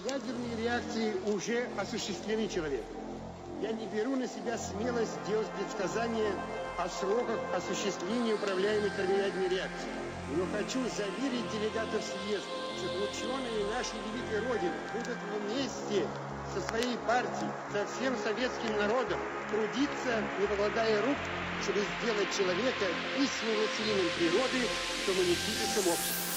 ядерные реакции уже осуществлены человеком. Я не беру на себя смелость делать предсказания о сроках осуществления управляемой термоядерной реакции. Но хочу заверить делегатов съезда, что ученые нашей великой Родины будут вместе со своей партией, со всем советским народом трудиться, не покладая рук, чтобы сделать человека истинным властелином природы в коммунистическом обществе.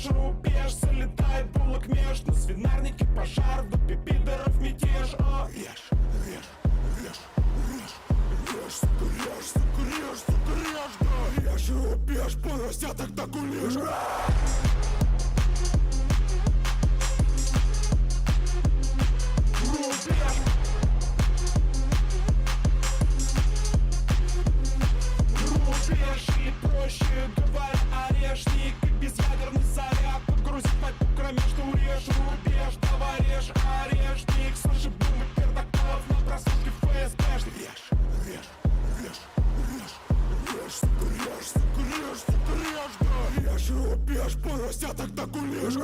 рубеж, залетает булок меж. На свинарнике пожар, в дупе пидоров мятеж. Режь, режь, режь, режь, режь, сука, режь, сука, режь, сука, режь, да. Режь рубеж, поросяток так улежь. Рубеж, или проще говоря, орешник и безъядерный заряд. Погрузить пальку кромешную режь. Рубеж, давай режь, орешник. Слыши бум и пердаков на прослушке ФСБшник. Режь, режь, режь, режь, режь, сука, режь, сука, режь, сука, режь, да. Режь рубеж, поросяток так улежь.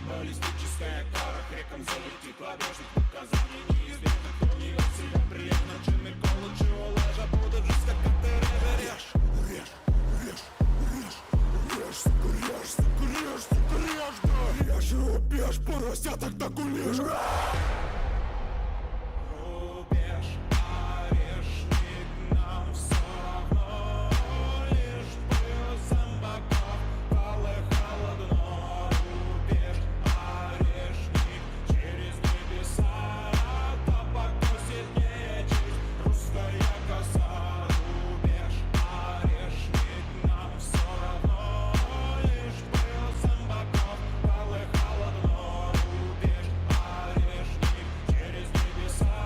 Баллистическая кара, хреком залетит ладошник. Наказание неизбежно, кто не весело, приятно. Джин и колледж и олажа будут жестко, как ты режь. Режь, режь, режь, режь, сука, режь, сука, режь, сука, режь, да. Режь рубеж, поросяток так улежь. Рубеж, орешник, нам все равно. Лишь бы зомбаков полыхало дно. Рубеж, орешник, через небеса. Да покосит нечисть русская коса. Рубеж, орешник, нам все равно. Лишь бы зомбаков полыхало дно. Рубеж, орешник, через небеса.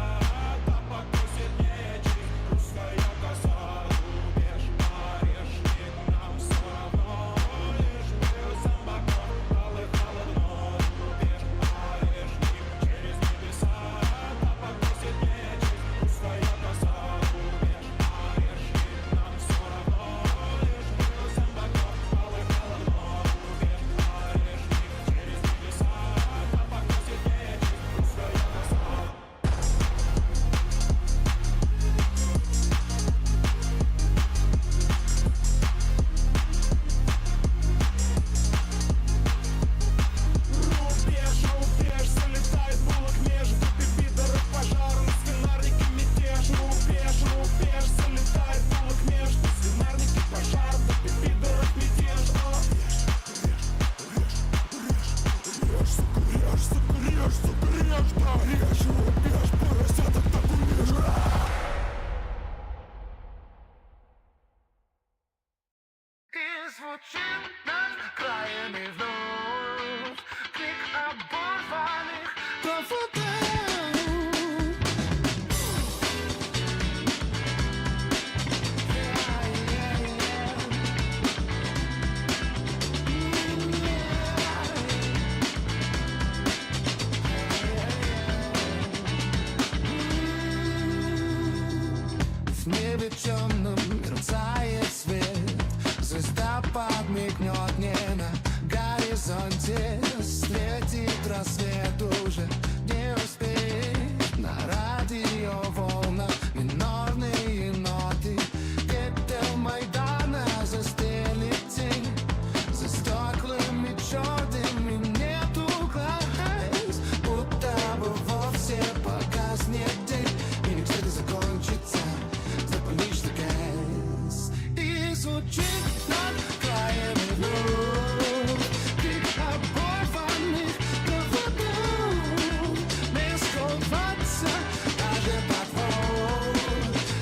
Да покосит нечисть русская коса. Рубеж, орешник, нам все равно. Лишь бы зомбаков полыхало дно. Рубеж, орешник, через небеса. Да покосит нечисть русская коса. Рубеж, орешник, нам все равно. Лишь бы зомбаков полыхало дно. Рубеж, орешник, через небеса. Да покосит нечисть русская коса. Рубеж, рубеж, залетает булок меж. В дупе пидоров пожар, на свинарнике мятеж. Рубеж, рубеж, залетает булок меж. На свинарнике пожар, в дупе пидоров мятеж. Режь, сука, режь, сука, режь, сука, режь, да. Режь рубеж, поросяток так улежь. И звучит над краями вновь крик оборванных проводов. В небе темном мерцает свет. Звезда подмигнет мне на горизонте. Встретит рассвет, уже не успеет. На радио волна минорные ноты. Пепел Майдана застелит тень. За стеклами черными нету глаз. Будто бы вовсе погаснет день. И не кстати закончится. Запалишь газ. И звучит над краями вновь крик оборванных проводов. Не скрываться даже под вод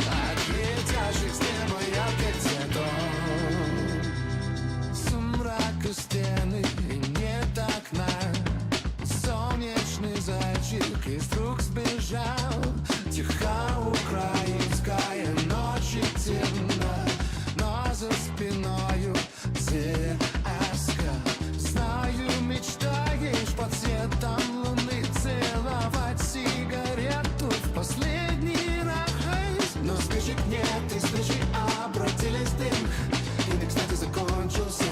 от летящих с неба ярких цветов. Сумрак и стены, и нет окна. Солнечный зайчик из рук сбежал. Тиха украинская ночь и темна, но за спиною сказка. Знаю, мечтаешь под светом луны целовать сигарету в последний раз. Но спешек нет, и встречи обратились в дым. И не кстати закончился,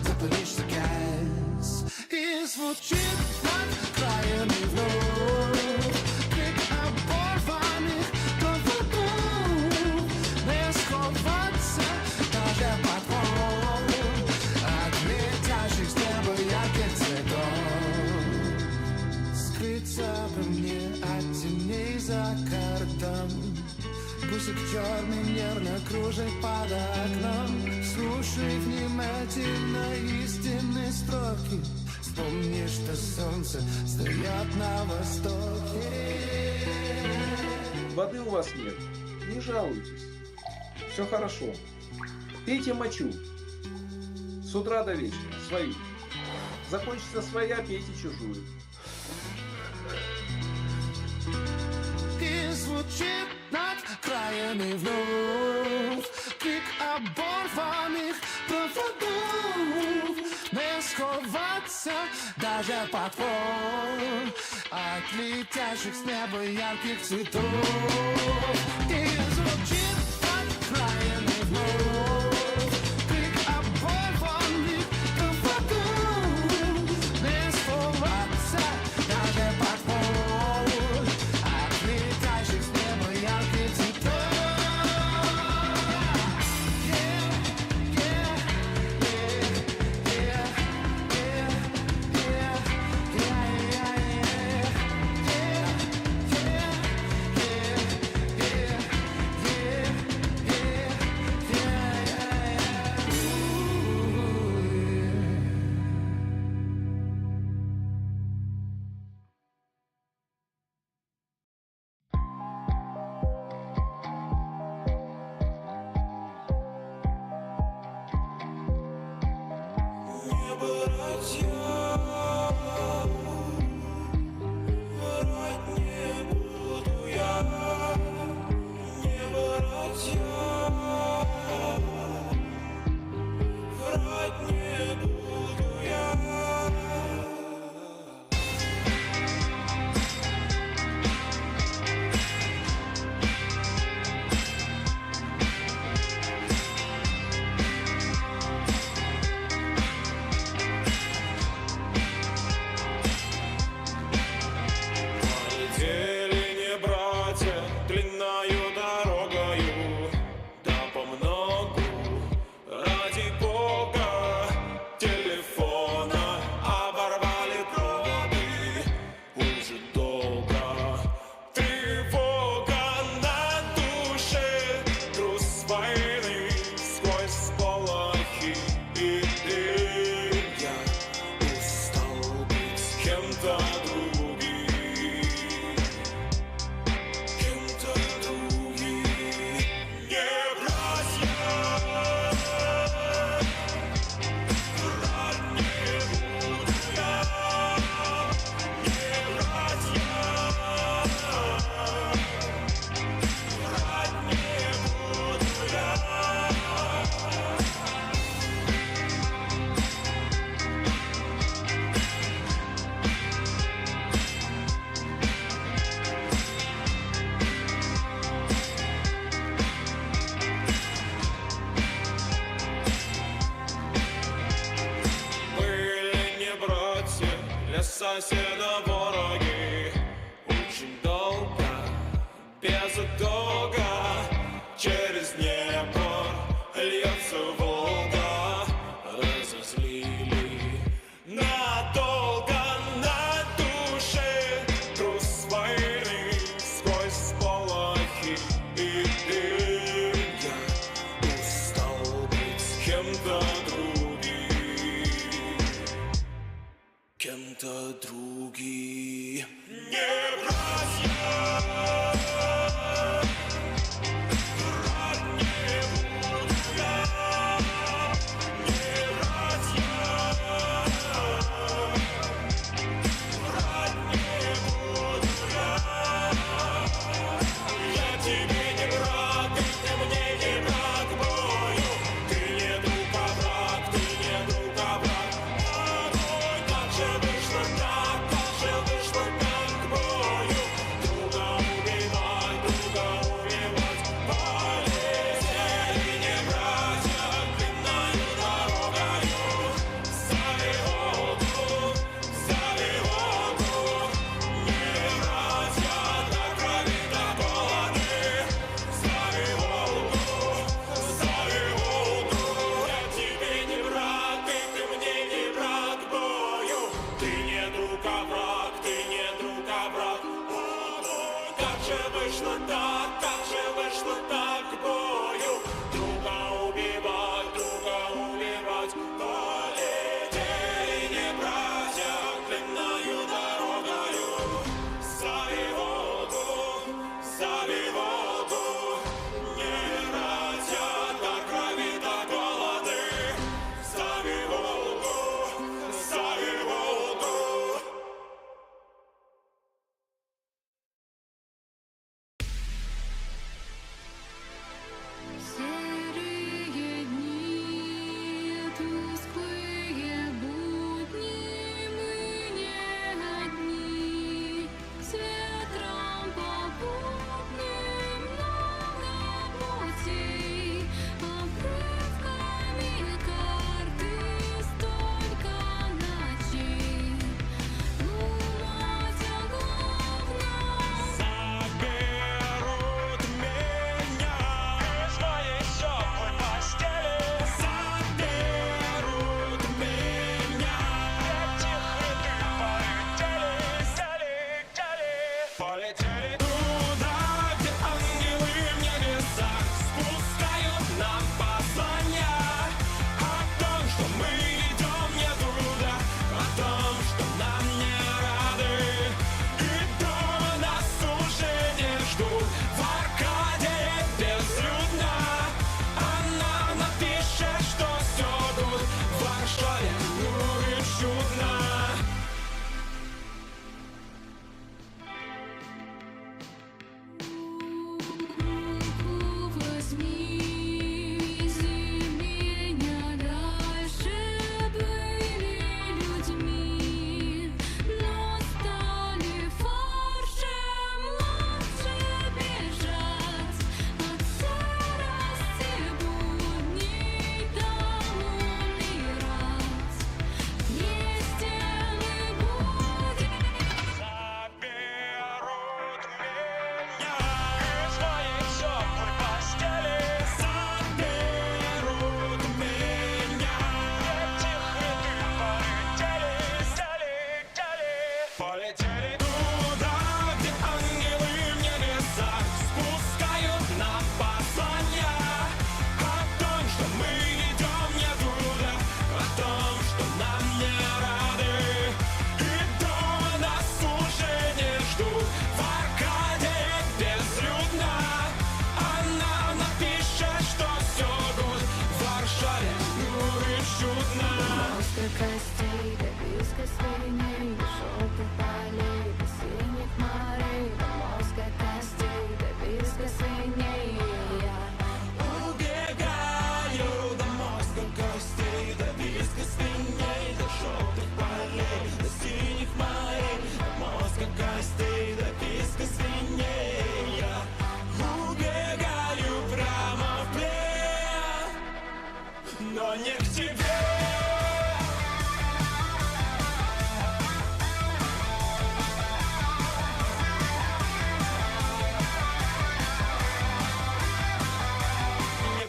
запалишься газ. И звучит над краями вновь крик оборванных проводов. Не сховаться даже под вод от летящих с неба ярких цветов. кружит под окном. Слушай внимательно истинные строки. Вспомни, что солнце встает на востоке. Воды у вас нет, не жалуйтесь. Все хорошо. Пейте мочу. С утра до вечера, свою. Закончится своя, пейте чужую. И звучит над краями вновь крик оборванных проводов. Не сховаться даже под пол от летящих с неба ярких цветов. И звучит над краями вновь крик оборванных проводов. Не сховаться даже под пол от летящих с неба ярких цветов. Соседа вороги очень долго, без итога, через небо льется Волга. Разозлили надолго, на душе груз войны. Сквозь сполохи и дым я устал быть кем-то другим, кем-то другим. Не братья, брат не буду я, не братья, брат не буду я. Я тебе не брат, ты мне не брат к бою. Ты не друг, а брат, ты не друг, а брат. Ой, как же вышло так, как же вышло так к бою. Друга убивать, полетели не братья длинною дорогою. За Волгу, не братья до крови, до голоды. За Волгу, я тебе не брат, ты мне не брат к бою. Ты не друг, а враг, ты не друг, а враг. Ой, как же вышло так, как же вышло так к бою. гостей, до виска свиней, до желтых полей, до синих морей, до мозга костей, до виска свиней. Я убегаю до мозга костей, до виска свиней, до желтых полей, до синих морей, до мозга костей, до виска свиней. Я убегаю прямо в плен, но не к тебе.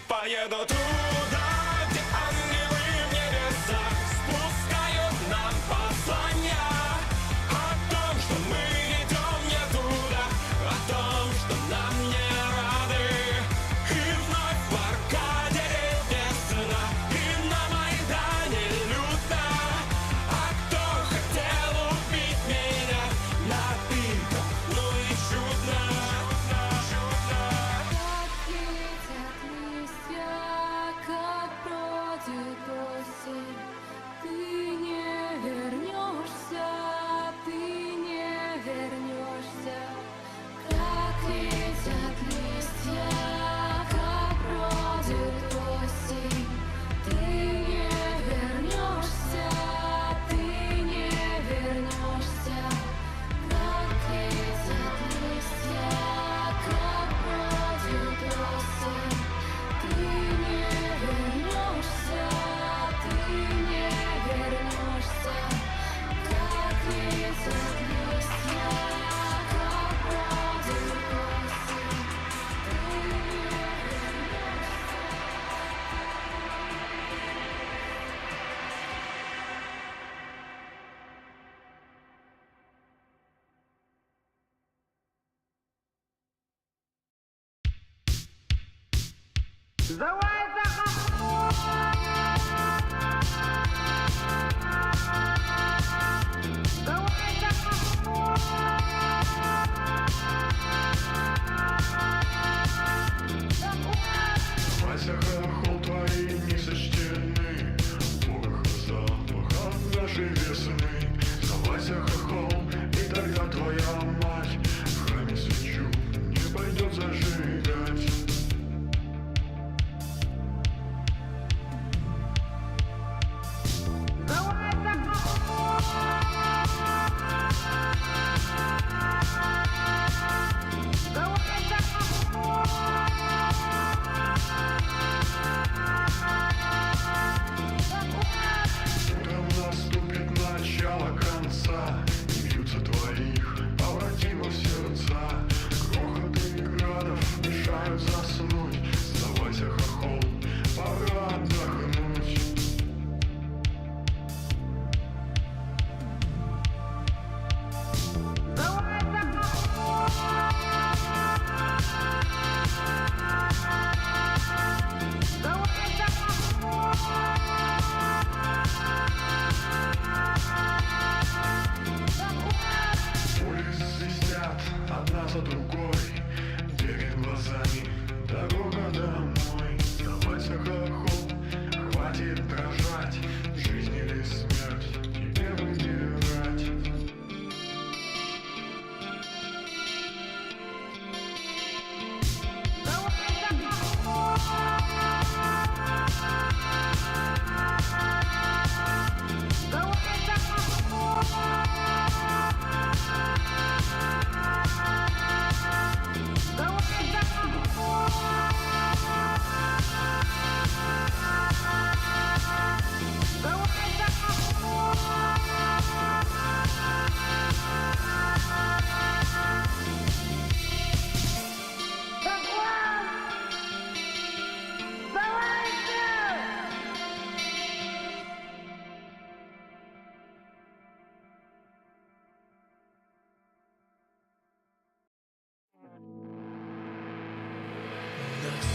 Поеду туда, где ангелы в небесах спускают нам послания о том, что мы идем не туда, о том, что нам не рады. И вновь в аркаде весна, и на Майдане люто. А кто хотел убить меня напиток, ну и чудно. как бродит осень, ты не вернешься, ты не вернешься. Как летят листья, как бродит осень, ты не вернешься, ты не вернешься. Как летят листья, как бродит осень, ты не вернешься, ты не вернешься. Как летят листья, как бродит осень, ты не Вася, хохол, твои не сочтены, Бога запах от нашей весны. Вася, хохол, и тогда твоя мать в храме свечу не пойдет зажигать. Утром наступит начало конца, и бьются твоих побратимов сердца. Грохот и градов мешают заснуть. Сдавайся, хохол, пора отдохнуть. Улицы свистят одна за другой, перед глазами дорога домой. Сдавайся, хохол, хватит дрожать, жизнь или смерть тебе выбирать.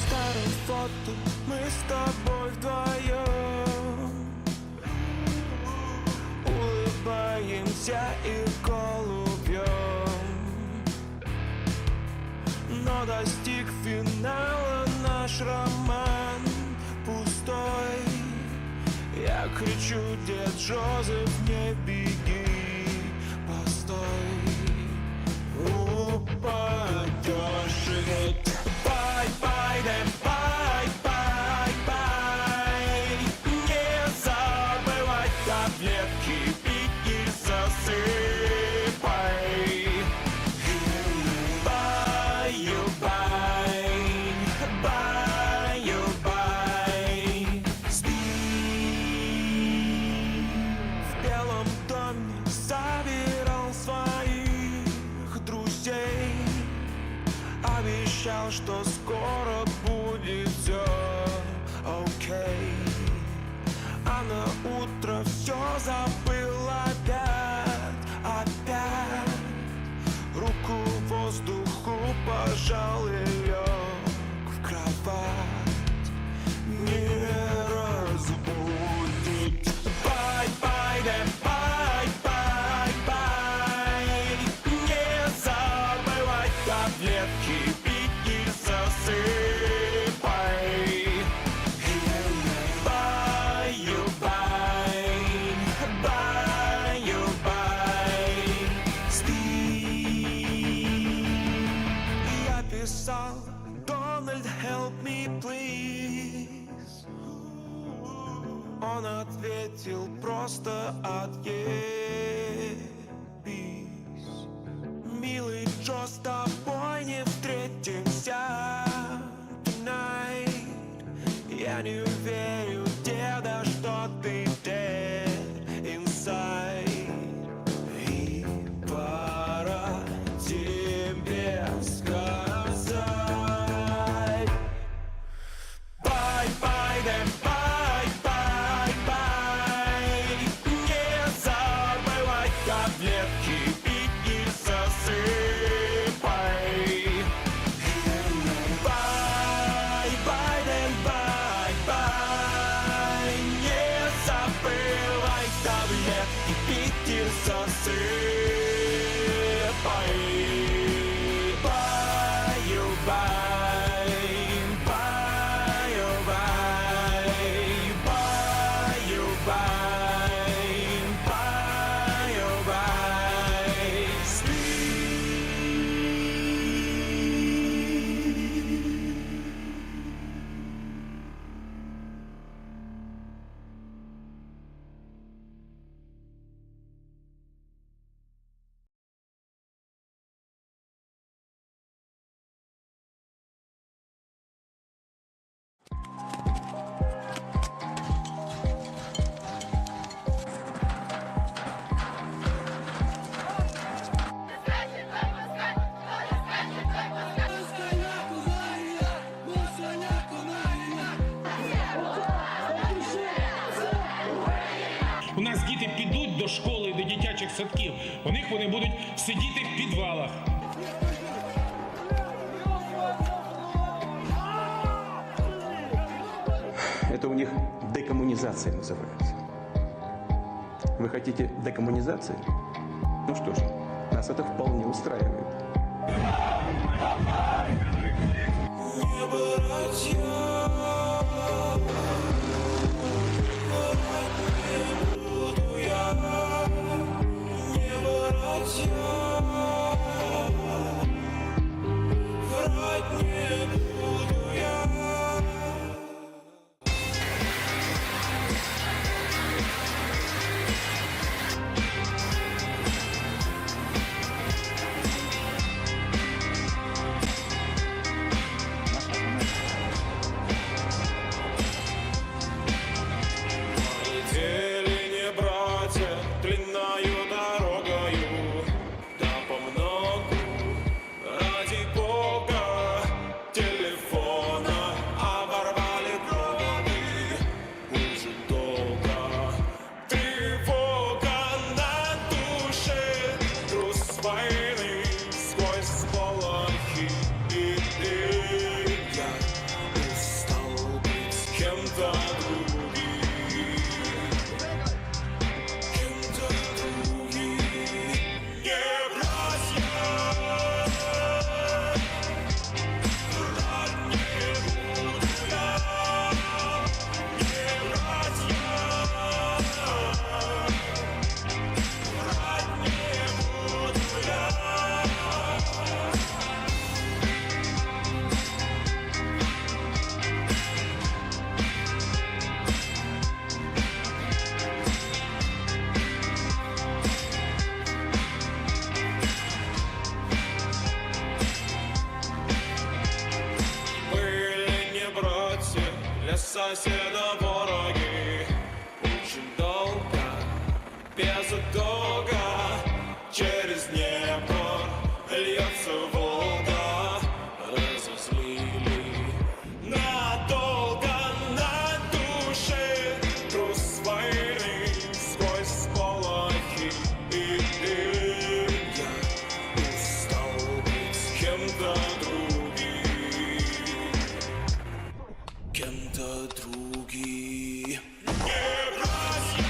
Старым фото мы с тобой вдвоем улыбаемся и голубем, но достиг финала наш роман пустой. Я кричу: дед Жозеф, не беги, постой, упадешь. Бай-бай, да бай-бай-бай. Не забывай таблетки пить и засыпай. Баю-бай, баю-бай. Спи в белом доме, собирал своих друзей. Обещал, что скоро будет все окей. А на утро все забыл опять. Руку воздуху пожал и лег в кровать. Не разбудит. Бай-бай, да бай-бай-бай. Не забывай таблетки пить и засыпай. Баю-бай, баю-бай. Спи. Я писал: Donald, help me, please. Он ответил просто: отъебись. Милый Джо, с тобой не встретимся tonight. Я не верю, деда, что ты dead inside. И пора тебе сказать: бай-бай, да бай-бай-бай. Не забывай таблетки пить и засыпай. Бай-бай, да бай-бай. Не забывай таблетки пить и засыпай. Баю-бай, баю-бай, баю-бай, баю-бай. Спи. У нас діти підуть до школи, до дитячих садків. У них вони будуть сидіти в підвалах. Это у них декоммунизация называется. Вы хотите декоммунизации? Ну что ж, нас это вполне устраивает. Кем-то другим, кем-то соседа вороги. Очень долго, без итога, через Днепр льется Волга. Разозлили надолго на душе груз войны сквозь сполохи. И я устал быть кем-то другим, кем-то другим. Не братья,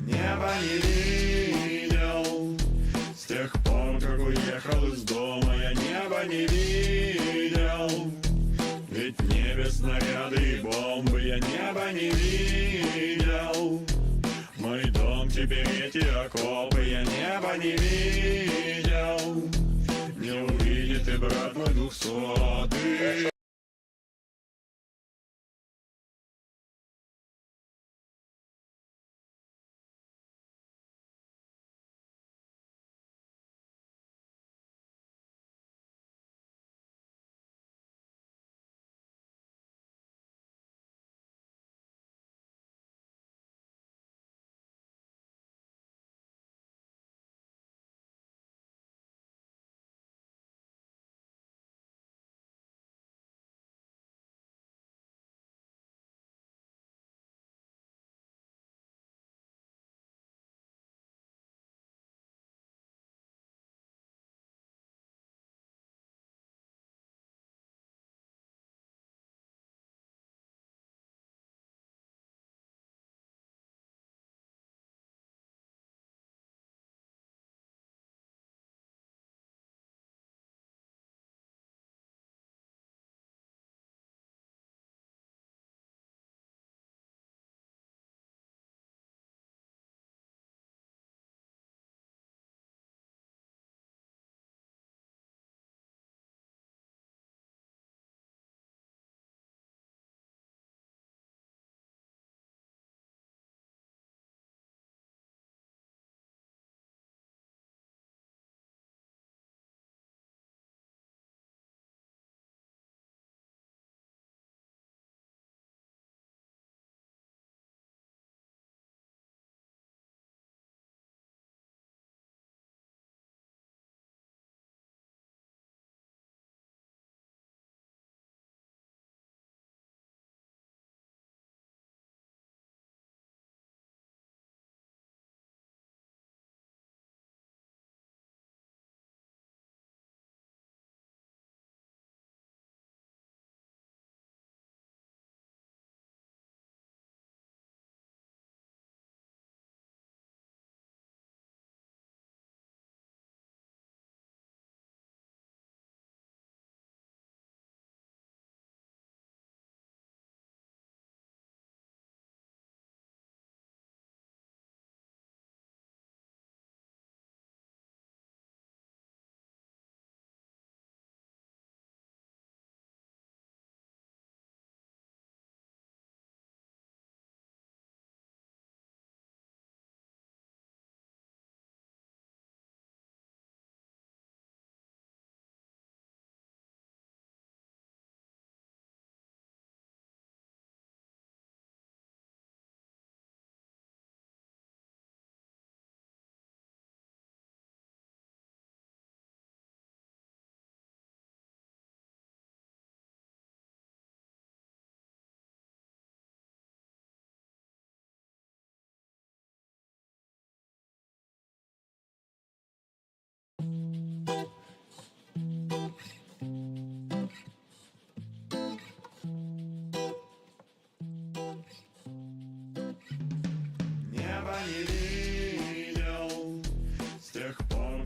Неба не видел с тех пор, как уехал из дома. Я неба не видел, ведь в небе снаряды и бомбы. Я неба не видел, мой дом теперь эти окопы. Я неба не видел, не увидит и брат мой 200-й.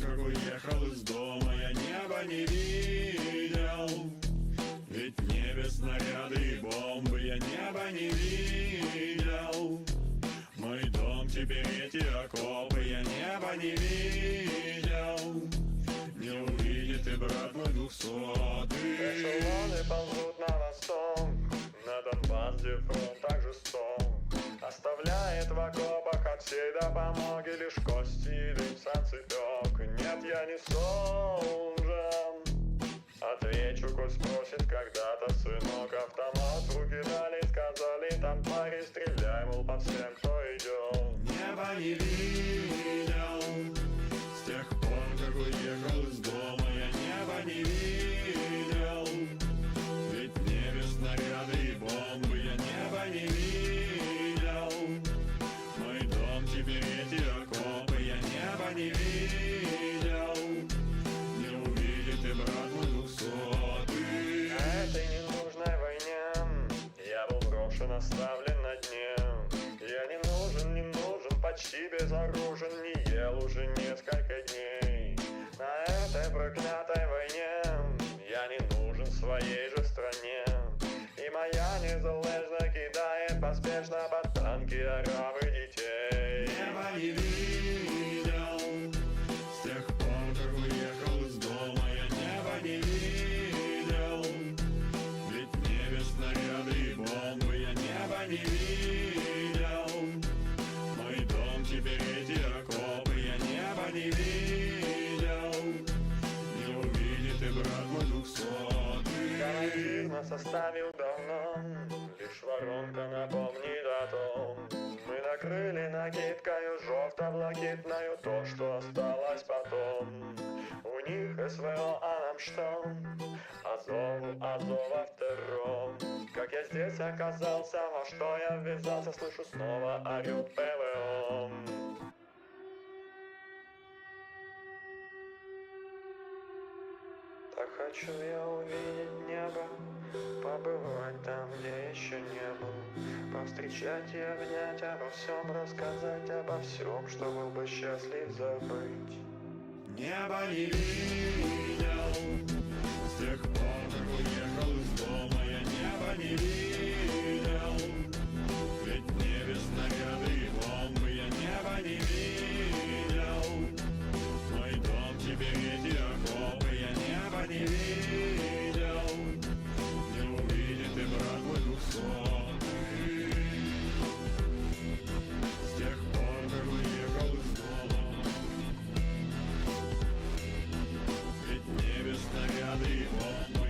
как уехал из дома, я неба не видел. Ведь в небе снаряды и бомбы, я неба не видел. Мой дом теперь эти окопы, я неба не видел. Не увидит и брат мой 200-й. Эшелоны ползут на восток, на Донбасс, где фронт так жесток. Оставляет в окопах от всей допомоги лишь кости и дым санцепек. Нет, я не солжен, отвечу, коль спросит когда-то сынок. Автомат в руки дали, сказали там твари, стреляй, мол, по всем, кто идет. Неба не видел с тех пор, как уехал из дома, я неба не видел. Ведь в небе снаряды и бомбы, я неба не видел. Мой дом теперь эти окопы, я неба не видел. Не увидит и брат мой 200-й. На этой ненужной войне я был брошен, оставлен на дне. Я не нужен, почти безоружен, не ел уже несколько дней. На этой проклятой войне я не нужен своей же стране. И моя незалежно кидает поспешно под танки оравы детей. Неба не видел с тех пор, как уехал из дома, я неба не видел. Ведь в небе снаряды и бомбы, я неба не видел. Мой дом теперь эти окопы, я неба не видел. Не увидит и брат мой 200-й. Командир нас оставил давно, лишь воронка напомнит о том. Мы накрыли накидкою жовто-блакитною то, что осталось потом. У них СВО, а нам что? Азова втором. Как я здесь оказался, во что я ввязался, слышу снова орёт ПВО. Так хочу я увидеть небо, побывать там, где еще не был, повстречать и обнять, обо всем рассказать, обо всем, что был бы счастлив забыть. Неба не видел с тех пор, как уехал из дома, я неба не видел. Ведь в небе снаряды и бомбы, я неба не видел. Мой дом теперь эти окопы, я неба не видел. Не увидит и брат мой 200-й. С тех пор, как уехал из дома, ведь в небе снаряды и бомбы.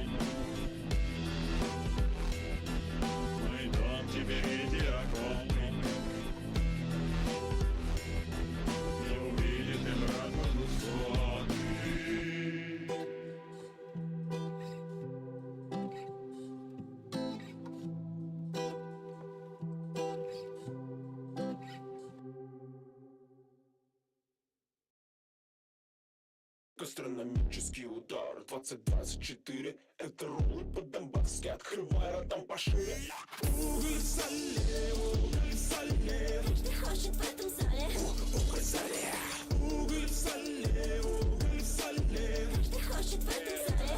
Мой дом теперь эти окопы. Не увидит и брат мой 200-й. Гастрономический удар 2024. Это роллы по-донбасски, открывай ротом пошире. Уголь в соле, уголь в соле. Каждый хочет в этом зале. Уголь в соле, уголь в соле, уголь в соле. Каждый хочет в этом зале.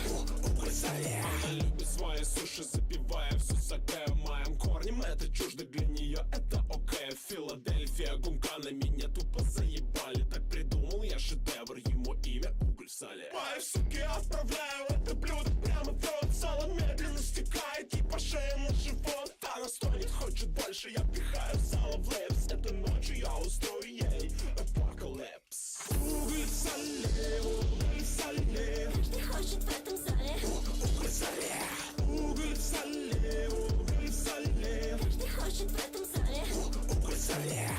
Уголь в соле. Она любит свои суши, запивая все сакэ моим корнем. Это чуждо для нее, это окей. Филадельфия, гумка на меня тупо заебали. Так придумал я шедевр, ему имя уголь в соле. Мои суки отправляю это блюдо прямо в рот. Сало медленно стекает ей по шее на живот. Она стонет, хочет больше, я пихаю сало в лепс. Этой ночью я устрою ей апокалипс. Уголь в соле, уголь в соле. Каждый хочет в этом зале. Уголь в соле, уголь в соле, уголь в соле. Каждый хочет в этом зале. Уголь в соле.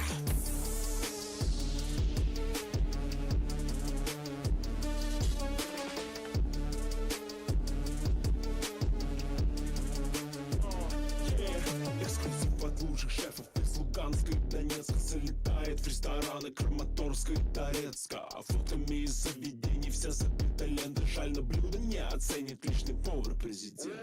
Эксклюзив от лучших шефов из Луганска и Донецка. Залетает в рестораны Краматорска и Торецка. Фотками из заведений вся забита лента. Жаль, но блюдо не оценит личный повар президент.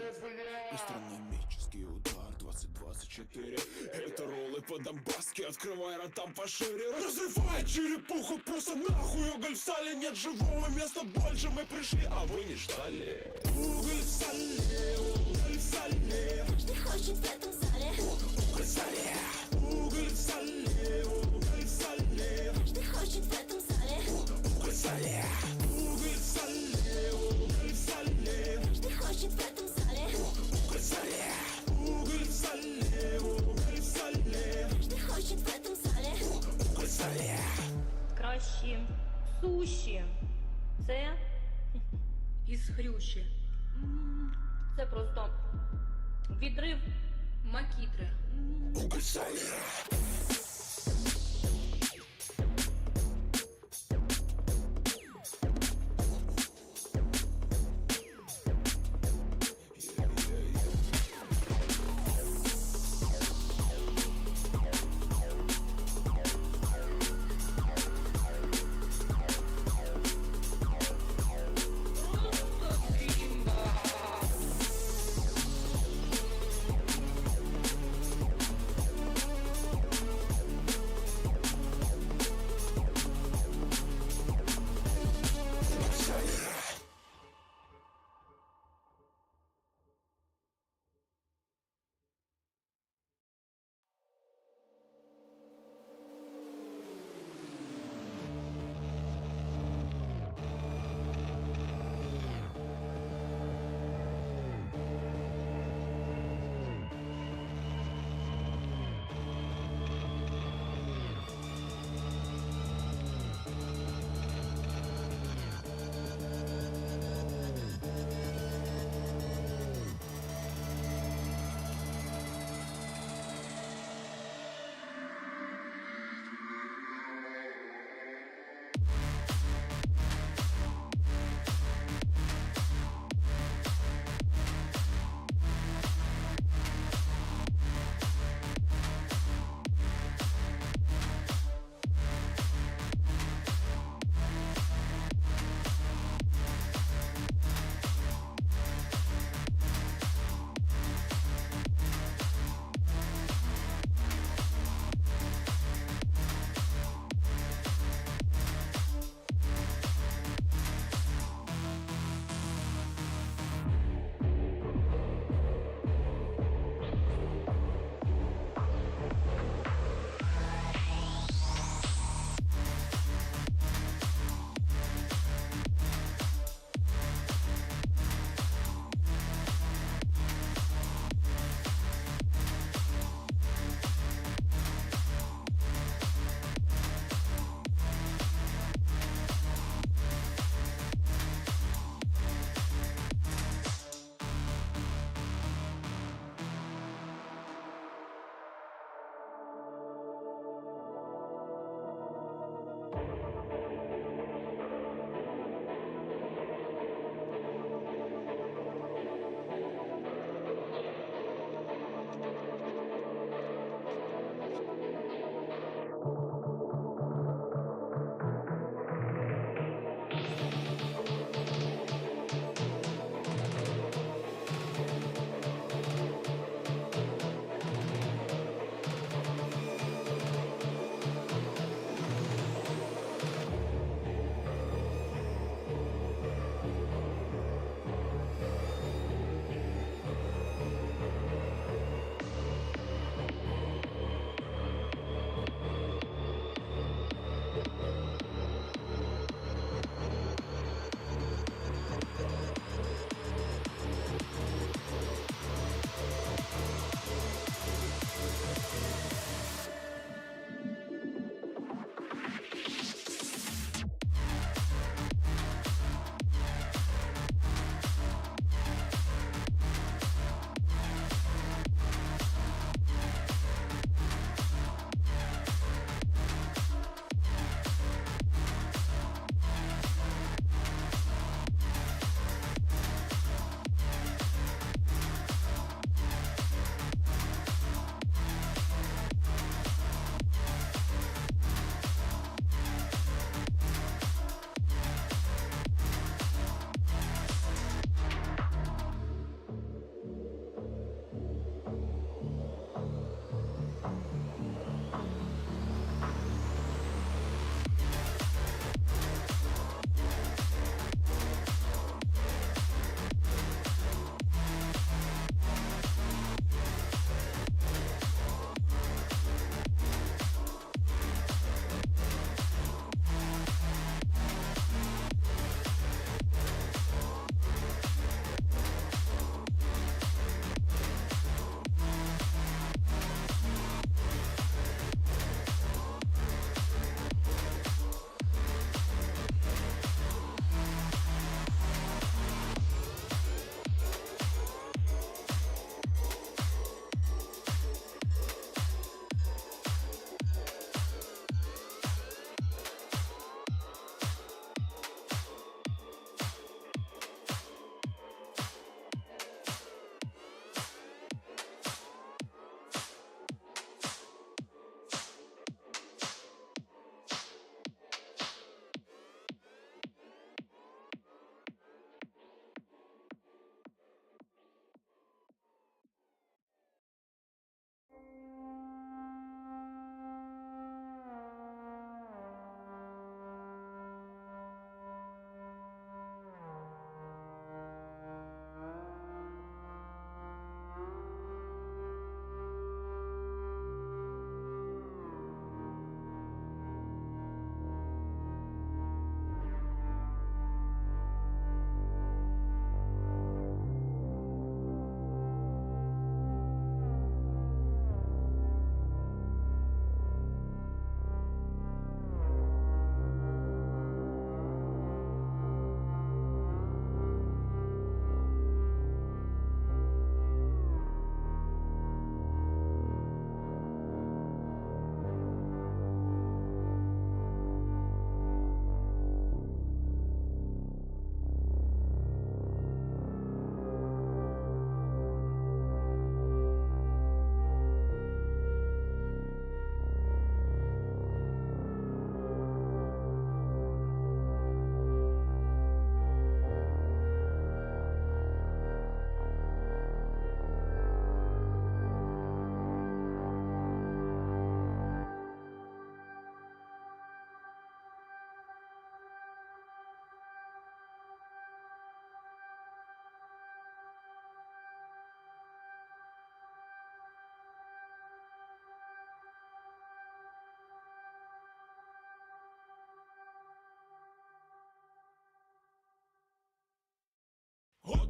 Гастрономический удар 2024. Это роллы по-донбасски, открывай ротам пошире. Разрывай черепуху, просто нахуй. Уголь в сале, нет живого места больше. Мы пришли, а вы не ждали. Уголь в сале, уголь в сале. Каждый хочет в этом зале. Уголь в сале, уголь в сале, уголь в сале. Каждый хочет в этом зале. Уголь в сале, уголь в сале, уголь в сале. Каждый хочет в этом зале. Уголь в сале, уголь в сале, уголь в сале. Каждый хочет в этом зале. Уголь в сале. Кращі суші. Це із хрющі. Це просто відрив макітри. Уголь в сале.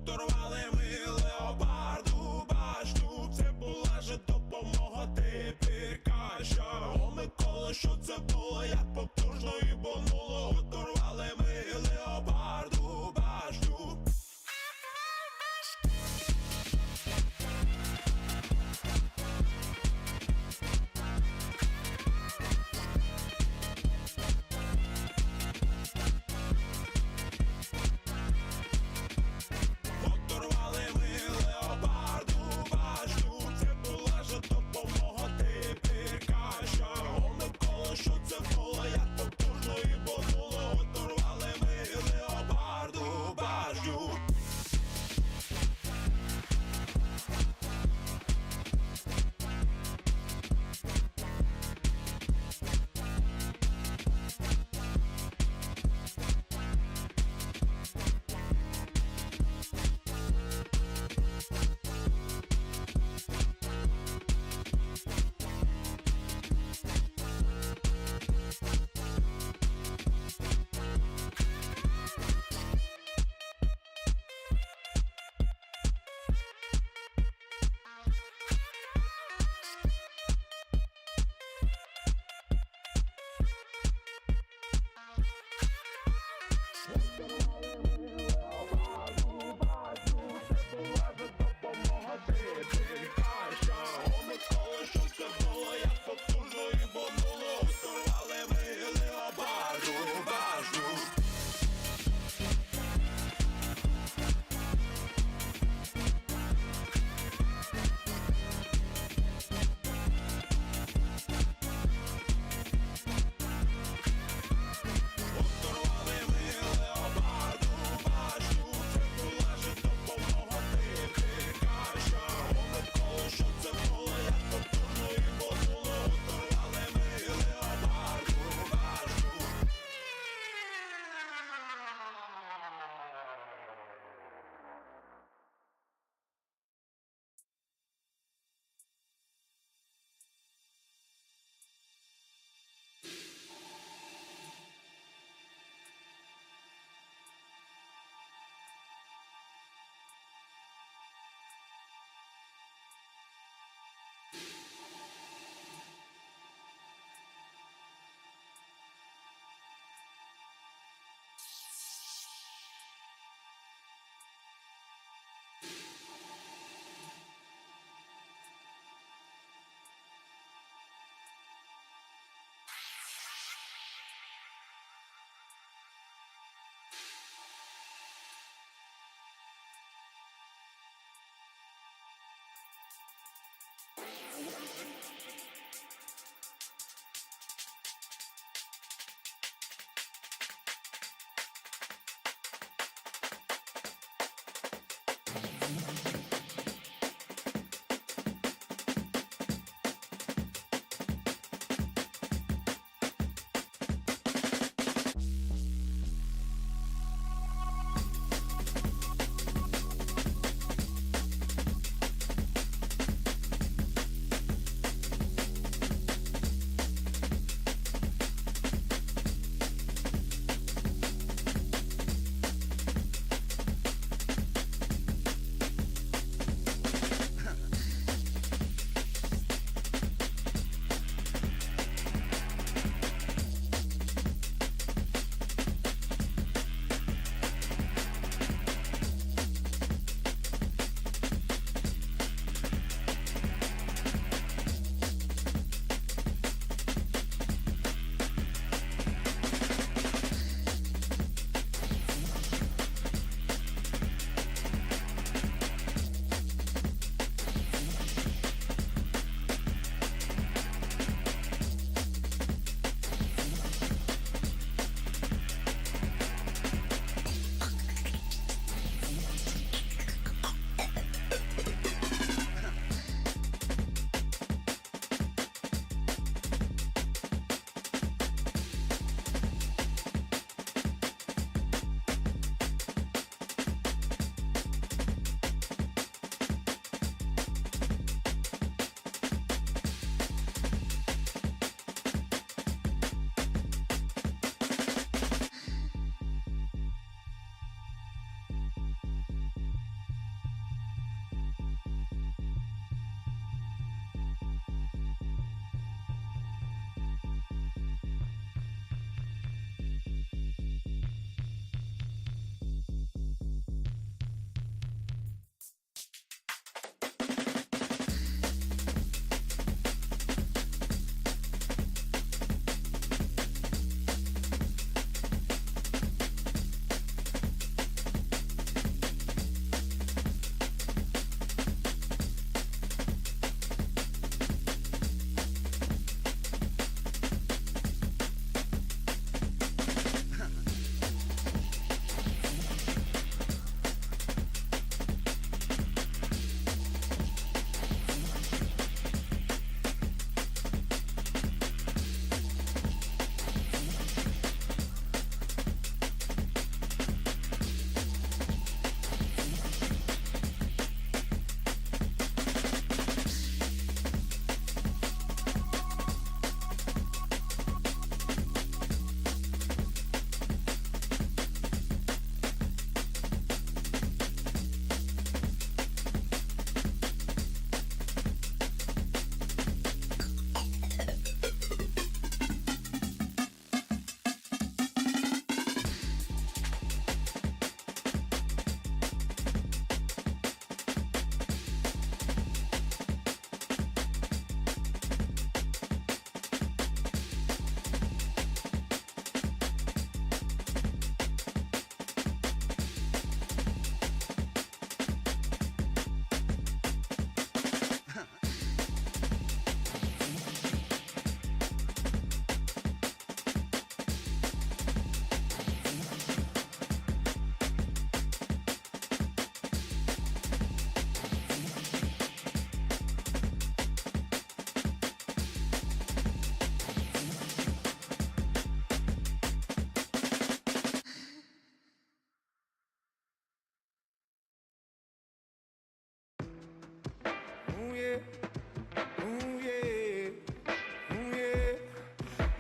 Оторвали ми леопарду башню, це була же допомога, тепер каща. О, Микола, що це було, як потужно і бонуло. Оторвали ми леопарду башню. Оторвали ми леопарду башню, це була же допомога, тепер каща. О, Микола, що це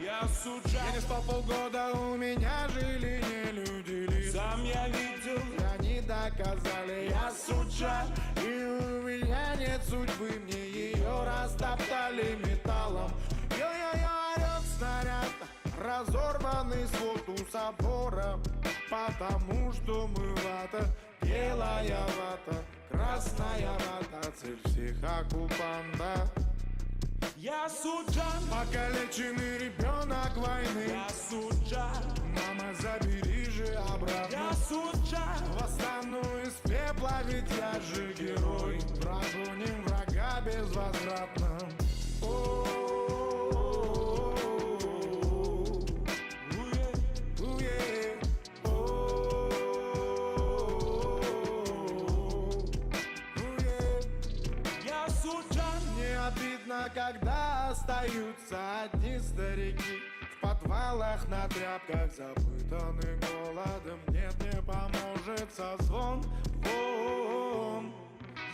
Я суджа. Я не спал полгода, у меня жили не люди. Сам я видел, Они доказали, я суджа. И у меня нет судьбы, мне ее растоптали металлом. Йо-йо-йо, орёт снаряд, разорванный свод у собора. Потому что мы вата, белая вата, красная вата, цель всех оккупантов. я суджан, Покалеченный ребенок войны. я суджан, Мама, забери же обратно. я суджан. Восстану из пепла, ведь я же герой. Прогоним врага безвозвратно. Я суджан, Мне обидно, когда остаются одни старики в подвалах на тряпках, запытаны голодом. Нет, не поможет созвон. Вон.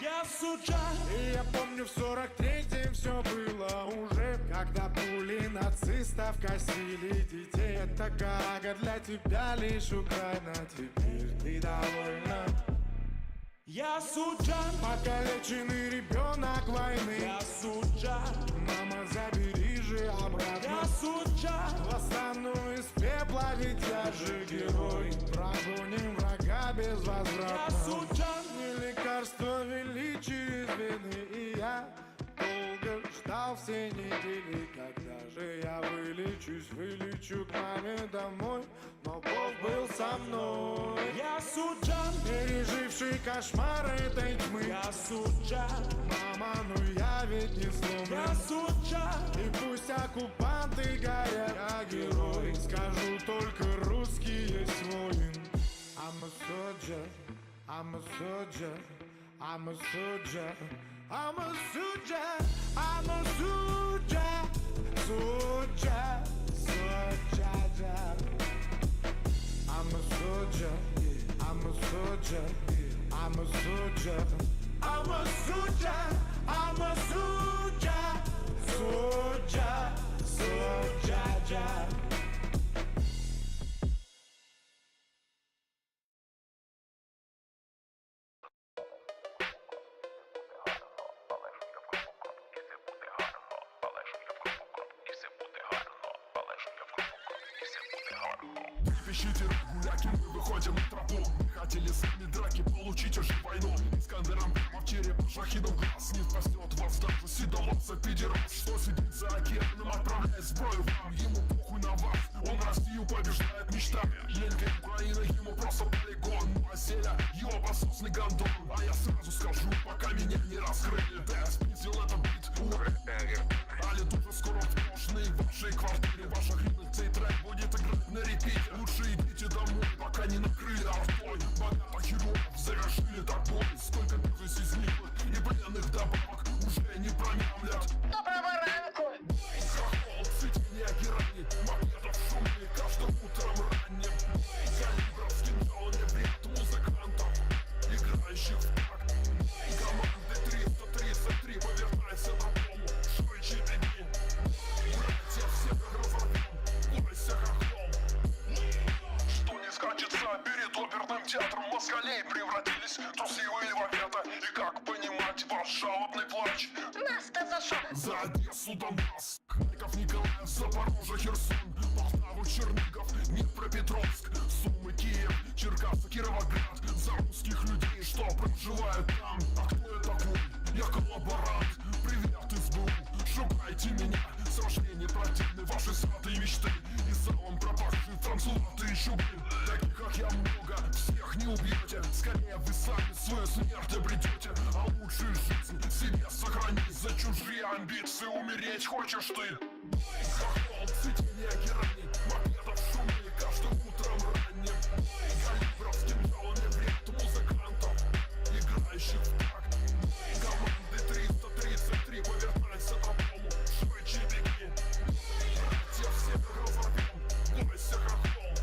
я суджан, И я помню, в 43-м все было уже, когда пули нацистов косили детей. Это Гага для тебя лишь Украина, теперь ты довольна. я суджан, Покалеченный ребенок войны. я суджан, Мама, забери же обратно. я суджан. Восстану из пепла, ведь я же герой. Прогоним врага Я безвозвратно. суджан, Мне лекарства ввели через вены, и я долго ждал все недели. Когда же я вылечу к маме домой. Но Бог был со мной. я суджан, Переживший кошмар этой тьмы. я суджан, Мама, ну я ведь не сломлен. я суджан. И пусть оккупанты горят, я герой. Скажу только русский есть воин. I'm a soldier, I'm a soldier, I'm a soldier, I'm a soldier, I'm a soldier, soldier, soldier. I'm a soldier, I'm a soldier, I'm a soldier, I'm a soldier, I'm a soldier, soldier, soldier. Пищите гуляки, мы выходим на тропу. Мы хотели сами драки, получить уже войну. Искандером прямо в череп, шахидом глаз. Не спасет вас даже седолобца пидерас. Что сидит за океаном, отправляет сброю вам. Ему похуй на вас, он Россию побеждает мечтами. Ленькая Украина, ему просто полигон. Ну а Селя, его пососный гондон. А я сразу скажу, пока меня не раскрыли. Да я спиздил этот бит, Али дуже скоро в кожной вашей квартире. Ваша хренный трек будет играть на репите. Лучше идите домой, пока не накрыли артой. Богатых героев завершили тобой. Сколько бизнес из них и пленных добавок уже не промямлят. Доброго ранку! Хохол, цветение герани, макетов шумные каждым утром ранним. Калибров с кинжалами в ряд музыкантов, играющих в такт. Команды 333 повертайся на полу, швыдче беги. Братья всех разорвем, бойся хохол. Что не скачется перед оперным театром, москалей превратились в трусливые львовята. И как понимать ваш жалобный плач? Нас-то за что? За Одессу, Донбасс, Харьков, Николаев, Запорожье, Херсон, Полтаву, Чернигов, Днепропетровск, Сумы, Киев, Черкассы, Кировоград. За русских людей, что проживают там. А кто я такой? Я коллаборант. Привет, СБУ, шугайте меня. С рождения противны ваши сратые мечты. И салом пропахшие французатые щуки. Таких, как я, много, всех не убьете. Скорее вы сами свою смерть обретете. А лучшую жизнь себе сохранить. За чужие амбиции умереть хочешь ты. Хохол, цветение герани, макетов шумные каждым утром ранним. Калибров с кинжалами в ряд музыкантов, играющих в такт. Команды 333 повертайся на полу, швыдче беги. Братья всех разорвем, бойся хохол.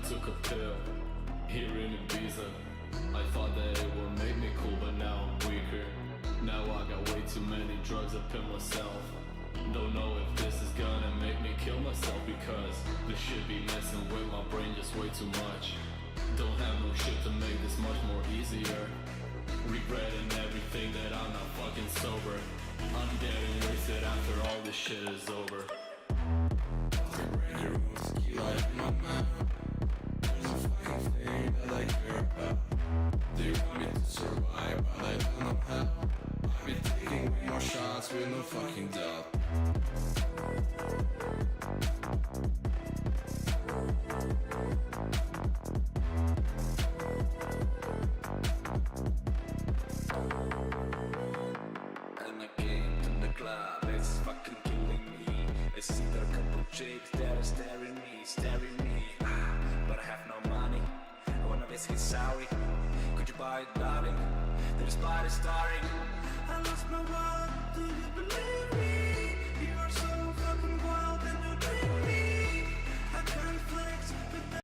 took a pill here in Ibiza. I thought that it would make me cool, but now I'm weaker. Now I got way too many drugs up in myself. Don't know if this is gonna make me kill myself, because this shit be messing with my brain just way too much. Don't have no shit to make this much more easier. Regretting everything that I'm not fucking sober. I'm getting wasted after all this shit is over. Brandy rose tequila in my mouth. There's a fucking thing that I care about. They want me to survive, but I don't know how. I've been taking way more shots with no fucking doubt. And I came to the club, it's fucking killing me. I see there a couple chicks that are staring me. But I have no money, I wanna basically sorry. Could you buy it, darling? There's party starting. I lost my wallet, do you believe me? You are so fucking wild and you dream me. I can't flex, but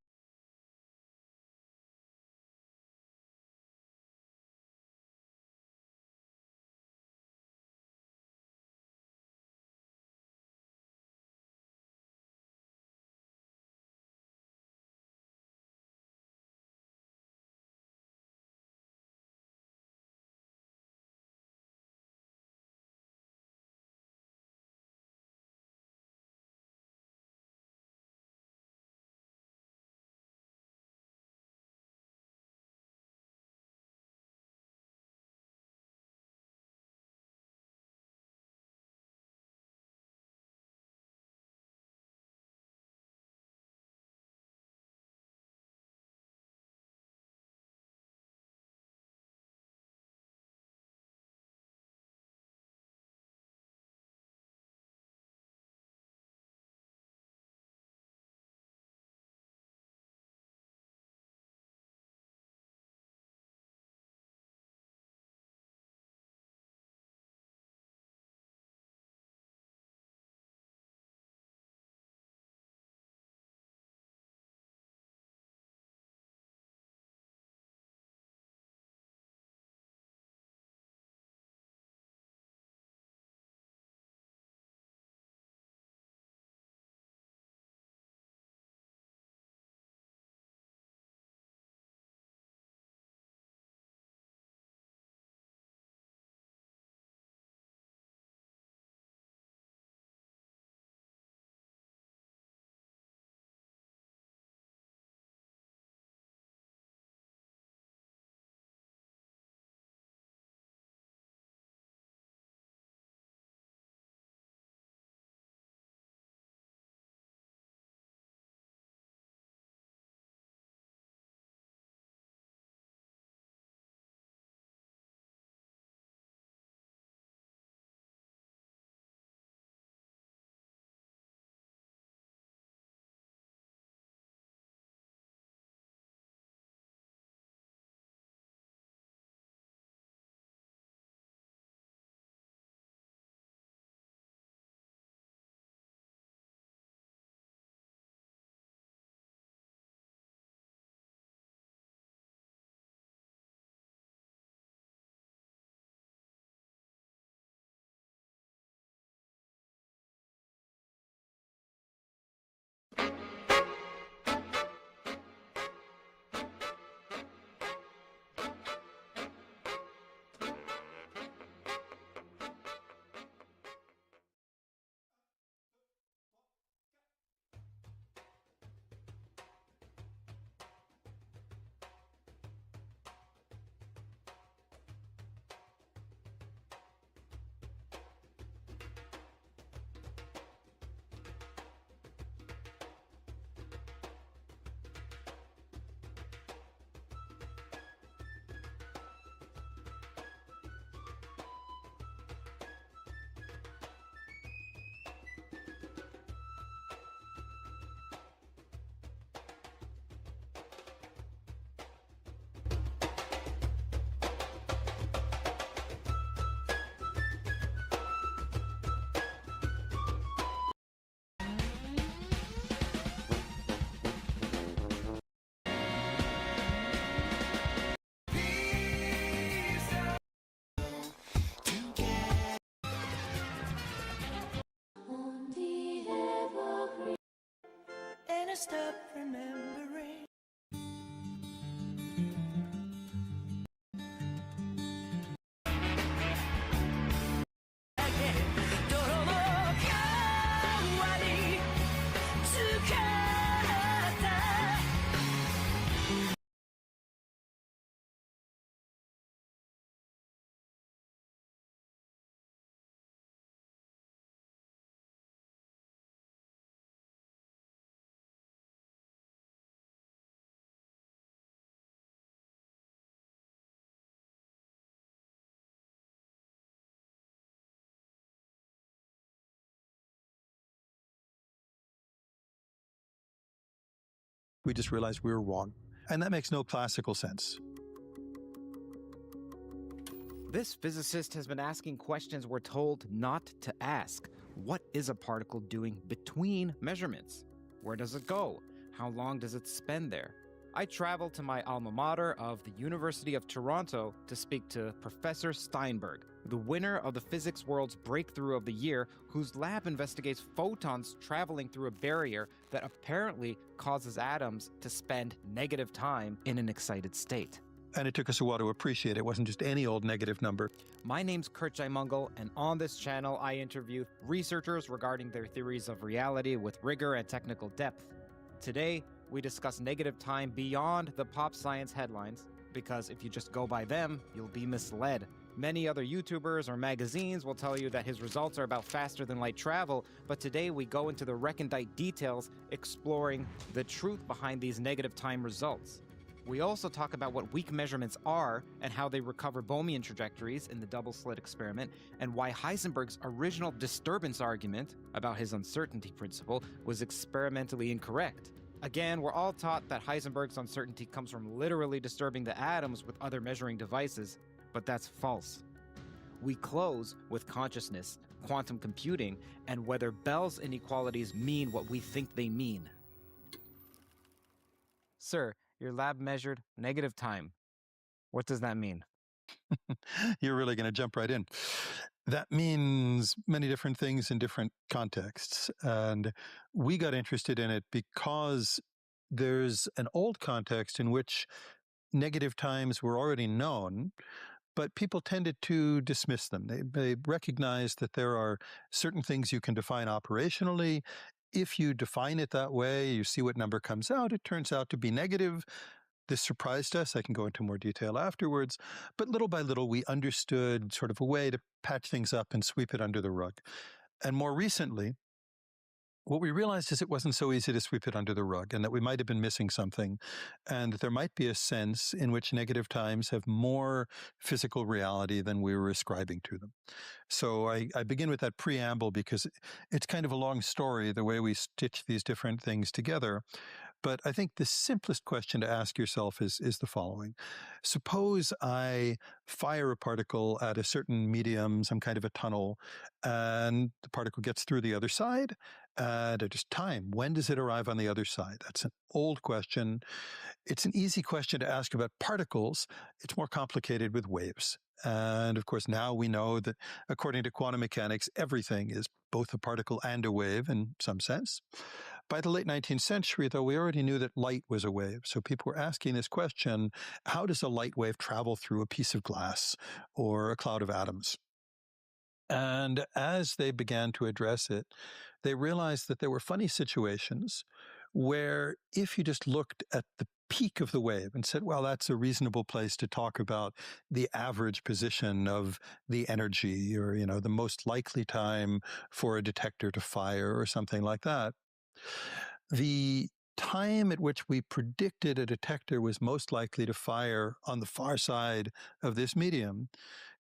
stop remembering. We just realized we were wrong. And that makes no classical sense. This physicist has been asking questions we're told not to ask. What is a particle doing between measurements? Where does it go? How long does it spend there? I traveled to my alma mater of the University of Toronto to speak to Professor Steinberg, the winner of the Physics World's Breakthrough of the Year, whose lab investigates photons traveling through a barrier that apparently causes atoms to spend negative time in an excited state. And it took us a while to appreciate it wasn't just any old negative number. My name's Kurt Mungle, and on this channel I interview researchers regarding their theories of reality with rigor and technical depth. Today, we discuss negative time beyond the pop science headlines, because if you just go by them, you'll be misled. Many other YouTubers or magazines will tell you that his results are about faster than light travel, but today we go into the recondite details, exploring the truth behind these negative time results. We also talk about what weak measurements are and how they recover Bohmian trajectories in the double slit experiment, and why Heisenberg's original disturbance argument about his uncertainty principle was experimentally incorrect. Again, we're all taught that Heisenberg's uncertainty comes from literally disturbing the atoms with other measuring devices, but that's false. We close with consciousness, quantum computing, and whether Bell's inequalities mean what we think they mean. Sir, your lab measured negative time. What does that mean? You're really going to jump right in. That means many different things in different contexts. And we got interested in it because there's an old context in which negative times were already known, but people tended to dismiss them. They recognized that there are certain things you can define operationally. If you define it that way, you see what number comes out, it turns out to be negative. This surprised us. I can go into more detail afterwards. But little by little, we understood sort of a way to patch things up and sweep it under the rug. And more recently, what we realized is it wasn't so easy to sweep it under the rug, and that we might have been missing something, and that there might be a sense in which negative times have more physical reality than we were ascribing to them. So I begin with that preamble because it's kind of a long story, the way we stitch these different things together. But I think the simplest question to ask yourself is the following. Suppose I fire a particle at a certain medium, some kind of a tunnel, and the particle gets through the other side, and just time. When does it arrive on the other side? That's an old question. It's an easy question to ask about particles. It's more complicated with waves. And of course, now we know that according to quantum mechanics, everything is both a particle and a wave in some sense. By the late 19th century, though, we already knew that light was a wave. So people were asking this question, how does a light wave travel through a piece of glass or a cloud of atoms? And as they began to address it, they realized that there were funny situations where if you just looked at the peak of the wave and said, well, that's a reasonable place to talk about the average position of the energy, or, the most likely time for a detector to fire or something like that, the time at which we predicted a detector was most likely to fire on the far side of this medium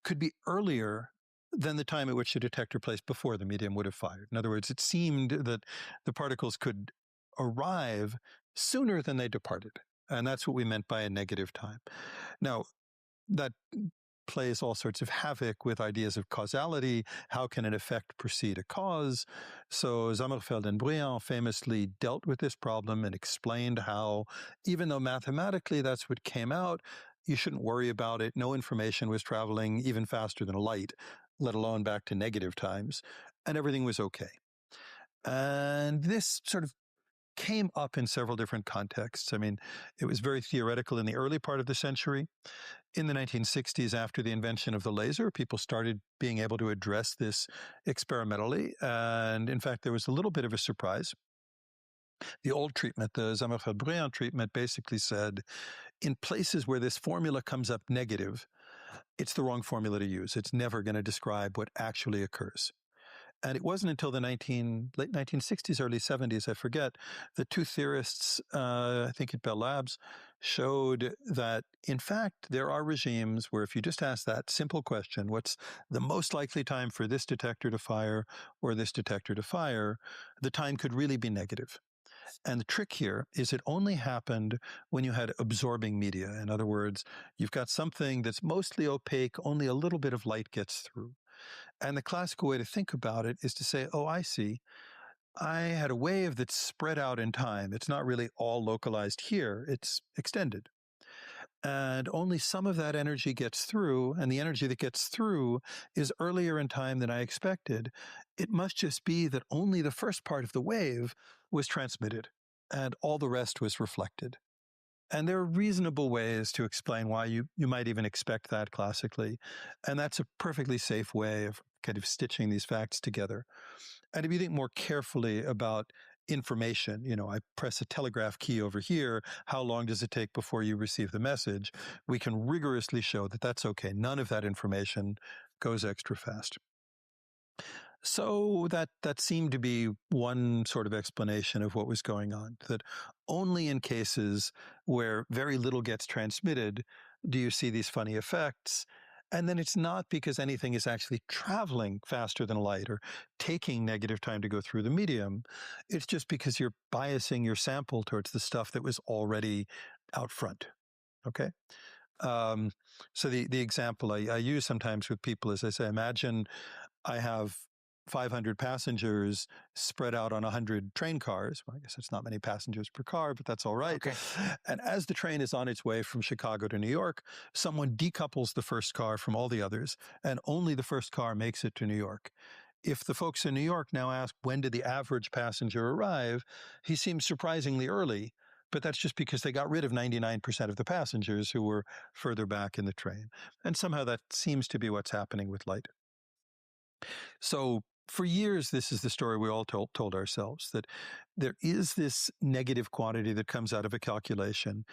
could be earlier than the time at which the detector placed before the medium would have fired. In other words, it seemed that the particles could arrive sooner than they departed. And that's what we meant by a negative time. Now, that plays all sorts of havoc with ideas of causality. How can an effect precede a cause? So Sommerfeld and Briand famously dealt with this problem and explained how, even though mathematically that's what came out, you shouldn't worry about it. No information was traveling even faster than light, let alone back to negative times, and everything was okay. And this sort of came up in several different contexts. I mean, it was very theoretical in the early part of the century. In the 1960s, after the invention of the laser, people started being able to address this experimentally. And in fact, there was a little bit of a surprise. The old treatment, the Sommerfeld-Briand treatment, basically said, in places where this formula comes up negative, it's the wrong formula to use. It's never going to describe what actually occurs. And it wasn't until the late 1960s, early 70s, I forget, the two theorists, I think at Bell Labs, showed that, in fact, there are regimes where if you just ask that simple question, what's the most likely time for this detector to fire or this detector to fire, the time could really be negative. And the trick here is it only happened when you had absorbing media. In other words, you've got something that's mostly opaque, only a little bit of light gets through. And the classical way to think about it is to say, oh, I see. I had a wave that's spread out in time. It's not really all localized here. It's extended. And only some of that energy gets through, and the energy that gets through is earlier in time than I expected. It must just be that only the first part of the wave was transmitted, and all the rest was reflected. And there are reasonable ways to explain why you might even expect that classically. And that's a perfectly safe way of kind of stitching these facts together. And if you think more carefully about information, I press a telegraph key over here, how long does it take before you receive the message? We can rigorously show that that's okay. None of that information goes extra fast. So that seemed to be one sort of explanation of what was going on, that only in cases where very little gets transmitted do you see these funny effects. And then it's not because anything is actually traveling faster than light or taking negative time to go through the medium. It's just because you're biasing your sample towards the stuff that was already out front. Okay? So the example I use sometimes with people is I say, imagine I have 500 passengers spread out on 100 train cars. Well, I guess it's not many passengers per car, but that's all right. Okay. And as the train is on its way from Chicago to New York, someone decouples the first car from all the others, and only the first car makes it to New York. If the folks in New York now ask, when did the average passenger arrive? He seems surprisingly early, but that's just because they got rid of 99% of the passengers who were further back in the train. And somehow that seems to be what's happening with light. So for years, this is the story we all told ourselves, that there is this negative quantity that comes out of a calculation.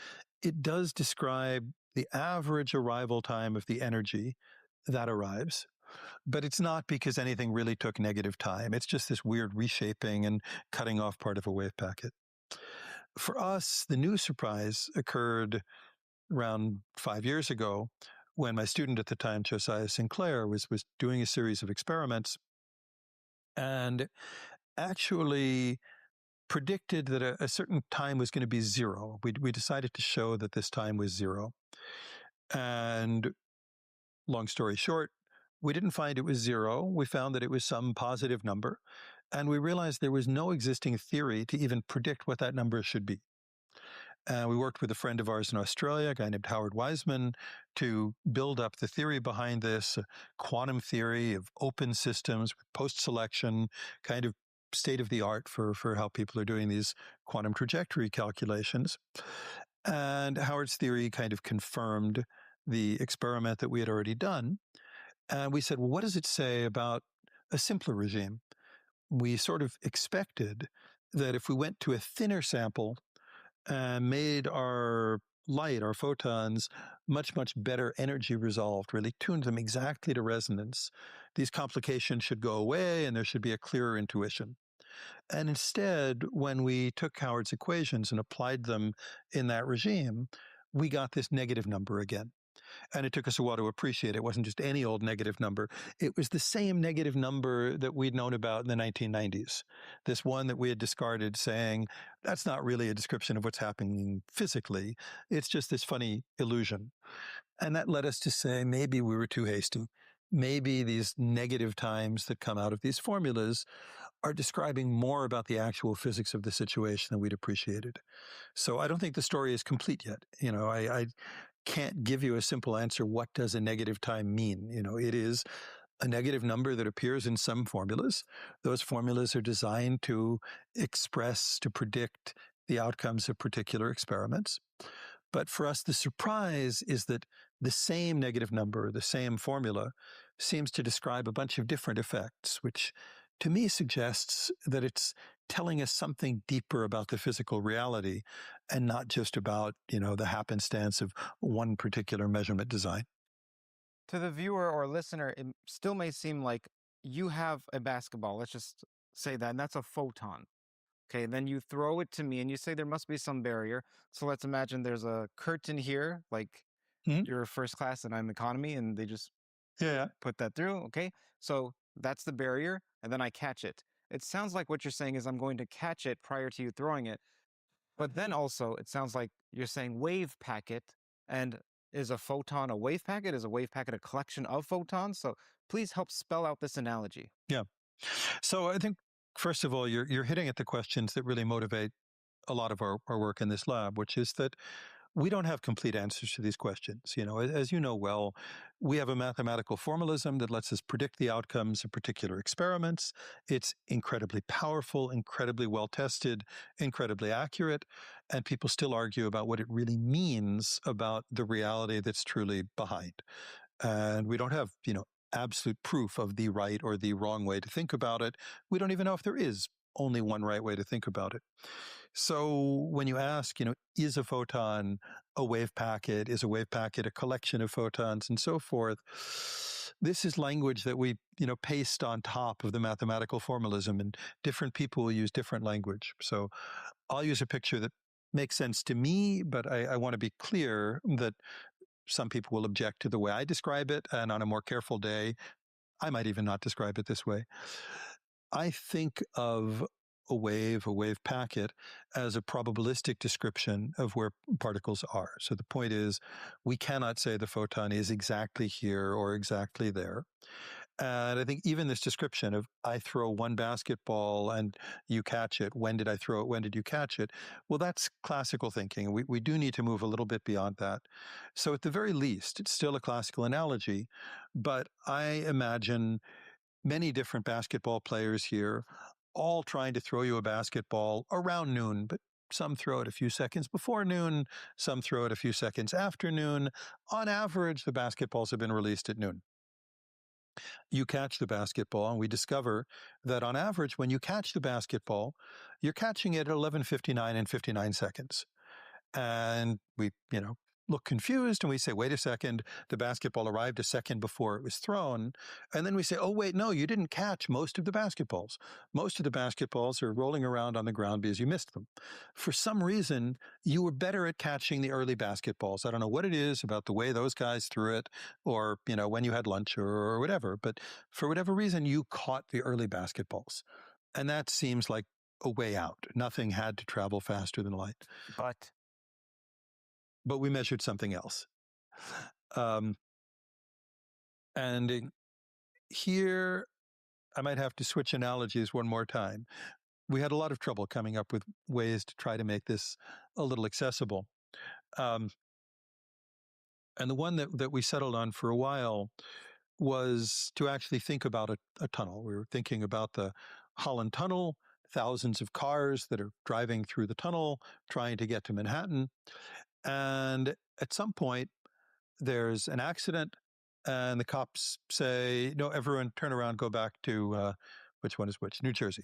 It does describe the average arrival time of the energy that arrives, but it's not because anything really took negative time. It's just this weird reshaping and cutting off part of a wave packet. For us, the new surprise occurred around 5 years ago when my student at the time, Josiah Sinclair, was doing a series of experiments and actually predicted that a certain time was going to be zero. We decided to show that this time was zero. And long story short, we didn't find it was zero. We found that it was some positive number. And we realized there was no existing theory to even predict what that number should be. We worked with a friend of ours in Australia, a guy named Howard Wiseman, to build up the theory behind this, quantum theory of open systems with post-selection, kind of state-of-the-art for how people are doing these quantum trajectory calculations. And Howard's theory kind of confirmed the experiment that we had already done. And we said, well, what does it say about a simpler regime? We sort of expected that if we went to a thinner sample and made our light, our photons, much, much better energy resolved, really tuned them exactly to resonance, these complications should go away and there should be a clearer intuition. And instead, when we took Howard's equations and applied them in that regime, we got this negative number again. And it took us a while to appreciate it. It wasn't just any old negative number. It was the same negative number that we'd known about in the 1990s. This one that we had discarded saying, that's not really a description of what's happening physically. It's just this funny illusion. And that led us to say, maybe we were too hasty. Maybe these negative times that come out of these formulas are describing more about the actual physics of the situation than we'd appreciated. So I don't think the story is complete yet. I can't give you a simple answer. What does a negative time mean? It is a negative number that appears in some formulas. Those formulas are designed to express, to predict the outcomes of particular experiments. But for us, the surprise is that the same negative number, the same formula, seems to describe a bunch of different effects, which to me suggests that it's telling us something deeper about the physical reality and not just about, the happenstance of one particular measurement design. To the viewer or listener, it still may seem like you have a basketball. Let's just say that, and that's a photon. Okay, then you throw it to me and you say there must be some barrier. So let's imagine there's a curtain here, like you're first class and I'm economy, and they just put that through. Okay, so that's the barrier, and then I catch it. It sounds like what you're saying is I'm going to catch it prior to you throwing it. But then also, it sounds like you're saying wave packet, and is a photon a wave packet? Is a wave packet a collection of photons? So please help spell out this analogy. Yeah. So I think, first of all, you're hitting at the questions that really motivate a lot of our work in this lab, which is that we don't have complete answers to these questions. As you know well, we have a mathematical formalism that lets us predict the outcomes of particular experiments. It's incredibly powerful, incredibly well tested, incredibly accurate, and people still argue about what it really means about the reality that's truly behind. And we don't have, absolute proof of the right or the wrong way to think about it. We don't even know if there is only one right way to think about it. So when you ask, is a photon a wave packet? Is a wave packet a collection of photons and so forth? This is language that we, paste on top of the mathematical formalism, and different people will use different language. So I'll use a picture that makes sense to me, but I want to be clear that some people will object to the way I describe it, and on a more careful day, I might even not describe it this way. I think of a wave packet, as a probabilistic description of where particles are. So the point is, we cannot say the photon is exactly here or exactly there. And I think even this description of I throw one basketball and you catch it, when did I throw it, when did you catch it? Well, that's classical thinking. We do need to move a little bit beyond that. So at the very least, it's still a classical analogy, but I imagine many different basketball players here, all trying to throw you a basketball around noon, but some throw it a few seconds before noon, some throw it a few seconds after noon. On average, the basketballs have been released at noon. You catch the basketball, and we discover that on average, when you catch the basketball, you're catching it at 11:59 and 59 seconds. And we, look confused, and we say, wait a second, the basketball arrived a second before it was thrown. And then we say, oh, wait, no, you didn't catch most of the basketballs. Most of the basketballs are rolling around on the ground because you missed them. For some reason, you were better at catching the early basketballs. I don't know what it is about the way those guys threw it, or, when you had lunch or whatever. But for whatever reason, you caught the early basketballs. And that seems like a way out. Nothing had to travel faster than light. But we measured something else. And here, I might have to switch analogies one more time. We had a lot of trouble coming up with ways to try to make this a little accessible. And the one that we settled on for a while was to actually think about a tunnel. We were thinking about the Holland Tunnel, thousands of cars that are driving through the tunnel, trying to get to Manhattan. And at some point, there's an accident, and the cops say, no, everyone turn around, go back to, which one is which? New Jersey.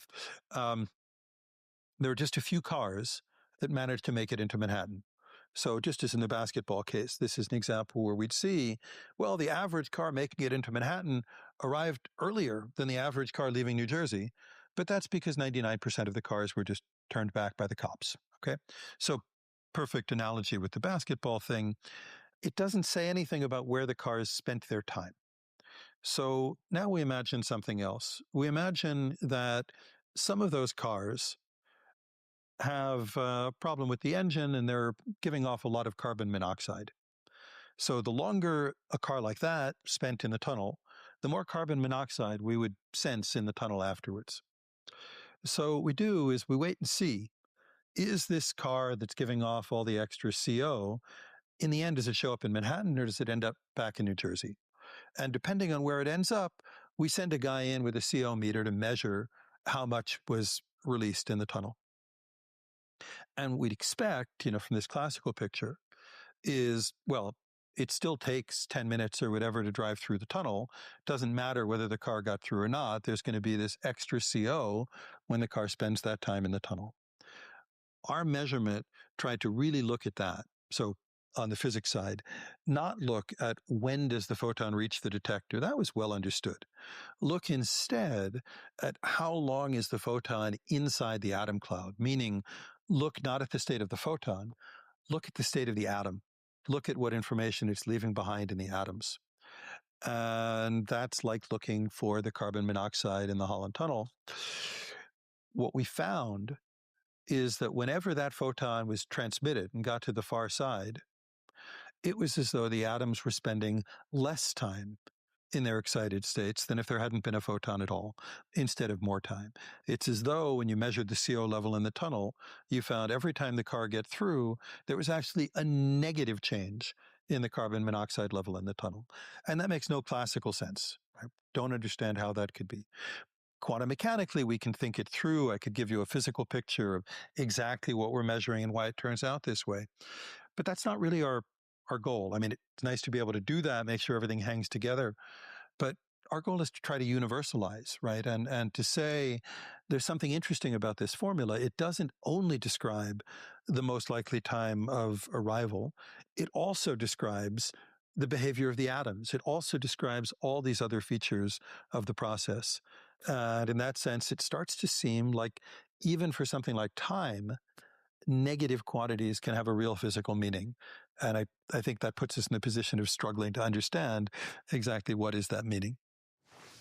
There are just a few cars that managed to make it into Manhattan. So just as in the basketball case, this is an example where we'd see, well, the average car making it into Manhattan arrived earlier than the average car leaving New Jersey, but that's because 99% of the cars were just turned back by the cops, okay? So perfect analogy with the basketball thing. It doesn't say anything about where the cars spent their time. So now we imagine something else. We imagine that some of those cars have a problem with the engine and they're giving off a lot of carbon monoxide. So the longer a car like that spent in the tunnel, the more carbon monoxide we would sense in the tunnel afterwards. So what we do is we wait and see, is this car that's giving off all the extra CO, in the end, does it show up in Manhattan or does it end up back in New Jersey? And depending on where it ends up, we send a guy in with a CO meter to measure how much was released in the tunnel. And we'd expect, from this classical picture is, well, it still takes 10 minutes or whatever to drive through the tunnel. Doesn't matter whether the car got through or not. There's going to be this extra CO when the car spends that time in the tunnel. Our measurement tried to really look at that. So on the physics side, not look at when does the photon reach the detector. That was well understood. Look instead at how long is the photon inside the atom cloud, meaning look not at the state of the photon, look at the state of the atom. Look at what information it's leaving behind in the atoms. And that's like looking for the carbon monoxide in the Holland Tunnel. What we found is that whenever that photon was transmitted and got to the far side, it was as though the atoms were spending less time in their excited states than if there hadn't been a photon at all, instead of more time. It's as though when you measured the CO level in the tunnel, you found every time the car get through, there was actually a negative change in the carbon monoxide level in the tunnel. And that makes no classical sense. I don't understand how that could be. Quantum mechanically, we can think it through. I could give you a physical picture of exactly what we're measuring and why it turns out this way. But that's not really our goal. I mean, it's nice to be able to do that, make sure everything hangs together. But our goal is to try to universalize, right? And to say there's something interesting about this formula. It doesn't only describe the most likely time of arrival. It also describes the behavior of the atoms. It also describes all these other features of the process. And in that sense, it starts to seem like even for something like time, negative quantities can have a real physical meaning. And I think that puts us in the position of struggling to understand exactly what is that meaning.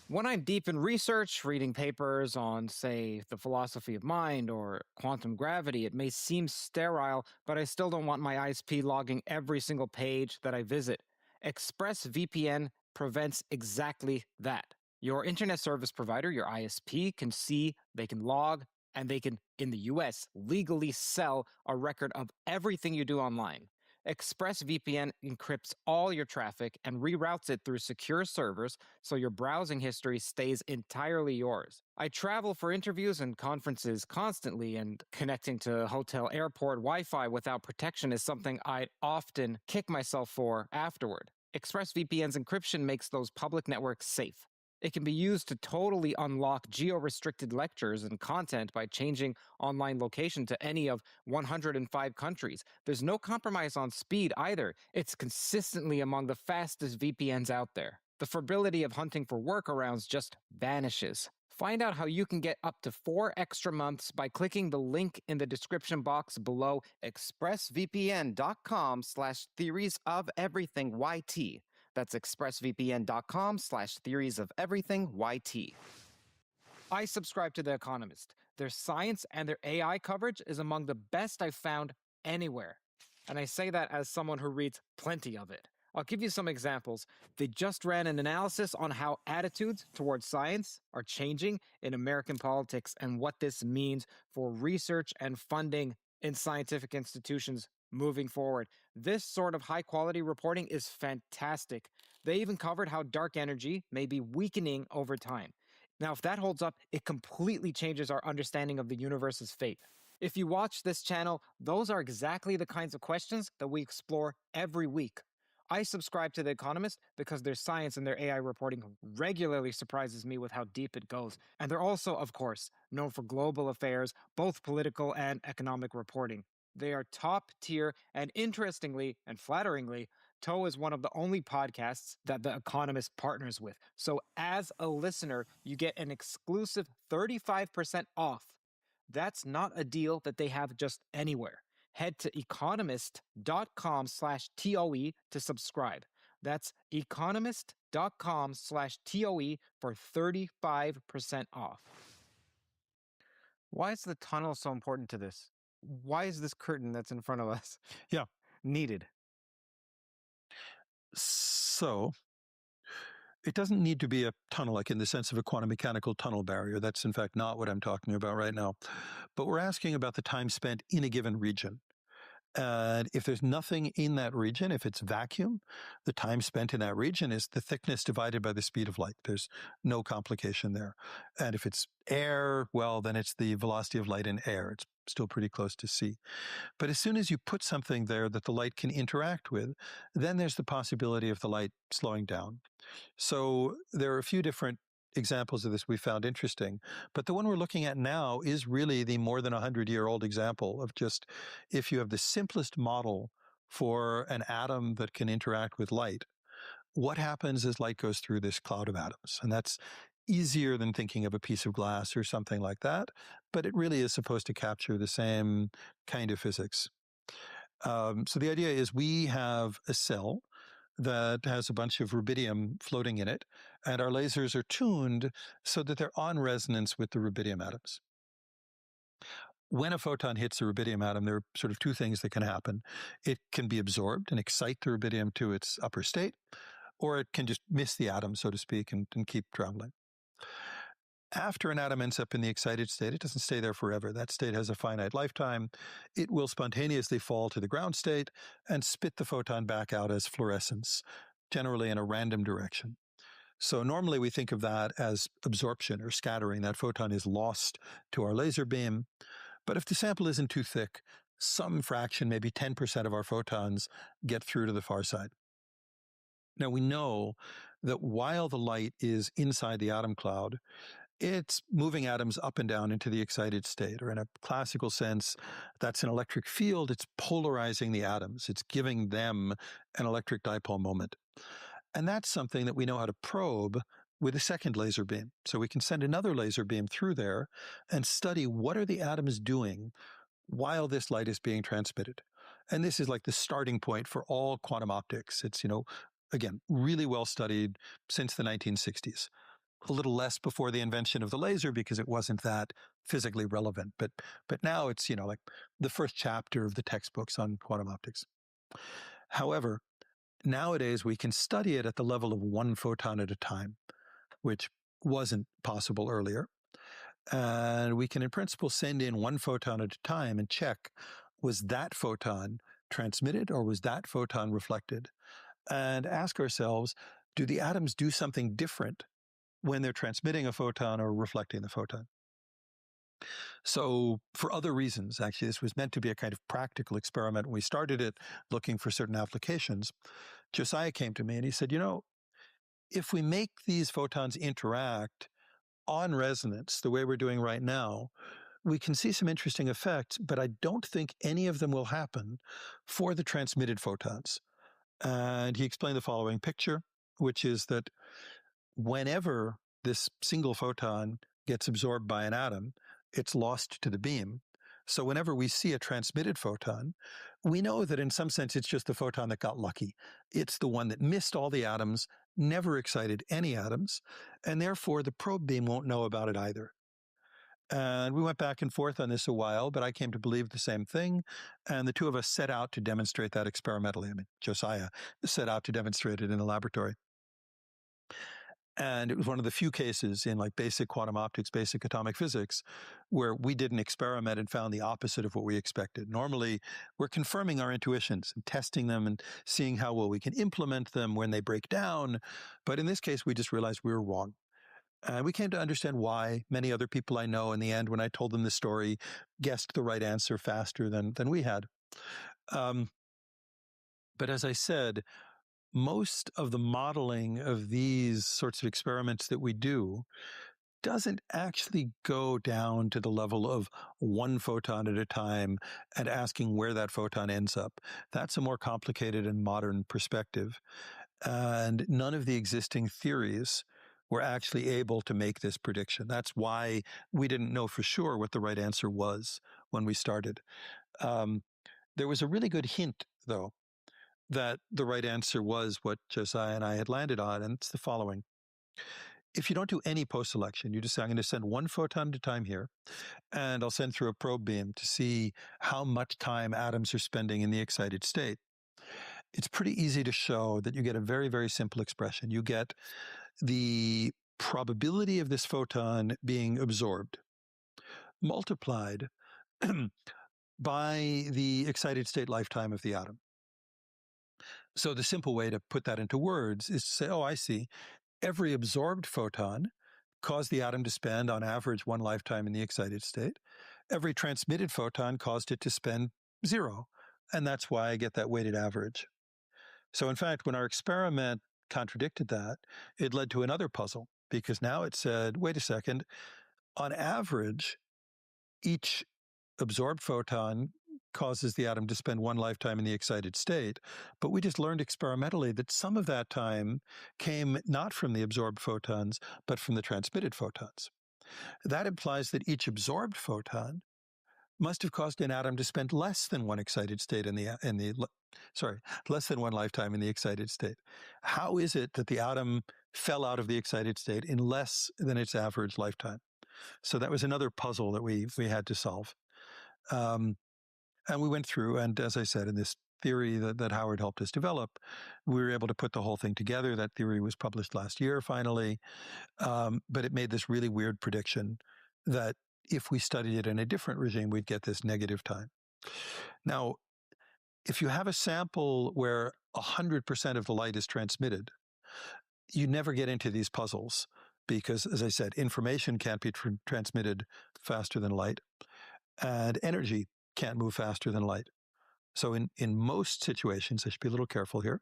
When I'm deep in research, reading papers on, say, the philosophy of mind or quantum gravity, it may seem sterile, but I still don't want my ISP logging every single page that I visit. ExpressVPN prevents exactly that. Your internet service provider, your ISP, can see, they can log, and they can, in the US, legally sell a record of everything you do online. ExpressVPN encrypts all your traffic and reroutes it through secure servers so your browsing history stays entirely yours. I travel for interviews and conferences constantly, and connecting to hotel airport Wi-Fi without protection is something I'd often kick myself for afterward. ExpressVPN's encryption makes those public networks safe. It can be used to totally unlock geo-restricted lectures and content by changing online location to any of 105 countries. There's no compromise on speed either. It's consistently among the fastest VPNs out there. The fragility of hunting for workarounds just vanishes. Find out how you can get up to 4 extra months by clicking the link in the description box below, expressvpn.com/theoriesoferythingyt. That's expressvpn.com/theoriesoferythingyt. I subscribe to The Economist. Their science and their AI coverage is among the best I've found anywhere. And I say that as someone who reads plenty of it. I'll give you some examples. They just ran an analysis on how attitudes towards science are changing in American politics and what this means for research and funding in scientific institutions moving forward. This sort of high-quality reporting is fantastic. They even covered how dark energy may be weakening over time. Now, if that holds up, it completely changes our understanding of the universe's fate. If you watch this channel, those are exactly the kinds of questions that we explore every week. I subscribe to The Economist because their science and their AI reporting regularly surprises me with how deep it goes. And they're also, of course, known for global affairs, both political and economic reporting. They are top tier, and interestingly and flatteringly, TOE is one of the only podcasts that The Economist partners with. So as a listener, you get an exclusive 35% off. That's not a deal that they have just anywhere. Head to economist.com/TOE to subscribe. That's economist.com/TOE for 35% off. Why is the tunnel so important to this? Why is this curtain that's in front of us needed? So it doesn't need to be a tunnel, like in the sense of a quantum mechanical tunnel barrier. That's in fact not what I'm talking about right now. But we're asking about the time spent in a given region. And if there's nothing in that region, if it's vacuum, the time spent in that region is the thickness divided by the speed of light. There's no complication there. And if it's air, well, then it's the velocity of light in air. It's still pretty close to c. But as soon as you put something there that the light can interact with, then there's the possibility of the light slowing down. So there are a few different examples of this we found interesting, but the one we're looking at now is really the more than 100-year-old example of just if you have the simplest model for an atom that can interact with light, what happens as light goes through this cloud of atoms? And that's easier than thinking of a piece of glass or something like that, but it really is supposed to capture the same kind of physics. So the idea is we have a cell that has a bunch of rubidium floating in it, and our lasers are tuned so that they're on resonance with the rubidium atoms. When a photon hits a rubidium atom, there are sort of two things that can happen. It can be absorbed and excite the rubidium to its upper state, or it can just miss the atom, so to speak, and keep traveling. After an atom ends up in the excited state, it doesn't stay there forever. That state has a finite lifetime. It will spontaneously fall to the ground state and spit the photon back out as fluorescence, generally in a random direction. So normally we think of that as absorption or scattering. That photon is lost to our laser beam. But if the sample isn't too thick, some fraction, maybe 10% of our photons, get through to the far side. Now we know that while the light is inside the atom cloud, it's moving atoms up and down into the excited state, or in a classical sense, that's an electric field. It's polarizing the atoms. It's giving them an electric dipole moment. And that's something that we know how to probe with a second laser beam. So we can send another laser beam through there and study what are the atoms doing while this light is being transmitted. And this is like the starting point for all quantum optics. It's, again, really well studied since the 1960s. A little less before the invention of the laser because it wasn't that physically relevant. But now it's, like the first chapter of the textbooks on quantum optics. However, nowadays we can study it at the level of one photon at a time, which wasn't possible earlier. And we can, in principle, send in one photon at a time and check, was that photon transmitted or was that photon reflected? And ask ourselves, do the atoms do something different when they're transmitting a photon or reflecting the photon? So for other reasons, actually, this was meant to be a kind of practical experiment. When we started it looking for certain applications, Josiah came to me and he said, if we make these photons interact on resonance the way we're doing right now, we can see some interesting effects, but I don't think any of them will happen for the transmitted photons. And he explained the following picture, which is that whenever this single photon gets absorbed by an atom, it's lost to the beam. So whenever we see a transmitted photon, we know that in some sense it's just the photon that got lucky. It's the one that missed all the atoms, never excited any atoms, and therefore the probe beam won't know about it either. And we went back and forth on this a while, but I came to believe the same thing. And the two of us set out to demonstrate that experimentally. Josiah set out to demonstrate it in the laboratory. And it was one of the few cases in like basic quantum optics, basic atomic physics, where we did an experiment and found the opposite of what we expected. Normally, we're confirming our intuitions and testing them and seeing how well we can implement them when they break down. But in this case, we just realized we were wrong. And we came to understand why. Many other people I know in the end, when I told them the story, guessed the right answer faster than we had. But as I said, most of the modeling of these sorts of experiments that we do doesn't actually go down to the level of one photon at a time and asking where that photon ends up. That's a more complicated and modern perspective. And none of the existing theories were actually able to make this prediction. That's why we didn't know for sure what the right answer was when we started. There was a really good hint, though, that the right answer was what Josiah and I had landed on, and it's the following. If you don't do any post-selection, you just say, I'm going to send one photon at a time here, and I'll send through a probe beam to see how much time atoms are spending in the excited state. It's pretty easy to show that you get a very, very simple expression. You get the probability of this photon being absorbed multiplied by the excited state lifetime of the atom. So the simple way to put that into words is to say, oh, I see. Every absorbed photon caused the atom to spend, on average, 1 lifetime in the excited state. Every transmitted photon caused it to spend 0. And that's why I get that weighted average. So in fact, when our experiment contradicted that, it led to another puzzle, because now it said, wait a second, on average, each absorbed photon causes the atom to spend 1 lifetime in the excited state, but we just learned experimentally that some of that time came not from the absorbed photons, but from the transmitted photons. That implies that each absorbed photon must have caused an atom to spend less than 1 excited state less than 1 lifetime in the excited state. How is it that the atom fell out of the excited state in less than its average lifetime? So that was another puzzle that we had to solve. And we went through, and as I said, in this theory that Howard helped us develop, we were able to put the whole thing together. That theory was published last year, finally, but it made this really weird prediction that if we studied it in a different regime, we'd get this negative time. Now, if you have a sample where 100% of the light is transmitted, you never get into these puzzles because, as I said, information can't be transmitted faster than light, and energy can't move faster than light. So in most situations, I should be a little careful here,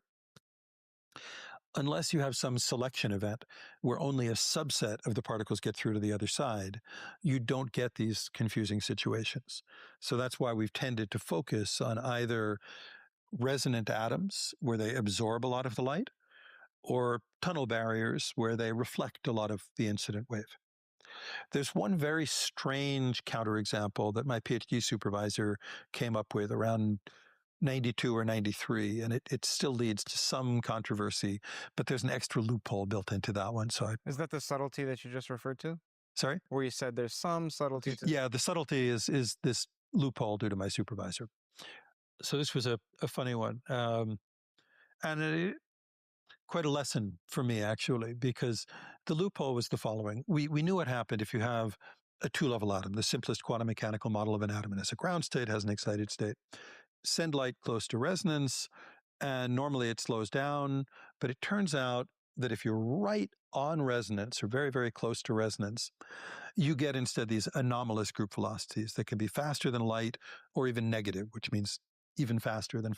unless you have some selection event where only a subset of the particles get through to the other side, you don't get these confusing situations. So that's why we've tended to focus on either resonant atoms, where they absorb a lot of the light, or tunnel barriers, where they reflect a lot of the incident wave. There's one very strange counterexample that my PhD supervisor came up with around 92 or 93, and it still leads to some controversy, but there's an extra loophole built into that one. So Is that the subtlety that you just referred to? Sorry? Where you said there's some subtlety to... Yeah, the subtlety is this loophole due to my supervisor. So this was a funny one. And quite a lesson for me, actually, because the loophole was the following. We knew what happened if you have a 2-level atom, the simplest quantum mechanical model of an atom. It has a ground state, has an excited state. Send light close to resonance, and normally it slows down, but it turns out that if you're right on resonance, or very, very close to resonance, you get instead these anomalous group velocities that can be faster than light, or even negative, which means even faster than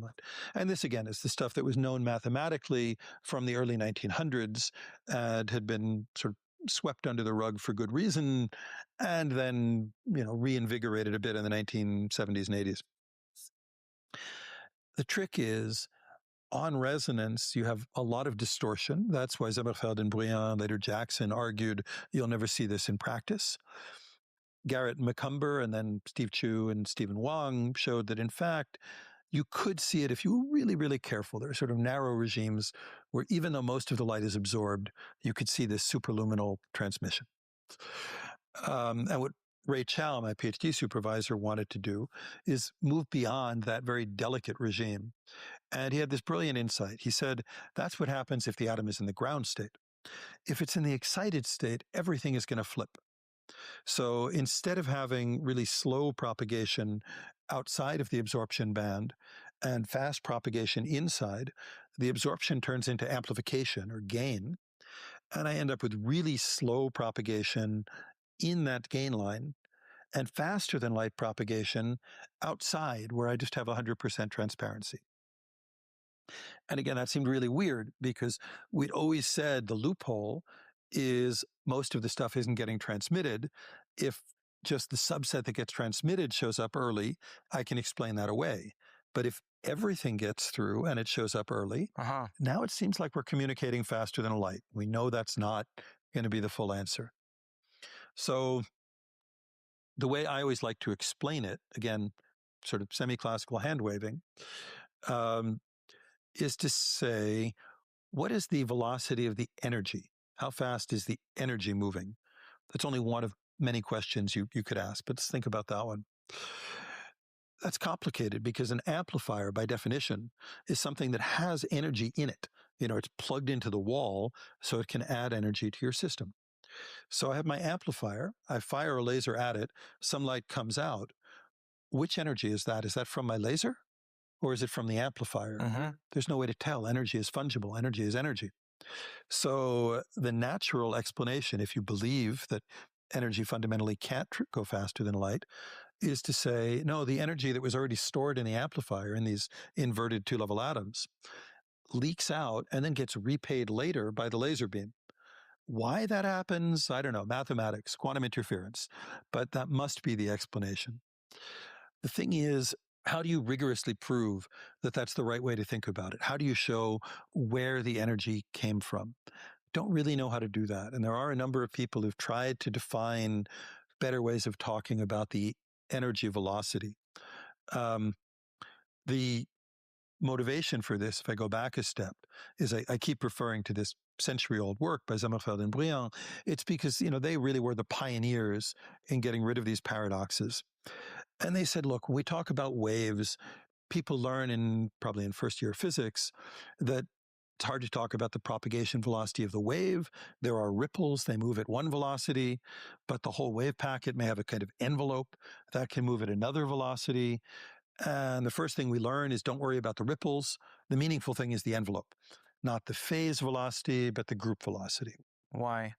light. And this, again, is the stuff that was known mathematically from the early 1900s and had been sort of swept under the rug for good reason, and then, reinvigorated a bit in the 1970s and 80s. The trick is, on resonance, you have a lot of distortion. That's why Zimmerfeld and Briand, later Jackson, argued you'll never see this in practice. Garrett and McCumber, and then Steve Chu and Stephen Wang showed that, in fact, you could see it if you were really, really careful. There are sort of narrow regimes where even though most of the light is absorbed, you could see this superluminal transmission. And what Ray Chow, my PhD supervisor, wanted to do is move beyond that very delicate regime. And he had this brilliant insight. He said, that's what happens if the atom is in the ground state. If it's in the excited state, everything is going to flip. So instead of having really slow propagation outside of the absorption band and fast propagation inside, the absorption turns into amplification or gain. And I end up with really slow propagation in that gain line and faster than light propagation outside, where I just have 100% transparency. And again, that seemed really weird because we'd always said the loophole is most of the stuff isn't getting transmitted. If just the subset that gets transmitted shows up early, I can explain that away. But if everything gets through and it shows up early, now it seems like we're communicating faster than light. We know that's not going to be the full answer. So the way I always like to explain it, again, sort of semi-classical hand-waving, is to say, what is the velocity of the energy? How fast is the energy moving? That's only one of many questions you could ask, but let's think about that one. That's complicated because an amplifier, by definition, is something that has energy in it. It's plugged into the wall, so it can add energy to your system. So I have my amplifier, I fire a laser at it, some light comes out. which energy is that? Is that from my laser or is it from the amplifier? There's no way to tell. Energy is fungible. Energy is energy. So the natural explanation, if you believe that energy fundamentally can't go faster than light, is to say, no, the energy that was already stored in the amplifier in these inverted two-level atoms leaks out and then gets repaid later by the laser beam. Why that happens, I don't know, mathematics, quantum interference, but that must be the explanation. The thing is, how do you rigorously prove that that's the right way to think about it? How do you show where the energy came from? Don't really know how to do that. And there are a number of people who've tried to define better ways of talking about the energy velocity. The motivation for this, if I go back a step, is I keep referring to this century-old work by Sommerfeld and Briand. It's because, they really were the pioneers in getting rid of these paradoxes. And they said, look, when we talk about waves, people learn probably in first year physics that it's hard to talk about the propagation velocity of the wave. There are ripples, they move at one velocity, but the whole wave packet may have a kind of envelope that can move at another velocity. And the first thing we learn is don't worry about the ripples. The meaningful thing is the envelope, not the phase velocity, but the group velocity. Why?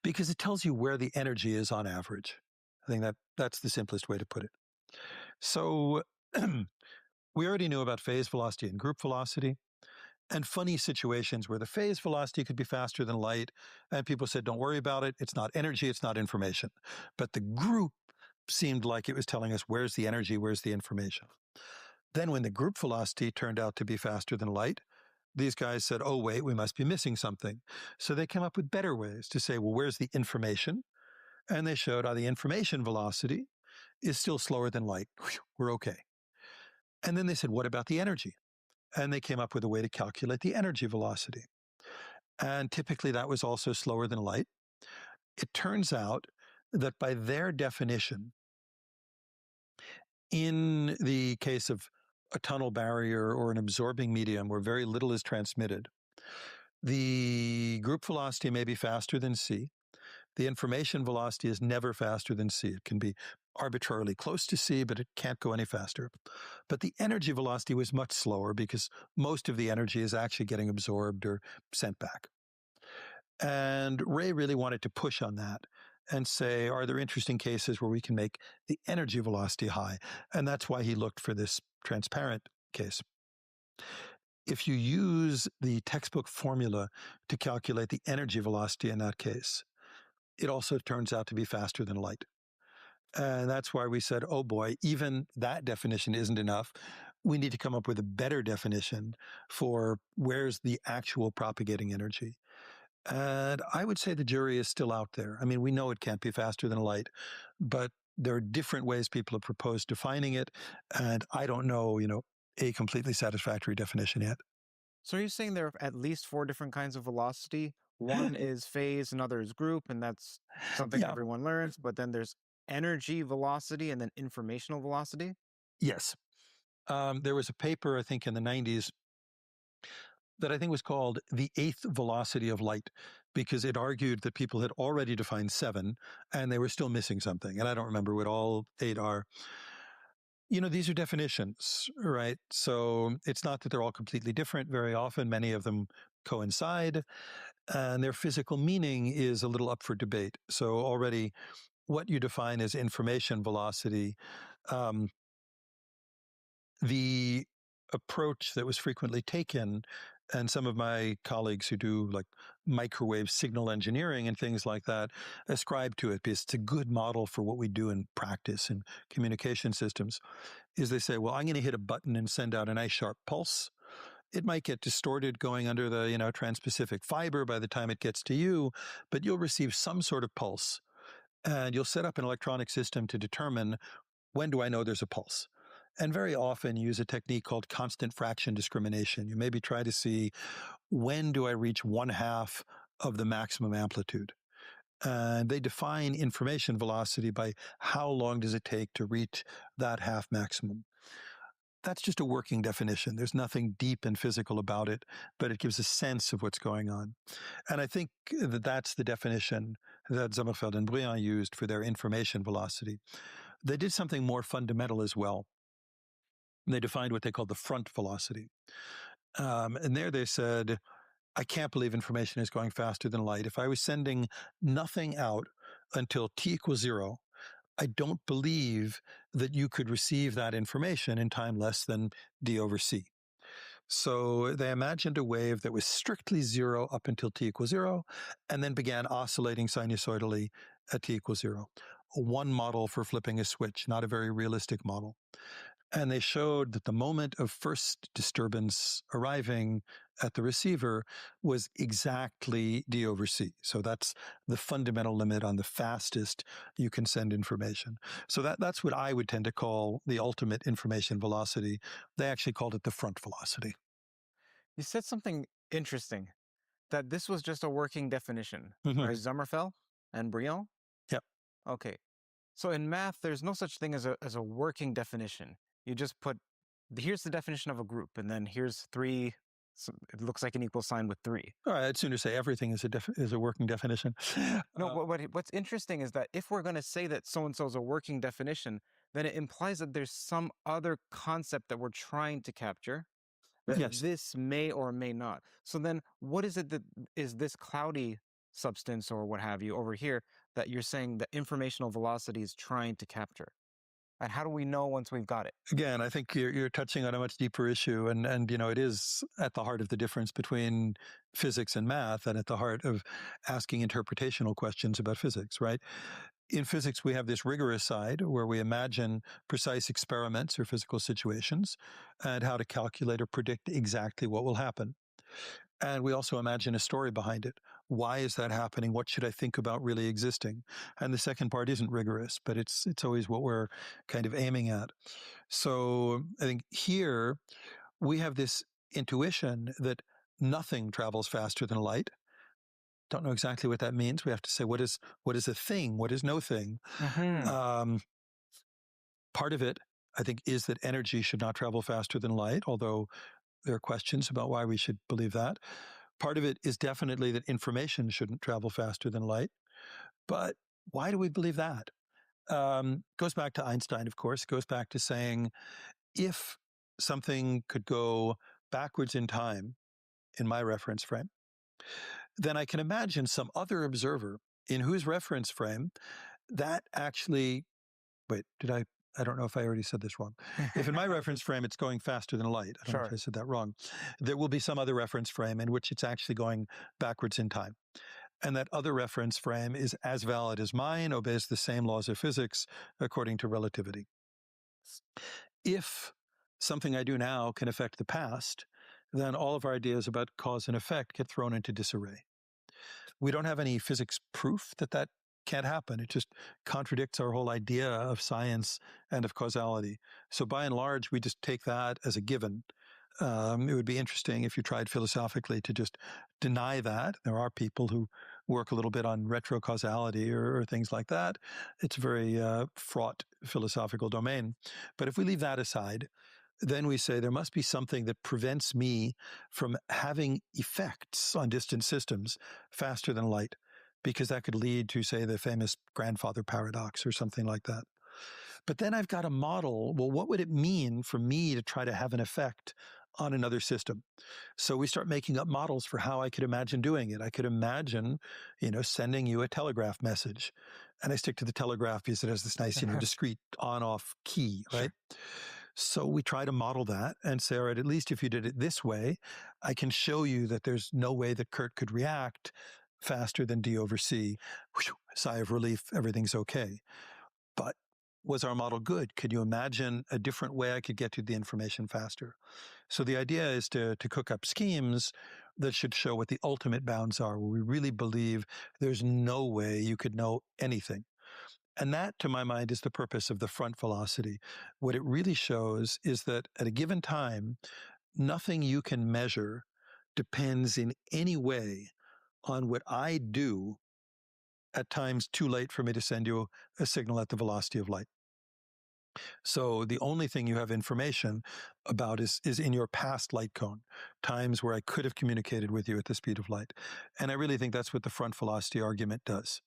Because it tells you where the energy is on average. I think that's the simplest way to put it. So we already knew about phase velocity and group velocity, and funny situations where the phase velocity could be faster than light, and people said, don't worry about it. It's not energy, it's not information. But the group seemed like it was telling us where's the energy, where's the information. Then when the group velocity turned out to be faster than light, these guys said, oh, wait, we must be missing something. So they came up with better ways to say, well, where's the information? And they showed how the information velocity is still slower than light. Whew, we're okay. And then they said, what about the energy? And they came up with a way to calculate the energy velocity. And typically that was also slower than light. It turns out that by their definition, in the case of a tunnel barrier or an absorbing medium where very little is transmitted, the group velocity may be faster than c. The information velocity is never faster than c. It can be arbitrarily close to c, but it can't go any faster. But the energy velocity was much slower because most of the energy is actually getting absorbed or sent back. And Ray really wanted to push on that and say, are there interesting cases where we can make the energy velocity high? And that's why he looked for this transparent case. If you use the textbook formula to calculate the energy velocity in that case, it also turns out to be faster than light. And that's why we said, oh boy, even that definition isn't enough. We need to come up with a better definition for where's the actual propagating energy. And I would say the jury is still out there. I mean, we know it can't be faster than light, but there are different ways people have proposed defining it. And I don't know, a completely satisfactory definition yet. So are you saying there are at least 4 different kinds of velocity? One is phase, another is group, and that's something everyone learns. But then there's energy velocity and then informational velocity? Yes. There was a paper, I think, in the 90s that I think was called The Eighth Velocity of Light, because it argued that people had already defined 7 and they were still missing something. And I don't remember what all 8 are. These are definitions, right? So it's not that they're all completely different. Very often, many of them coincide, and their physical meaning is a little up for debate. So already what you define as information velocity, the approach that was frequently taken, and some of my colleagues who do like microwave signal engineering and things like that ascribe to it because it's a good model for what we do in practice in communication systems, is they say, well, I'm going to hit a button and send out a nice sharp pulse. It might get distorted going under the, trans-Pacific fiber by the time it gets to you, but you'll receive some sort of pulse. And you'll set up an electronic system to determine, when do I know there's a pulse? And very often you use a technique called constant fraction discrimination. You maybe try to see, when do I reach 1/2 of the maximum amplitude? And they define information velocity by how long does it take to reach that half maximum. That's just a working definition. There's nothing deep and physical about it, but it gives a sense of what's going on. And I think that that's the definition that Sommerfeld and Briand used for their information velocity. they did something more fundamental as well. They defined what they called the front velocity. And there they said, I can't believe information is going faster than light. If I was sending nothing out until t equals 0, I don't believe that you could receive that information in time less than d over c. So they imagined a wave that was strictly 0 up until t equals 0, and then began oscillating sinusoidally at t equals 0. One model for flipping a switch, not a very realistic model. And they showed that the moment of first disturbance arriving at the receiver was exactly d over c. So that's the fundamental limit on the fastest you can send information. So that's what I would tend to call the ultimate information velocity. They actually called it the front velocity. You said something interesting, that this was just a working definition, Mhm. right? Sommerfeld and Briand? Yep. Okay. So in math, there's no such thing as a working definition. You just put, here's the definition of a group, and then here's 3. So it looks like an equal sign with 3. All right, I'd sooner say everything is a working definition. No, what's interesting is that if we're going to say that so-and-so is a working definition, then it implies that there's some other concept that we're trying to capture, that Yes. this may or may not. So then what is it that is this cloudy substance or what have you over here that you're saying the informational velocity is trying to capture? And how do we know once we've got it? Again, I think you're touching on a much deeper issue, and it is at the heart of the difference between physics and math, and at the heart of asking interpretational questions about physics, right? In physics, we have this rigorous side where we imagine precise experiments or physical situations and how to calculate or predict exactly what will happen. And we also imagine a story behind it. Why is that happening? What should I think about really existing? And the second part isn't rigorous, but it's always what we're kind of aiming at. So I think here we have this intuition that nothing travels faster than light. Don't know exactly what that means. We have to say, what is a thing? What is no thing? Part of it, I think, is that energy should not travel faster than light, although there are questions about why we should believe that. Part of it is definitely that information shouldn't travel faster than light. But why do we believe that? Goes back to Einstein, of course. Goes back to saying, if something could go backwards in time in my reference frame, then I can imagine some other observer in whose reference frame that actually, I don't know if I already said this wrong. If in my reference frame it's going faster than light, I don't know if I said that wrong, there will be some other reference frame in which it's actually going backwards in time. And that other reference frame is as valid as mine, obeys the same laws of physics according to relativity. If something I do now can affect the past, then all of our ideas about cause and effect get thrown into disarray. We don't have any physics proof that that can't happen. It just contradicts our whole idea of science and of causality. So by and large, we just take that as a given. It would be interesting if you tried philosophically to just deny that. There are people who work a little bit on retrocausality or things like that. It's a very fraught philosophical domain. But if we leave that aside, then we say there must be something that prevents me from having effects on distant systems faster than light, because that could lead to, say, the famous grandfather paradox or something like that. But then I've got a model. Well, what would it mean for me to try to have an effect on another system? So we start making up models for how I could imagine doing it. I could imagine, sending you a telegraph message. And I stick to the telegraph because it has this nice, discrete on-off key, right? Sure. So we try to model that and say, all right, at least if you did it this way, I can show you that there's no way that Kurt could react faster than d over c. Whew, sigh of relief, everything's okay. But was our model good? Could you imagine a different way I could get to the information faster? So the idea is to cook up schemes that should show what the ultimate bounds are, where we really believe there's no way you could know anything. And that, to my mind, is the purpose of the front velocity. What it really shows is that at a given time, nothing you can measure depends in any way on what I do at times too late for me to send you a signal at the velocity of light. So the only thing you have information about is in your past light cone, times where I could have communicated with you at the speed of light. And I really think that's what the front velocity argument does.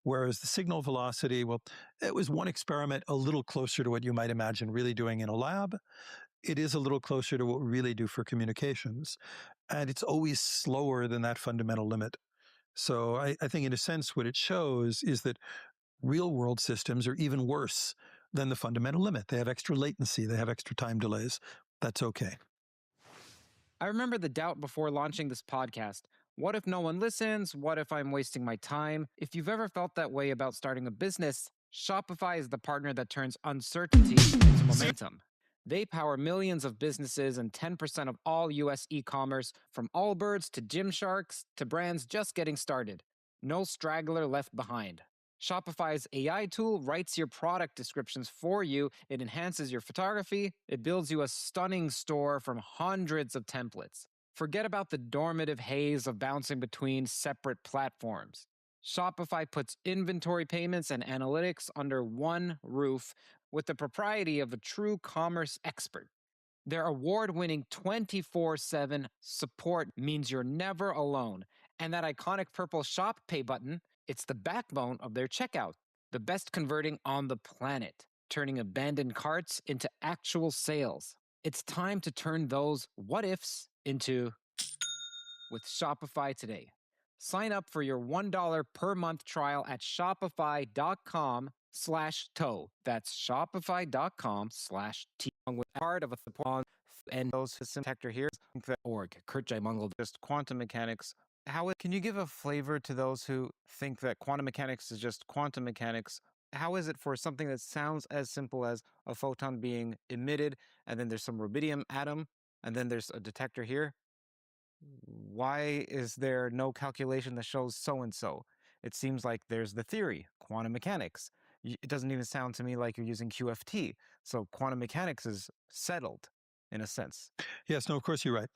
Whereas the signal velocity, well, it was one experiment a little closer to what you might imagine really doing in a lab. It is a little closer to what we really do for communications. And it's always slower than that fundamental limit. So I think in a sense what it shows is that real world systems are even worse than the fundamental limit. They have extra latency, they have extra time delays. That's okay. I remember the doubt before launching this podcast. What if no one listens? What if I'm wasting my time? If you've ever felt that way about starting a business, Shopify is the partner that turns uncertainty into momentum. They power millions of businesses and 10% of all US e-commerce, from Allbirds to Gymsharks to brands just getting started. No straggler left behind. Shopify's AI tool writes your product descriptions for you. It enhances your photography. It builds you a stunning store from hundreds of templates. Forget about the normative haze of bouncing between separate platforms. Shopify puts inventory payments and analytics under one roof with the propriety of a true commerce expert. Their award-winning 24/7 support means you're never alone. And that iconic purple Shop Pay button, it's the backbone of their checkout, the best converting on the planet, turning abandoned carts into actual sales. It's time to turn those what-ifs into with Shopify today. Sign up for your $1 per month trial at shopify.com/toe. That's shopify.com/T with part of a support and those detector here org. Kurt J. Mungle, just quantum mechanics. Can you give a flavor to those who think that quantum mechanics is just quantum mechanics? How is it for something that sounds as simple as a photon being emitted, and then there's some rubidium atom, and then there's a detector here? Why is there no calculation that shows so-and-so? It seems like there's the theory, quantum mechanics. It doesn't even sound to me like you're using QFT. So quantum mechanics is settled, in a sense. Yes, no, of course you're right.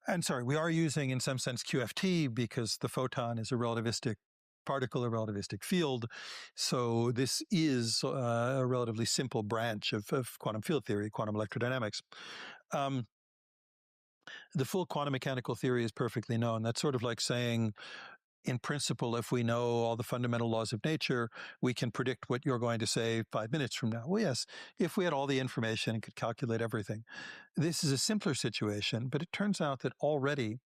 And sorry, we are using, in some sense, QFT because the photon is a relativistic particle, a relativistic field. So this is a relatively simple branch of quantum field theory, quantum electrodynamics. The full quantum mechanical theory is perfectly known. That's sort of like saying, in principle, if we know all the fundamental laws of nature, we can predict what you're going to say 5 minutes from now. Well, yes, if we had all the information and could calculate everything. This is a simpler situation, but it turns out that already,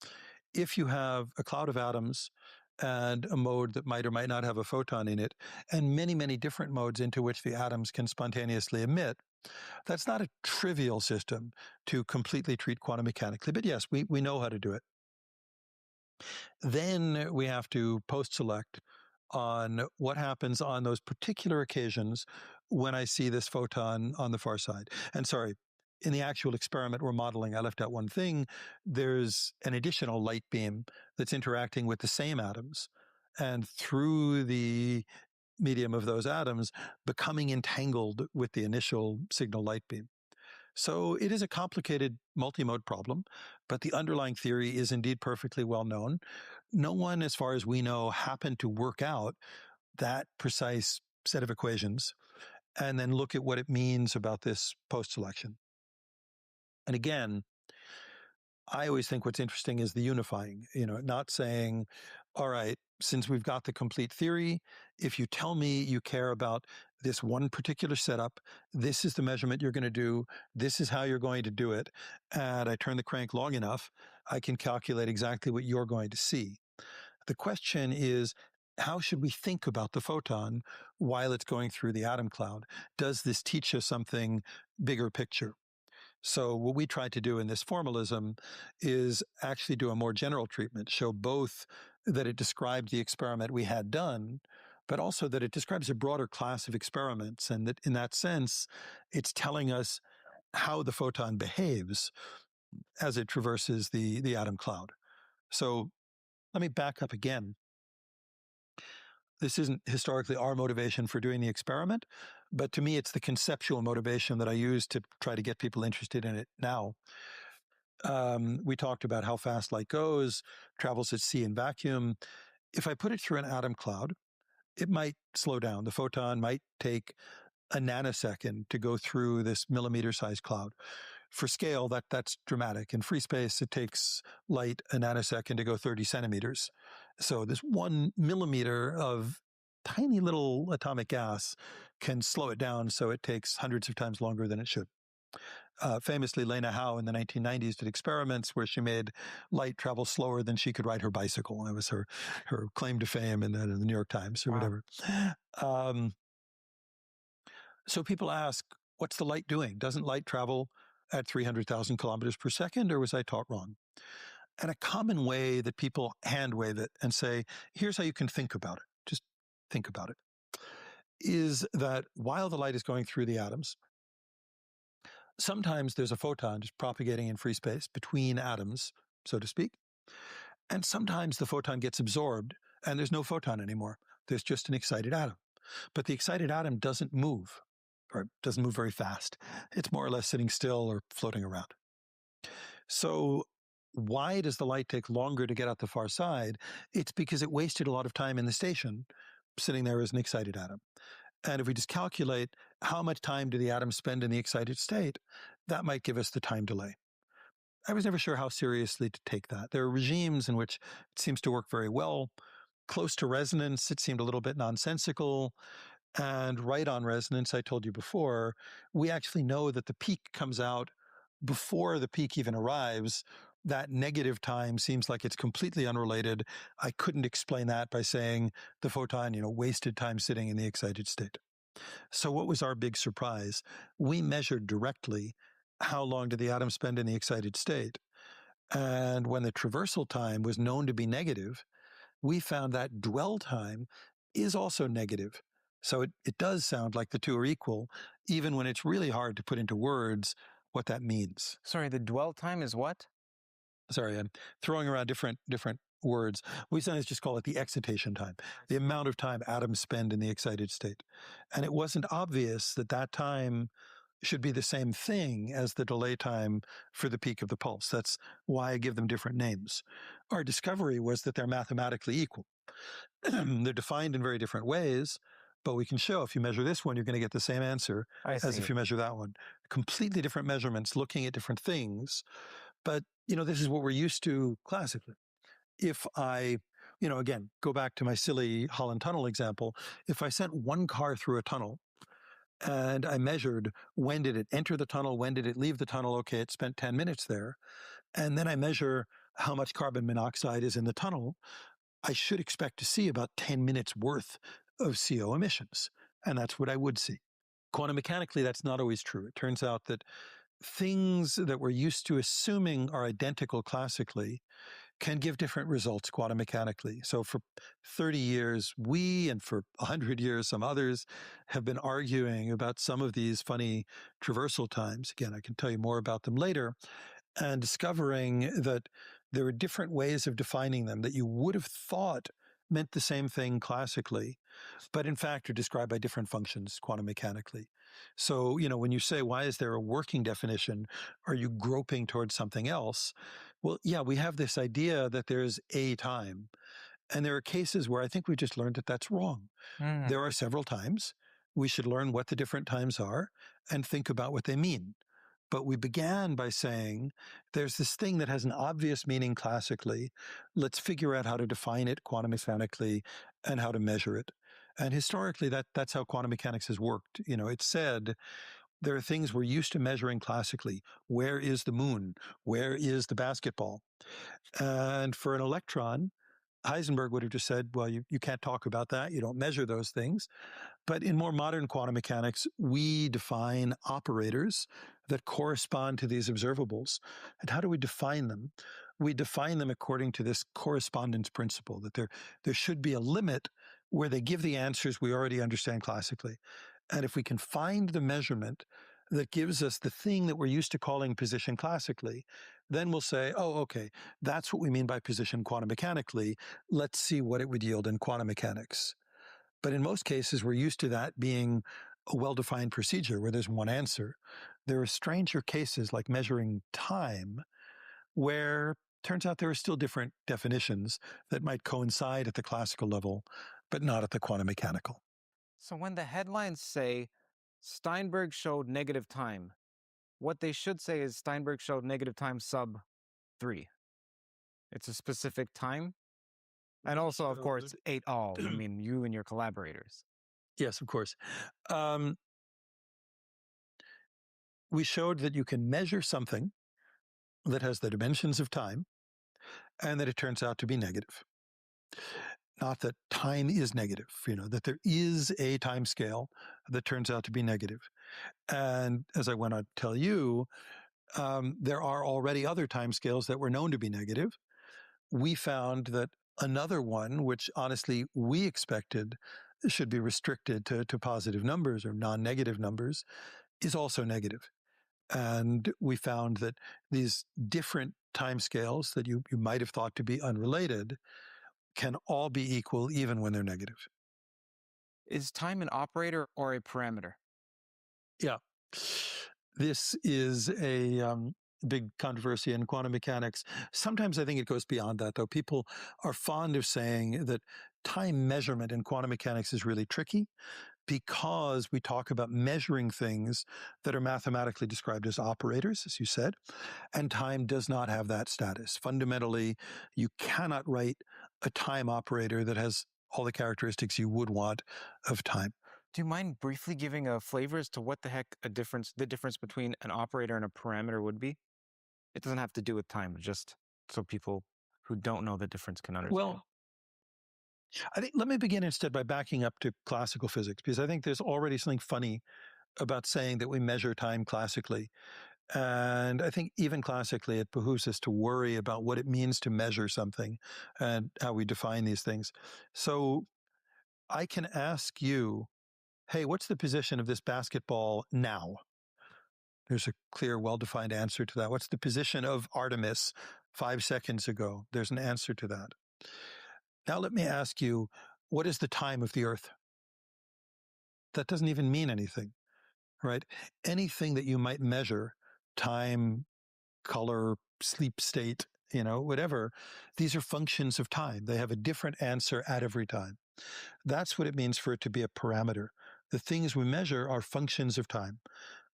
if you have a cloud of atoms and a mode that might or might not have a photon in it, and many, many different modes into which the atoms can spontaneously emit, that's not a trivial system to completely treat quantum mechanically. But yes, we know how to do it. Then we have to post-select on what happens on those particular occasions when I see this photon on the far side. And sorry, in the actual experiment we're modeling, I left out one thing. There's an additional light beam that's interacting with the same atoms, and through the medium of those atoms becoming entangled with the initial signal light beam. So it is a complicated multi-mode problem, but the underlying theory is indeed perfectly well known. No one, as far as we know, happened to work out that precise set of equations and then look at what it means about this post-selection. And again, I always think what's interesting is the unifying, not saying, all right, since we've got the complete theory, if you tell me you care about this one particular setup, this is the measurement you're going to do, this is how you're going to do it, and I turn the crank long enough, I can calculate exactly what you're going to see. The question is, how should we think about the photon while it's going through the atom cloud? Does this teach us something bigger picture? So what we tried to do in this formalism is actually do a more general treatment, show both that it described the experiment we had done, but also that it describes a broader class of experiments, and that in that sense, it's telling us how the photon behaves as it traverses the atom cloud. So let me back up again. This isn't historically our motivation for doing the experiment, but to me, it's the conceptual motivation that I use to try to get people interested in it now. We talked about how fast light goes, travels at c in vacuum. If I put it through an atom cloud, it might slow down. The photon might take a nanosecond to go through this millimeter-sized cloud. For scale, that's dramatic. In free space, it takes light a nanosecond to go 30 centimeters. So this 1 millimeter of tiny little atomic gas can slow it down so it takes hundreds of times longer than it should. Famously, Lena Howe in the 1990s did experiments where she made light travel slower than she could ride her bicycle. That was her claim to fame in the New York Times or whatever. So people ask, what's the light doing? Doesn't light travel at 300,000 kilometers per second, or was I taught wrong? And a common way that people hand wave it and say, here's how you can think about it, just think about it, is that while the light is going through the atoms, sometimes there's a photon just propagating in free space between atoms, so to speak. And sometimes the photon gets absorbed and there's no photon anymore. There's just an excited atom. But the excited atom doesn't move, or doesn't move very fast. It's more or less sitting still or floating around. So why does the light take longer to get out the far side? It's because it wasted a lot of time in the station sitting there as an excited atom. And if we just calculate how much time do the atoms spend in the excited state, that might give us the time delay. I was never sure how seriously to take that. There are regimes in which it seems to work very well. Close to resonance, it seemed a little bit nonsensical. And right on resonance, I told you before, we actually know that the peak comes out before the peak even arrives. That negative time seems like it's completely unrelated. I couldn't explain that by saying the photon, wasted time sitting in the excited state. So what was our big surprise? We measured directly how long did the atom spend in the excited state. And when the traversal time was known to be negative, we found that dwell time is also negative. So it does sound like the two are equal, even when it's really hard to put into words what that means. Sorry, the dwell time is what? Sorry, I'm throwing around different words. We sometimes just call it the excitation time, the amount of time atoms spend in the excited state. And it wasn't obvious that that time should be the same thing as the delay time for the peak of the pulse. That's why I give them different names. Our discovery was that they're mathematically equal. They're defined in very different ways, but we can show if you measure this one, you're going to get the same answer as if you measure that one. Completely different measurements looking at different things. But, this is what we're used to classically. If I, again, go back to my silly Holland Tunnel example, if I sent one car through a tunnel and I measured when did it enter the tunnel, when did it leave the tunnel, okay, it spent 10 minutes there, and then I measure how much carbon monoxide is in the tunnel, I should expect to see about 10 minutes worth of CO emissions. And that's what I would see. Quantum mechanically, that's not always true. It turns out that things that we're used to assuming are identical classically can give different results quantum mechanically. So for 30 years, we, and for 100 years, some others, have been arguing about some of these funny traversal times. Again, I can tell you more about them later. And discovering that there are different ways of defining them that you would have thought meant the same thing classically, but in fact are described by different functions quantum mechanically. So, when you say, why is there a working definition? Are you groping towards something else? Well, yeah, we have this idea that there's a time. And there are cases where I think we just learned that that's wrong. There are several times. We should learn what the different times are and think about what they mean. But we began by saying, there's this thing that has an obvious meaning classically. Let's figure out how to define it quantum mechanically and how to measure it. And historically, that's how quantum mechanics has worked. It said, there are things we're used to measuring classically. Where is the moon? Where is the basketball? And for an electron, Heisenberg would have just said, well, you can't talk about that. You don't measure those things. But in more modern quantum mechanics, we define operators that correspond to these observables. And how do we define them? We define them according to this correspondence principle, that there should be a limit where they give the answers we already understand classically. And if we can find the measurement that gives us the thing that we're used to calling position classically, then we'll say, oh, okay, that's what we mean by position quantum mechanically. Let's see what it would yield in quantum mechanics. But in most cases, we're used to that being a well-defined procedure where there's one answer. There are stranger cases like measuring time where it turns out there are still different definitions that might coincide at the classical level, but not at the quantum mechanical. So when the headlines say Steinberg showed negative time, what they should say is Steinberg showed negative time sub 3. It's a specific time? And also, of course, et al. I mean, you and your collaborators. Yes, of course. We showed that you can measure something that has the dimensions of time and that it turns out to be negative. Not that time is negative, that there is a time scale that turns out to be negative. And as I went on to tell you, there are already other time scales that were known to be negative. We found that another one, which honestly we expected should be restricted to positive numbers or non-negative numbers, is also negative. And we found that these different timescales that you might have thought to be unrelated can all be equal even when they're negative. Is time an operator or a parameter? Yeah. This is a big controversy in quantum mechanics. Sometimes I think it goes beyond that, though. People are fond of saying that time measurement in quantum mechanics is really tricky because we talk about measuring things that are mathematically described as operators, as you said, and time does not have that status. Fundamentally, you cannot write a time operator that has all the characteristics you would want of time. Do you mind briefly giving a flavor as to what the heck the difference between an operator and a parameter would be? It doesn't have to do with time, just so people who don't know the difference can understand. Well, I think let me begin instead by backing up to classical physics, because I think there's already something funny about saying that we measure time classically. And I think even classically, it behooves us to worry about what it means to measure something and how we define these things. So I can ask you, hey, what's the position of this basketball now? There's a clear, well-defined answer to that. What's the position of Artemis 5 seconds ago? There's an answer to that. Now let me ask you, what is the time of the Earth? That doesn't even mean anything, right? Anything that you might measure, time, color, sleep state, whatever, these are functions of time. They have a different answer at every time. That's what it means for it to be a parameter. The things we measure are functions of time.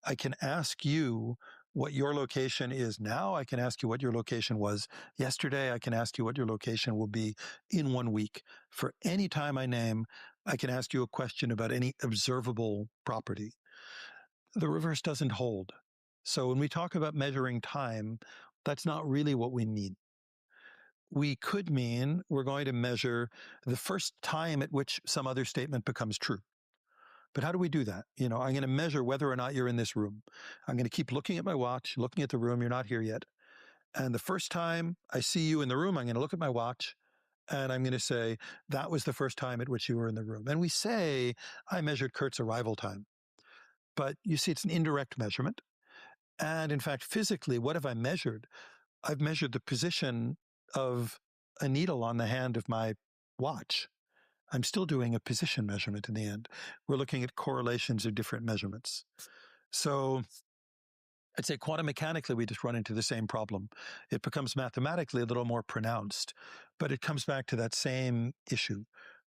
I can ask you what your location is now. I can ask you what your location was yesterday. I can ask you what your location will be in 1 week. For any time I name, I can ask you a question about any observable property. The reverse doesn't hold. So when we talk about measuring time, that's not really what we mean. We could mean we're going to measure the first time at which some other statement becomes true. But how do we do that? I'm going to measure whether or not you're in this room. I'm going to keep looking at my watch, looking at the room. You're not here yet. And the first time I see you in the room, I'm going to look at my watch and I'm going to say, that was the first time at which you were in the room. And we say, I measured Kurt's arrival time. But you see, it's an indirect measurement. And in fact, physically, what have I measured? I've measured the position of a needle on the hand of my watch. I'm still doing a position measurement in the end. We're looking at correlations of different measurements. So I'd say quantum mechanically, we just run into the same problem. It becomes mathematically a little more pronounced, but it comes back to that same issue.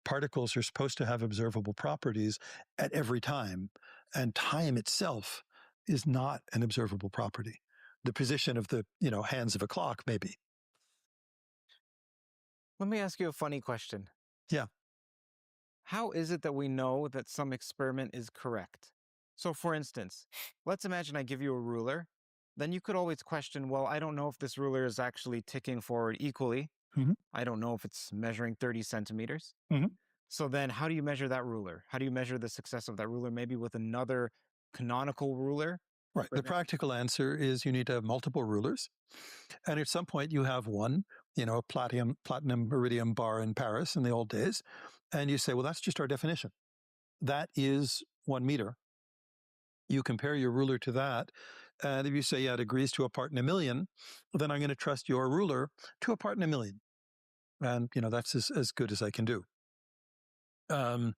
Particles are supposed to have observable properties at every time, and time itself is not an observable property. The position of the, hands of a clock, maybe. Let me ask you a funny question. Yeah. How is it that we know that some experiment is correct? So for instance, let's imagine I give you a ruler. Then you could always question, well, I don't know if this ruler is actually ticking forward equally. Mm-hmm. I don't know if it's measuring 30 centimeters. Mm-hmm. So then how do you measure that ruler? How do you measure the success of that ruler? Maybe with another canonical ruler? Right. The practical answer is you need to have multiple rulers. And at some point you have one, a platinum iridium bar in Paris in the old days. And you say, well, that's just our definition. That is 1 meter. You compare your ruler to that. And if you say, yeah, it agrees to a part in a million, then I'm going to trust your ruler to a part in a million. And, that's as good as I can do. And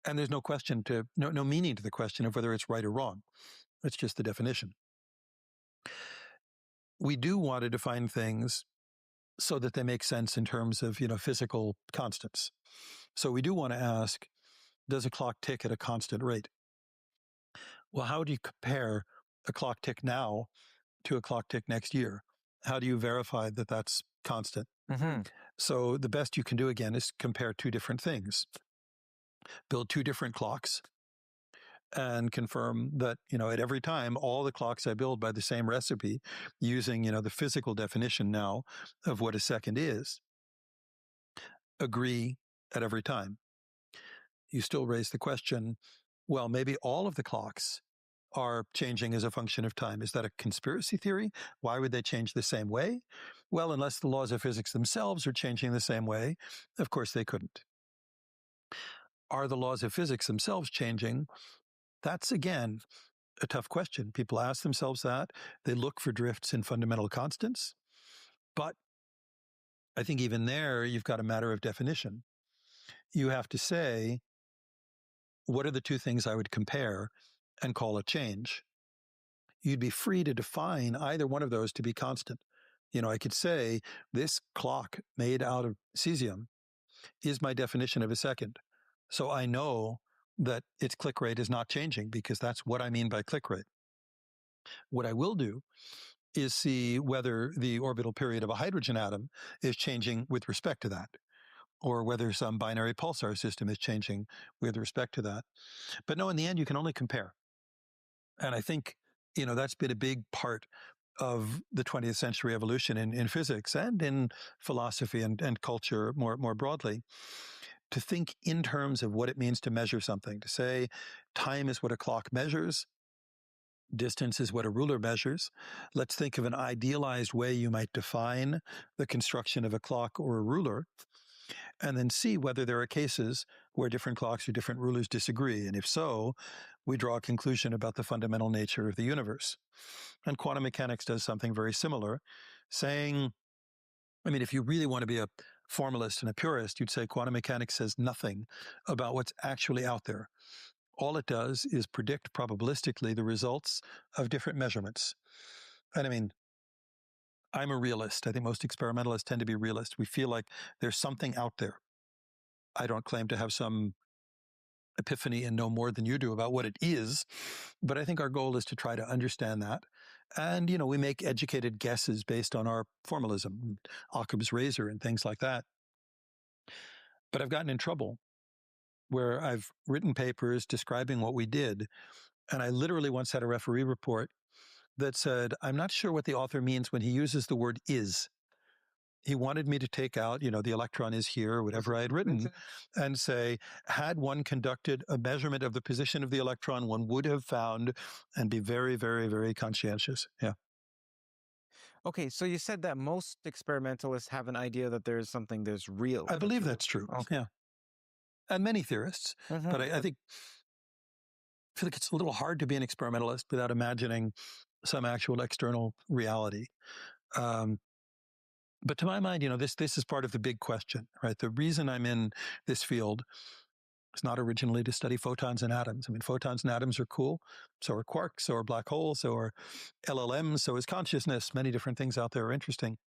there's no question no meaning to the question of whether it's right or wrong. It's just the definition. We do want to define things so that they make sense in terms of, physical constants. So we do want to ask, does a clock tick at a constant rate? Well, how do you compare a clock tick now to a clock tick next year? How do you verify that that's constant? Mm-hmm. So the best you can do, again, is compare two different things. Build two different clocks and confirm that, at every time, all the clocks I build by the same recipe using, the physical definition now of what a second is, agree at every time. You still raise the question, well, maybe all of the clocks are changing as a function of time. Is that a conspiracy theory? Why would they change the same way? Well, unless the laws of physics themselves are changing the same way, of course they couldn't. Are the laws of physics themselves changing? That's, again, a tough question. People ask themselves that. They look for drifts in fundamental constants. But I think even there, you've got a matter of definition. You have to say, what are the two things I would compare and call a change? You'd be free to define either one of those to be constant. I could say, this clock made out of cesium is my definition of a second. So I know that its click rate is not changing because that's what I mean by click rate. What I will do is see whether the orbital period of a hydrogen atom is changing with respect to that, or whether some binary pulsar system is changing with respect to that. But no, in the end, you can only compare. And I think, that's been a big part of the 20th century evolution in physics and in philosophy and culture more broadly, to think in terms of what it means to measure something, to say time is what a clock measures, distance is what a ruler measures. Let's think of an idealized way you might define the construction of a clock or a ruler, and then see whether there are cases where different clocks or different rulers disagree. And if so, we draw a conclusion about the fundamental nature of the universe. And quantum mechanics does something very similar, saying, if you really want to be a formalist and a purist, you'd say quantum mechanics says nothing about what's actually out there. All it does is predict probabilistically the results of different measurements. And I'm a realist. I think most experimentalists tend to be realists. We feel like there's something out there. I don't claim to have some epiphany and know more than you do about what it is, but I think our goal is to try to understand that. And, we make educated guesses based on our formalism, Occam's razor and things like that. But I've gotten in trouble where I've written papers describing what we did, and I literally once had a referee report that said, I'm not sure what the author means when he uses the word is. He wanted me to take out, the electron is here, or whatever I had written, and say, had one conducted a measurement of the position of the electron, one would have found, and be very, very, very conscientious. Yeah. Okay, so you said that most experimentalists have an idea that there's real. I believe that's true. Okay. Yeah. And many theorists. But I feel like it's a little hard to be an experimentalist without imagining some actual external reality. But to my mind, this is part of the big question, right? The reason I'm in this field is not originally to study photons and atoms. Photons and atoms are cool. So are quarks, so are black holes, so are LLMs, so is consciousness. Many different things out there are interesting.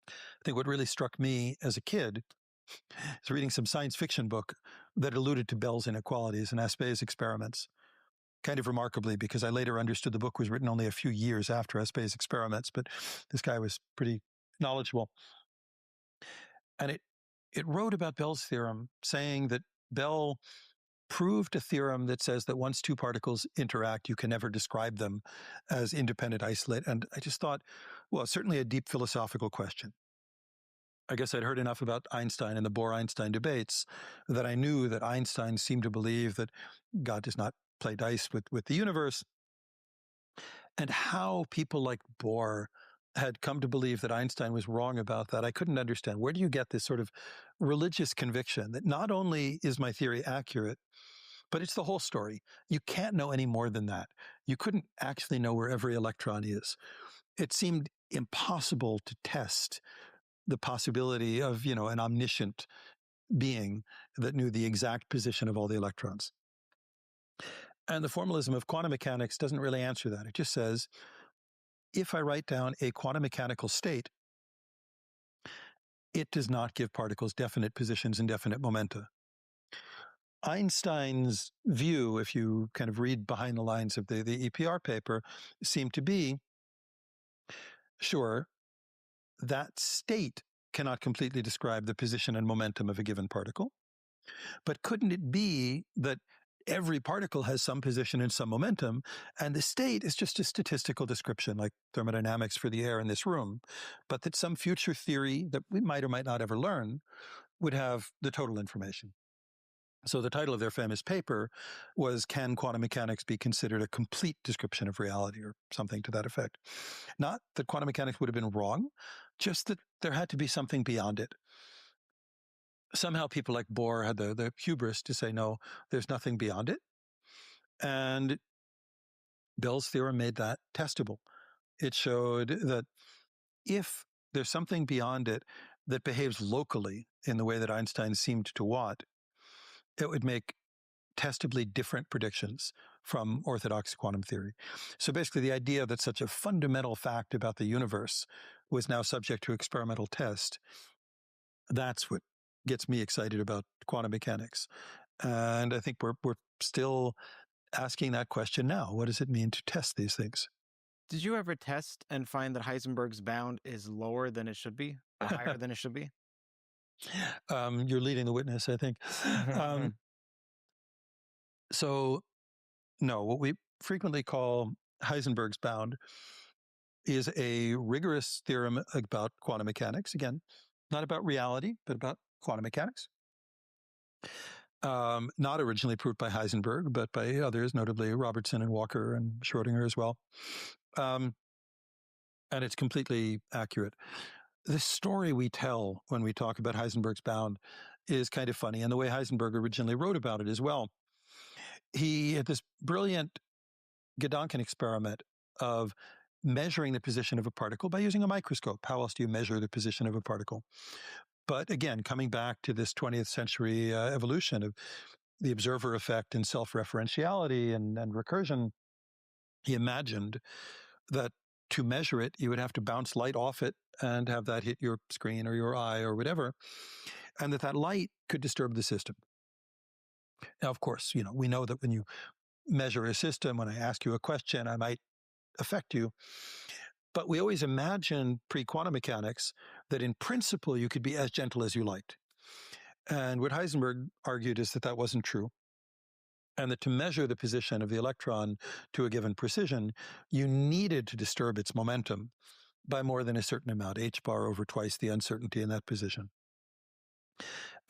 I think what really struck me as a kid is reading some science fiction book that alluded to Bell's inequalities and Aspé's experiments. Kind of remarkably, because I later understood the book was written only a few years after Aspé's experiments, but this guy was pretty knowledgeable. And it wrote about Bell's theorem, saying that Bell proved a theorem that says that once two particles interact, you can never describe them as independent isolate. And I just thought, well, certainly a deep philosophical question. I guess I'd heard enough about Einstein and the Bohr-Einstein debates that I knew that Einstein seemed to believe that God does not play dice with the universe. And how people like Bohr had come to believe that Einstein was wrong about that, I couldn't understand. Where do you get this sort of religious conviction that not only is my theory accurate, but it's the whole story? You can't know any more than that. You couldn't actually know where every electron is. It seemed impossible to test the possibility of, an omniscient being that knew the exact position of all the electrons. And the formalism of quantum mechanics doesn't really answer that. It just says, if I write down a quantum mechanical state, it does not give particles definite positions and definite momenta. Einstein's view, if you kind of read behind the lines of the EPR paper, seemed to be, sure, that state cannot completely describe the position and momentum of a given particle. But couldn't it be that every particle has some position and some momentum, and the state is just a statistical description, like thermodynamics for the air in this room, but that some future theory that we might or might not ever learn would have the total information? So the title of their famous paper was, "Can Quantum Mechanics Be Considered a Complete Description of Reality?" or something to that effect. Not that quantum mechanics would have been wrong, just that there had to be something beyond it. Somehow people like Bohr had the hubris to say, no, there's nothing beyond it. And Bell's theorem made that testable. It showed that if there's something beyond it that behaves locally in the way that Einstein seemed to want, it would make testably different predictions from orthodox quantum theory. So basically the idea that such a fundamental fact about the universe was now subject to experimental test, that's what gets me excited about quantum mechanics. And I think we're still asking that question now. What does it mean to test these things? Did you ever test and find that Heisenberg's bound is lower than it should be, or higher than it should be? You're leading the witness, I think. So, no, what we frequently call Heisenberg's bound is a rigorous theorem about quantum mechanics. Again, not about reality, but about quantum mechanics. Not originally proved by Heisenberg, but by others, notably Robertson and Walker and Schrödinger as well. And it's completely accurate. The story we tell when we talk about Heisenberg's bound is kind of funny, and the way Heisenberg originally wrote about it as well. He had this brilliant Gedanken experiment of measuring the position of a particle by using a microscope. How else do you measure the position of a particle? But again, coming back to this 20th century evolution of the observer effect and self-referentiality and recursion, he imagined that to measure it, you would have to bounce light off it and have that hit your screen or your eye or whatever, and that light could disturb the system. Now, of course, we know that when you measure a system, when I ask you a question, I might affect you. But we always imagined pre-quantum mechanics that in principle you could be as gentle as you liked. And what Heisenberg argued is that that wasn't true. And that to measure the position of the electron to a given precision, you needed to disturb its momentum by more than a certain amount, h bar over twice the uncertainty in that position.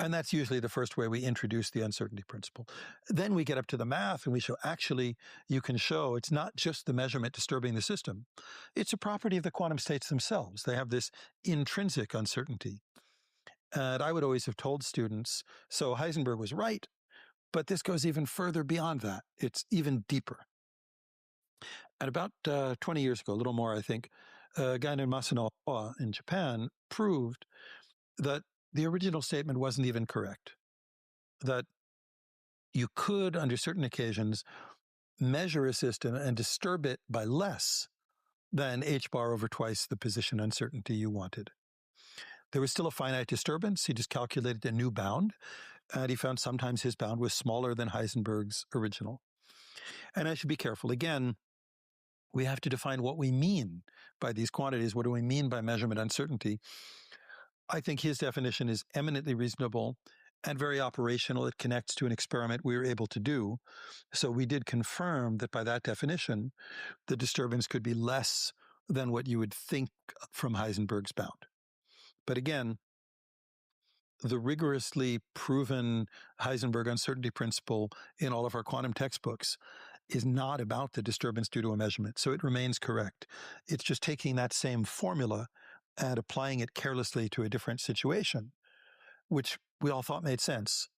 And that's usually the first way we introduce the uncertainty principle. Then we get up to the math and we show, actually, you can show it's not just the measurement disturbing the system. It's a property of the quantum states themselves. They have this intrinsic uncertainty. And I would always have told students, so Heisenberg was right, but this goes even further beyond that. It's even deeper. And about 20 years ago, a little more, I think, a guy named Masanobu in Japan proved that the original statement wasn't even correct, that you could, under certain occasions, measure a system and disturb it by less than h bar over twice the position uncertainty you wanted. There was still a finite disturbance. He just calculated a new bound, and he found sometimes his bound was smaller than Heisenberg's original. And I should be careful. Again, we have to define what we mean by these quantities. What do we mean by measurement uncertainty? I think his definition is eminently reasonable and very operational. It connects to an experiment we were able to do. So we did confirm that by that definition, the disturbance could be less than what you would think from Heisenberg's bound. But again, the rigorously proven Heisenberg uncertainty principle in all of our quantum textbooks is not about the disturbance due to a measurement. So it remains correct. It's just taking that same formula and applying it carelessly to a different situation, which we all thought made sense,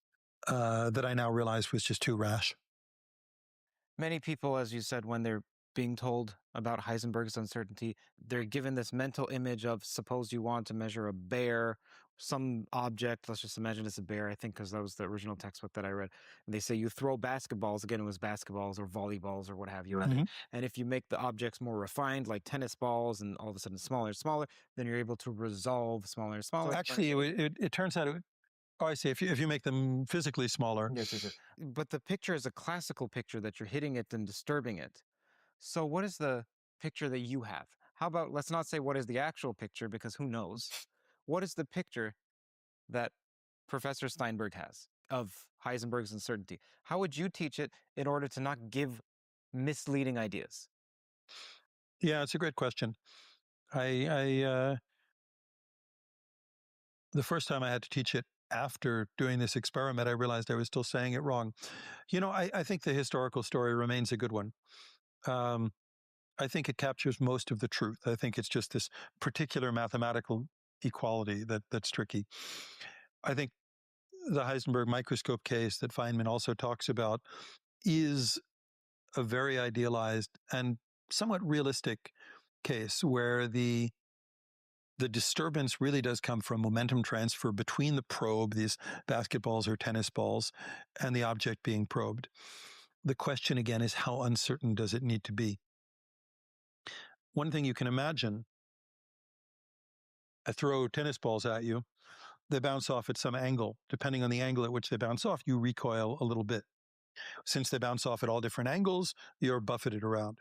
that I now realize was just too rash. Many people, as you said, when they're being told about Heisenberg's uncertainty, they're given this mental image of, suppose you want to measure a bear, some object, let's just imagine it's a bear, I think, because that was the original textbook that I read. And they say you throw basketballs, again, it was basketballs or volleyballs or what have you. Mm-hmm. And if you make the objects more refined, like tennis balls, and all of a sudden smaller and smaller, then you're able to resolve smaller and smaller. So actually, it turns out, I see, if you make them physically smaller. Yes. But the picture is a classical picture that you're hitting it and disturbing it. So what is the picture that you have? How about, let's not say what is the actual picture, because who knows? what is the picture that Professor Steinberg has of Heisenberg's uncertainty? How would you teach it in order to not give misleading ideas? Yeah, it's a great question. The first time I had to teach it after doing this experiment, I realized I was still saying it wrong. I think the historical story remains a good one. I think it captures most of the truth. I think it's just this particular mathematical equality that's tricky. I think the Heisenberg microscope case that Feynman also talks about is a very idealized and somewhat realistic case where the disturbance really does come from momentum transfer between the probe, these basketballs or tennis balls, and the object being probed. The question again is, how uncertain does it need to be? One thing you can imagine, I throw tennis balls at you, they bounce off at some angle. Depending on the angle at which they bounce off, you recoil a little bit. Since they bounce off at all different angles, you're buffeted around.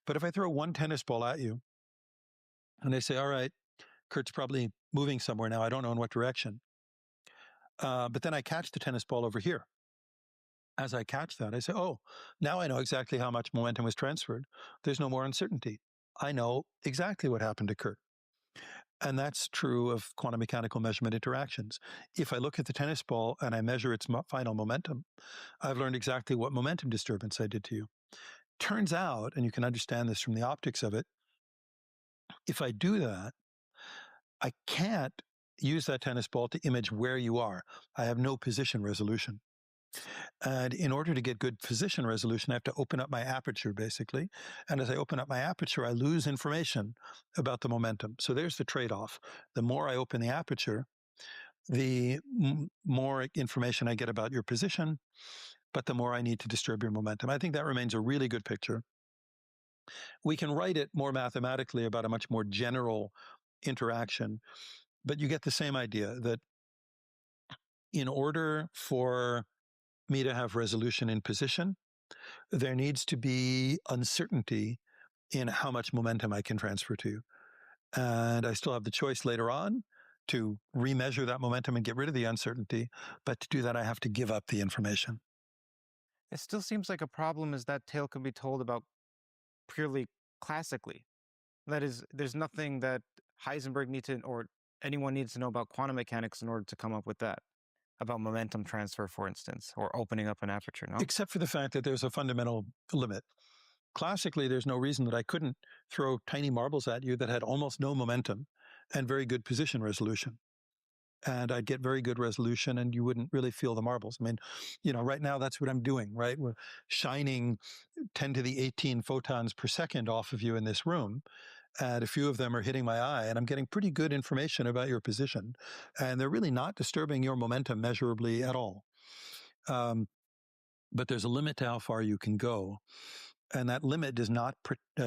But if I throw one tennis ball at you, and they say, all right, Kurt's probably moving somewhere now, I don't know in what direction. But then I catch the tennis ball over here. As I catch that, I say, oh, now I know exactly how much momentum was transferred. There's no more uncertainty. I know exactly what happened to Kurt. And that's true of quantum mechanical measurement interactions. If I look at the tennis ball and I measure its final momentum, I've learned exactly what momentum disturbance I did to you. Turns out, and you can understand this from the optics of it, if I do that, I can't use that tennis ball to image where you are. I have no position resolution. And in order to get good position resolution, I have to open up my aperture, basically. And as I open up my aperture, I lose information about the momentum. So there's the trade-off. The more I open the aperture, the more information I get about your position, but the more I need to disturb your momentum. I think that remains a really good picture. We can write it more mathematically about a much more general interaction, but you get the same idea that in order for me to have resolution in position, there needs to be uncertainty in how much momentum I can transfer to you. And I still have the choice later on to remeasure that momentum and get rid of the uncertainty. But to do that, I have to give up the information. It still seems like a problem is that tale can be told about purely classically. That is, there's nothing that Heisenberg needs to, or anyone needs to know about quantum mechanics in order to come up with that. About momentum transfer, for instance, or opening up an aperture, no? Except for the fact that there's a fundamental limit. Classically, there's no reason that I couldn't throw tiny marbles at you that had almost no momentum and very good position resolution. And I'd get very good resolution and you wouldn't really feel the marbles. I mean, right now that's what I'm doing, right? We're shining 10 to the 18 photons per second off of you in this room. And a few of them are hitting my eye, and I'm getting pretty good information about your position. And they're really not disturbing your momentum measurably at all. But there's a limit to how far you can go. And that limit does not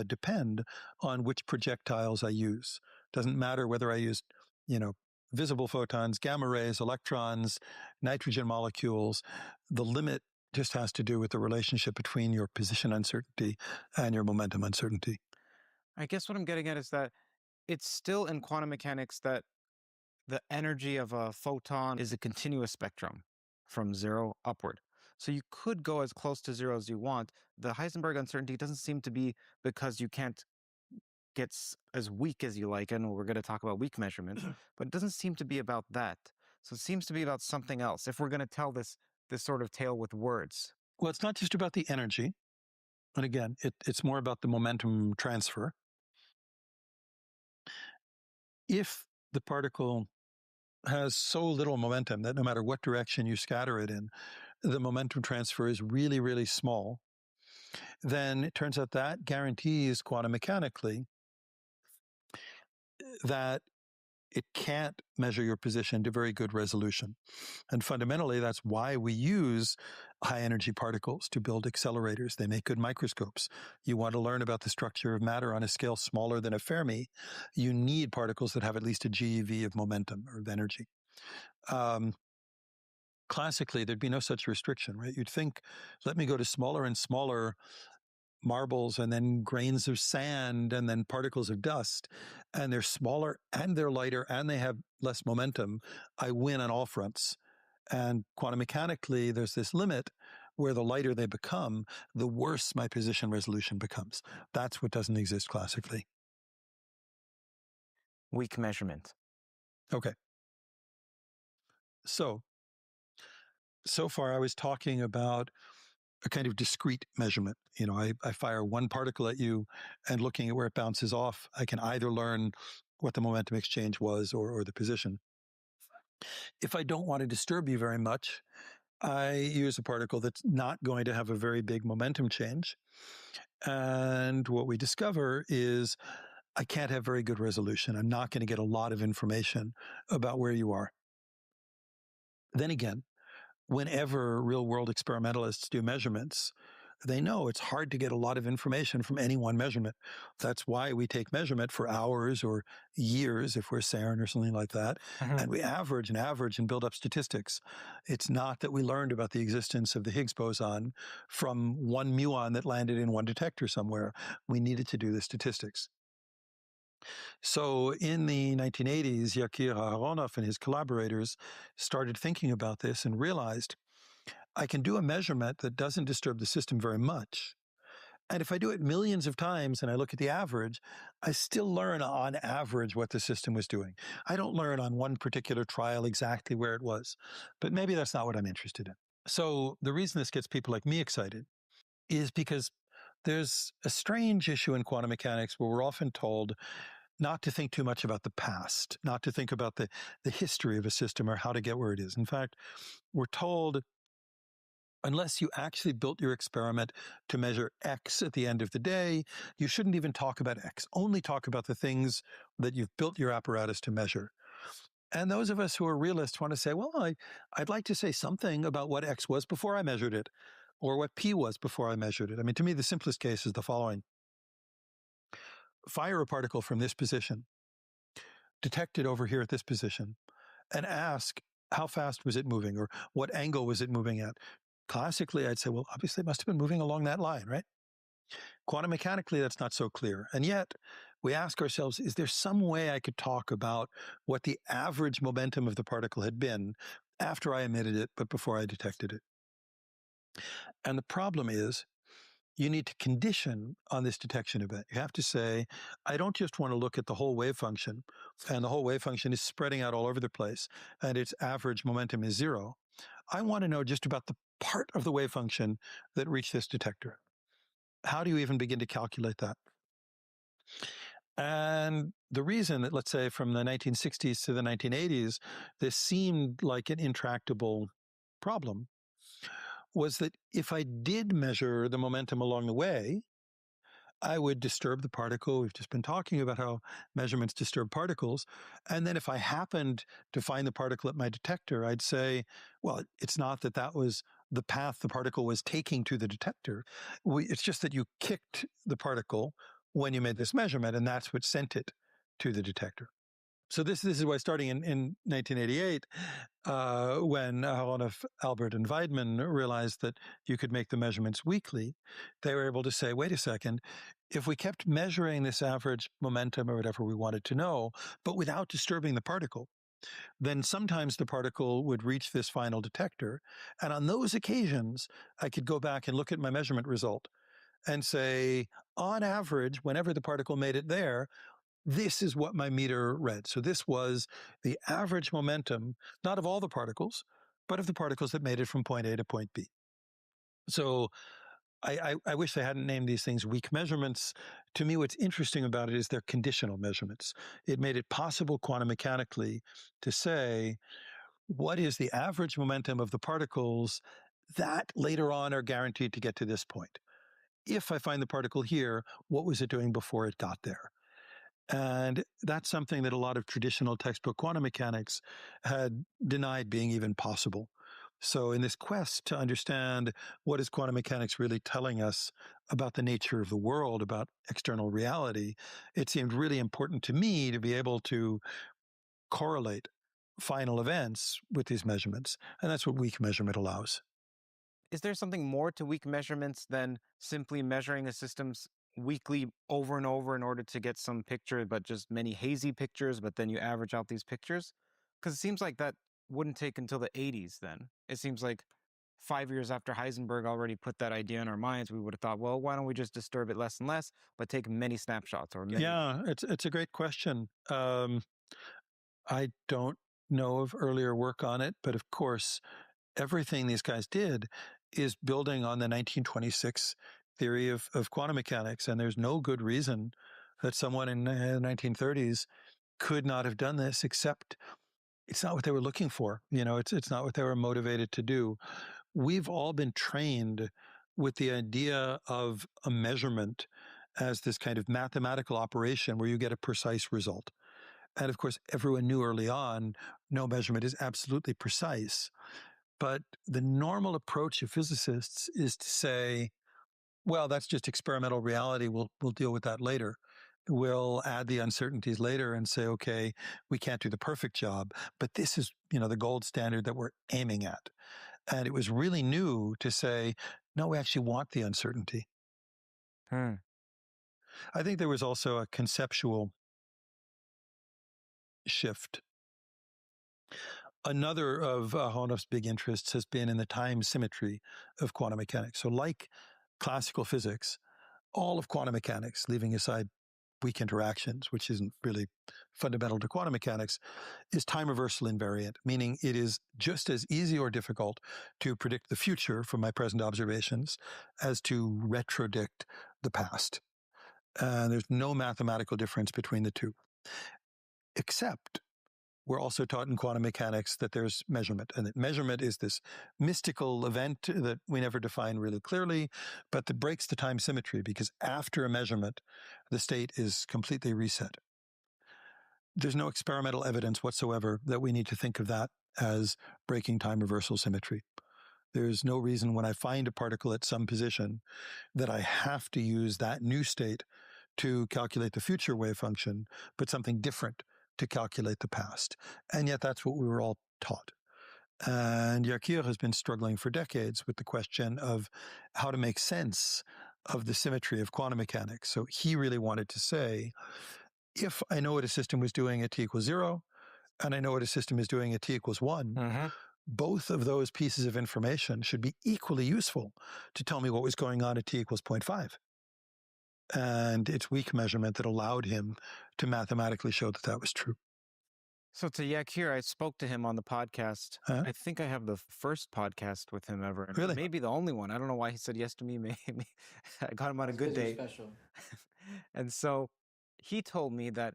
depend on which projectiles I use. Doesn't matter whether I use, visible photons, gamma rays, electrons, nitrogen molecules. The limit just has to do with the relationship between your position uncertainty and your momentum uncertainty. I guess what I'm getting at is that it's still in quantum mechanics that the energy of a photon is a continuous spectrum from zero upward. So you could go as close to zero as you want. The Heisenberg uncertainty doesn't seem to be because you can't get as weak as you like, and we're going to talk about weak measurements, but it doesn't seem to be about that. So it seems to be about something else, if we're going to tell this sort of tale with words. Well, it's not just about the energy. And again, it's more about the momentum transfer. If the particle has so little momentum that no matter what direction you scatter it in, the momentum transfer is really, really small, then it turns out that guarantees quantum mechanically that it can't measure your position to very good resolution. And fundamentally, that's why we use high energy particles to build accelerators. They make good microscopes. You want to learn about the structure of matter on a scale smaller than a Fermi, you need particles that have at least a GeV of momentum or of energy. Classically, there'd be no such restriction, right? You'd think, let me go to smaller and smaller marbles and then grains of sand and then particles of dust, and they're smaller and they're lighter and they have less momentum, I win on all fronts. And quantum mechanically, there's this limit where the lighter they become, the worse my position resolution becomes. That's what doesn't exist classically. Weak measurement. Okay. So far I was talking about a kind of discrete measurement. You know, I fire one particle at you, and looking at where it bounces off, I can either learn what the momentum exchange was or the position. If I don't want to disturb you very much, I use a particle that's not going to have a very big momentum change. And what we discover is I can't have very good resolution. I'm not going to get a lot of information about where you are. Then again, whenever real-world experimentalists do measurements, they know it's hard to get a lot of information from any one measurement. That's why we take measurement for hours or years, if we're CERN or something like that, and we average and build up statistics. It's not that we learned about the existence of the Higgs boson from one muon that landed in one detector somewhere. We needed to do the statistics. So in the 1980s, Yakir Aharonov and his collaborators started thinking about this and realized I can do a measurement that doesn't disturb the system very much. And if I do it millions of times and I look at the average, I still learn on average what the system was doing. I don't learn on one particular trial exactly where it was, but maybe that's not what I'm interested in. So the reason this gets people like me excited is because there's a strange issue in quantum mechanics where we're often told not to think too much about the past, not to think about the history of a system or how to get where it is. In fact, we're told unless you actually built your experiment to measure X at the end of the day, you shouldn't even talk about X. Only talk about the things that you've built your apparatus to measure. And those of us who are realists want to say, well, I'd like to say something about what X was before I measured it, or what P was before I measured it. I mean, to me, the simplest case is the following. Fire a particle from this position, detect it over here at this position, and ask how fast was it moving or what angle was it moving at. Classically, I'd say, well, obviously it must have been moving along that line, right? Quantum mechanically, that's not so clear. And yet we ask ourselves, is there some way I could talk about what the average momentum of the particle had been after I emitted it, but before I detected it? And the problem is, you need to condition on this detection event. You have to say, I don't just want to look at the whole wave function, and the whole wave function is spreading out all over the place, and its average momentum is 0. I want to know just about the part of the wave function that reached this detector. How do you even begin to calculate that? And the reason that, let's say, from the 1960s to the 1980s, this seemed like an intractable problem was that if I did measure the momentum along the way, I would disturb the particle. We've just been talking about how measurements disturb particles. And then if I happened to find the particle at my detector, I'd say, well, it's not that that was the path the particle was taking to the detector. It's just that you kicked the particle when you made this measurement, and that's what sent it to the detector. So this is why starting in 1988, when Aharonov, Albert, and Weidmann realized that you could make the measurements weekly, they were able to say, wait a second, if we kept measuring this average momentum or whatever we wanted to know, but without disturbing the particle, then sometimes the particle would reach this final detector. And on those occasions, I could go back and look at my measurement result and say, on average, whenever the particle made it there, this is what my meter read. So this was the average momentum, not of all the particles, but of the particles that made it from point A to point B. So I wish they hadn't named these things weak measurements. To me, what's interesting about it is they're conditional measurements. It made it possible quantum mechanically to say, what is the average momentum of the particles that later on are guaranteed to get to this point? If I find the particle here, what was it doing before it got there? And that's something that a lot of traditional textbook quantum mechanics had denied being even possible. So in this quest to understand what is quantum mechanics really telling us about the nature of the world, about external reality, it seemed really important to me to be able to correlate final events with these measurements. And that's what weak measurement allows. is there something more to weak measurements than simply measuring a system's weekly over and over in order to get some picture, but just many hazy pictures, but then you average out these pictures? Because it seems like that wouldn't take until the 80s then. It seems like 5 years after Heisenberg already put that idea in our minds, we would have thought, well, why don't we just disturb it less and less, but take many snapshots or many. Yeah, it's a great question. I don't know of earlier work on it, but of course, everything these guys did is building on the 1926 theory of quantum mechanics. And there's no good reason that someone in the 1930s could not have done this, except it's not what they were looking for. It's not what they were motivated to do. We've all been trained with the idea of a measurement as this kind of mathematical operation where you get a precise result. And of course, everyone knew early on, no measurement is absolutely precise. But the normal approach of physicists is to say, well, that's just experimental reality. We'll deal with that later. We'll add the uncertainties later and say, okay, we can't do the perfect job, but this is, the gold standard that we're aiming at. And it was really new to say, no, we actually want the uncertainty. I think there was also a conceptual shift. Another of Honoff's big interests has been in the time symmetry of quantum mechanics. So like classical physics, all of quantum mechanics, leaving aside weak interactions, which isn't really fundamental to quantum mechanics, is time reversal invariant, meaning it is just as easy or difficult to predict the future from my present observations as to retrodict the past. And there's no mathematical difference between the two, except we're also taught in quantum mechanics that there's measurement, and that measurement is this mystical event that we never define really clearly, but that breaks the time symmetry, because after a measurement, the state is completely reset. There's no experimental evidence whatsoever that we need to think of that as breaking time reversal symmetry. There's no reason when I find a particle at some position that I have to use that new state to calculate the future wave function, but something different to calculate the past. And yet that's what we were all taught. And Yakir has been struggling for decades with the question of how to make sense of the symmetry of quantum mechanics. So he really wanted to say, if I know what a system was doing at t equals 0, and I know what a system is doing at t equals 1, both of those pieces of information should be equally useful to tell me what was going on at t equals 0.5. And it's weak measurement that allowed him to mathematically show that that was true. So to Yakir, I spoke to him on the podcast. I think I have the first podcast with him ever. Really? Maybe the only one. I don't know why he said yes to me. Maybe I got him on a good day. Special. And so he told me that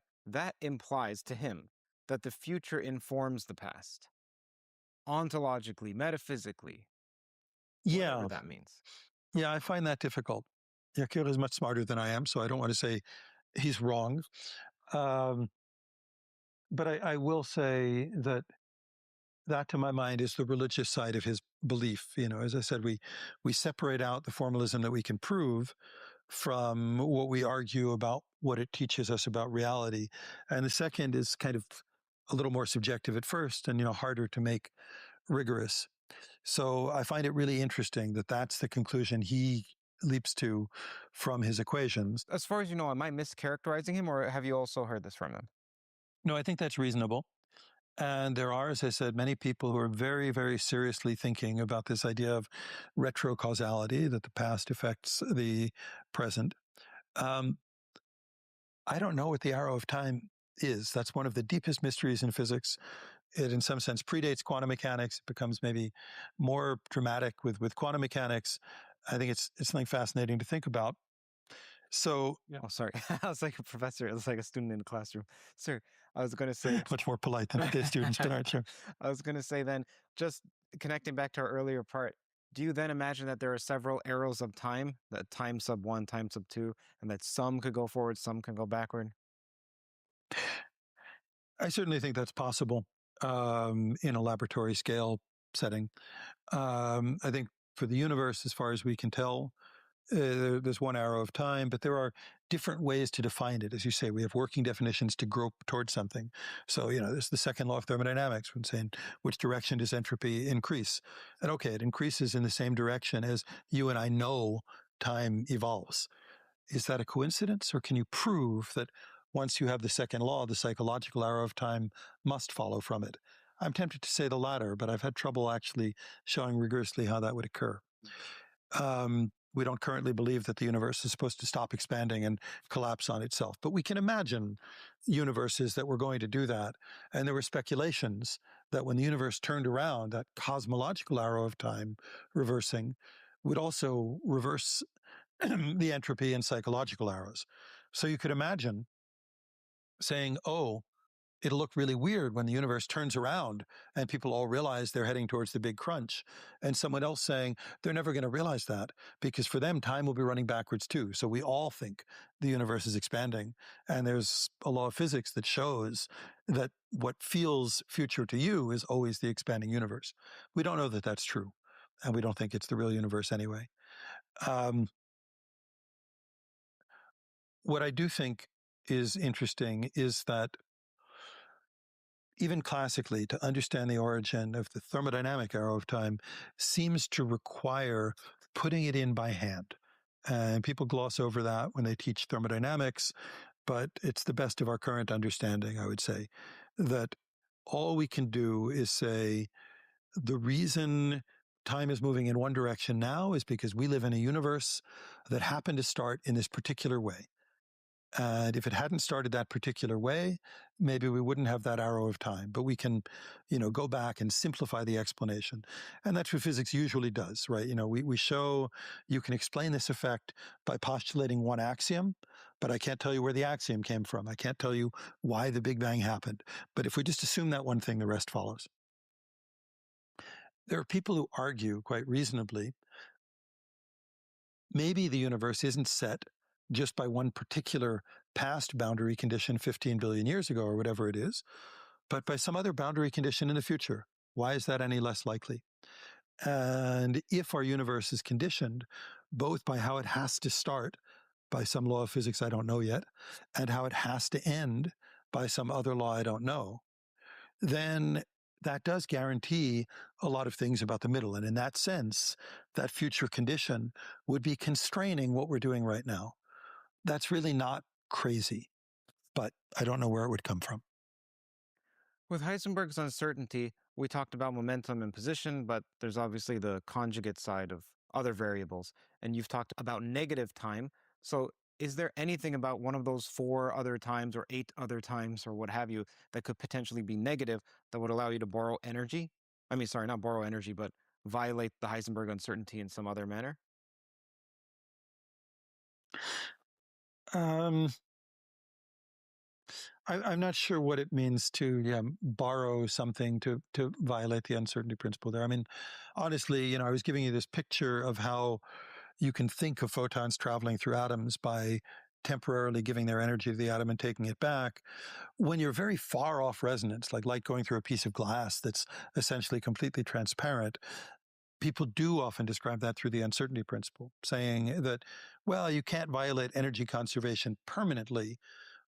implies to him that the future informs the past. Ontologically, metaphysically. Yeah. Whatever that means. Yeah, I find that difficult. Yakir is much smarter than I am, so I don't want to say he's wrong. But I will say that to my mind is the religious side of his belief. As I said, we separate out the formalism that we can prove from what we argue about what it teaches us about reality. And the second is kind of a little more subjective at first and, harder to make rigorous. So I find it really interesting that that's the conclusion he leaps to from his equations. As far as you know, am I mischaracterizing him, or have you also heard this from him? No, I think that's reasonable. And there are, as I said, many people who are very, very seriously thinking about this idea of retrocausality, that the past affects the present. I don't know what the arrow of time is. That's one of the deepest mysteries in physics. It, in some sense, predates quantum mechanics. It becomes maybe more dramatic with quantum mechanics. I think it's something fascinating to think about. So, oh, sorry. I was like a professor. I was like a student in the classroom. Sir, I was going to say... Much more polite than the students can, aren't you? I was going to say then, just connecting back to our earlier part, do you then imagine that there are several arrows of time, that time sub 1, time sub 2, and that some could go forward, some can go backward? I certainly think that's possible in a laboratory scale setting. I think for the universe, as far as we can tell, there's one arrow of time, but there are different ways to define it. As you say, we have working definitions to grope towards something. So, there's the second law of thermodynamics when saying which direction does entropy increase. And okay, it increases in the same direction as you and I know time evolves. Is that a coincidence, or can you prove that once you have the second law, the psychological arrow of time must follow from it? I'm tempted to say the latter, but I've had trouble actually showing rigorously how that would occur. We don't currently believe that the universe is supposed to stop expanding and collapse on itself, but we can imagine universes that were going to do that. And there were speculations that when the universe turned around, that cosmological arrow of time reversing would also reverse the entropy and psychological arrows. So you could imagine saying, oh, it'll look really weird when the universe turns around and people all realize they're heading towards the big crunch, and someone else saying they're never going to realize that because for them, time will be running backwards too. So we all think the universe is expanding. And there's a law of physics that shows that what feels future to you is always the expanding universe. We don't know that that's true. And we don't think it's the real universe anyway. What I do think is interesting is that even classically, to understand the origin of the thermodynamic arrow of time seems to require putting it in by hand. And people gloss over that when they teach thermodynamics, but it's the best of our current understanding, I would say, that all we can do is say the reason time is moving in one direction now is because we live in a universe that happened to start in this particular way. And if it hadn't started that particular way, maybe we wouldn't have that arrow of time. But we can, go back and simplify the explanation. And that's what physics usually does, right? We show you can explain this effect by postulating one axiom, but I can't tell you where the axiom came from. I can't tell you why the Big Bang happened. But if we just assume that one thing, the rest follows. There are people who argue quite reasonably, maybe the universe isn't set just by one particular past boundary condition 15 billion years ago or whatever it is, but by some other boundary condition in the future. Why is that any less likely? And if our universe is conditioned both by how it has to start by some law of physics I don't know yet, and how it has to end by some other law I don't know, then that does guarantee a lot of things about the middle. And in that sense, that future condition would be constraining what we're doing right now. That's really not crazy, but I don't know where it would come from. With Heisenberg's uncertainty, we talked about momentum and position, but there's obviously the conjugate side of other variables. And you've talked about negative time. So is there anything about one of those 4 other times or 8 other times or what have you that could potentially be negative that would allow you to borrow energy? I mean, sorry, not borrow energy, but violate the Heisenberg uncertainty in some other manner? I'm not sure what it means to borrow something to violate the uncertainty principle there. I mean, honestly, I was giving you this picture of how you can think of photons traveling through atoms by temporarily giving their energy to the atom and taking it back. When you're very far off resonance, like light going through a piece of glass that's essentially completely transparent, people do often describe that through the uncertainty principle, saying that, well, you can't violate energy conservation permanently,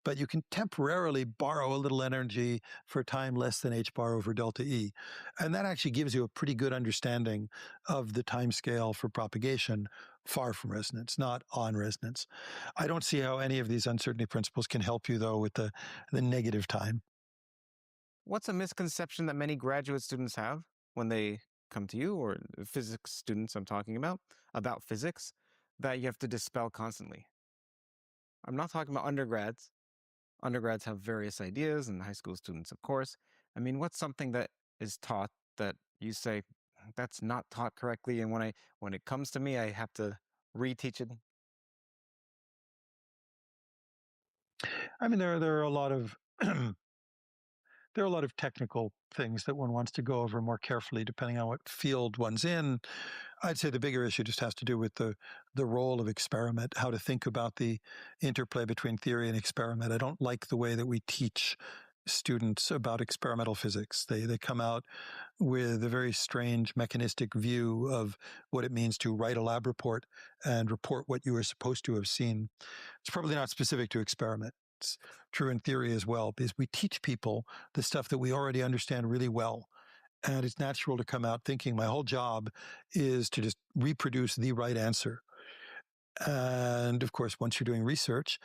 but you can temporarily borrow a little energy for time less than h bar over delta E. And that actually gives you a pretty good understanding of the time scale for propagation far from resonance, not on resonance. I don't see how any of these uncertainty principles can help you, though, with the negative time. What's a misconception that many graduate students have when they come to you, or physics students I'm talking about physics, that you have to dispel constantly? I'm not talking about undergrads. Undergrads have various ideas, and high school students, of course. I mean, what's something that is taught that you say, that's not taught correctly, and when it comes to me, I have to reteach it? I mean, there are a lot of there are a lot of technical things that one wants to go over more carefully, depending on what field one's in. I'd say the bigger issue just has to do with the role of experiment, how to think about the interplay between theory and experiment. I don't like the way that we teach students about experimental physics. They come out with a very strange mechanistic view of what it means to write a lab report and report what you were supposed to have seen. It's probably not specific to experiment. It's true in theory as well, because we teach people the stuff that we already understand really well. And it's natural to come out thinking my whole job is to just reproduce the right answer. And of course, once you're doing research,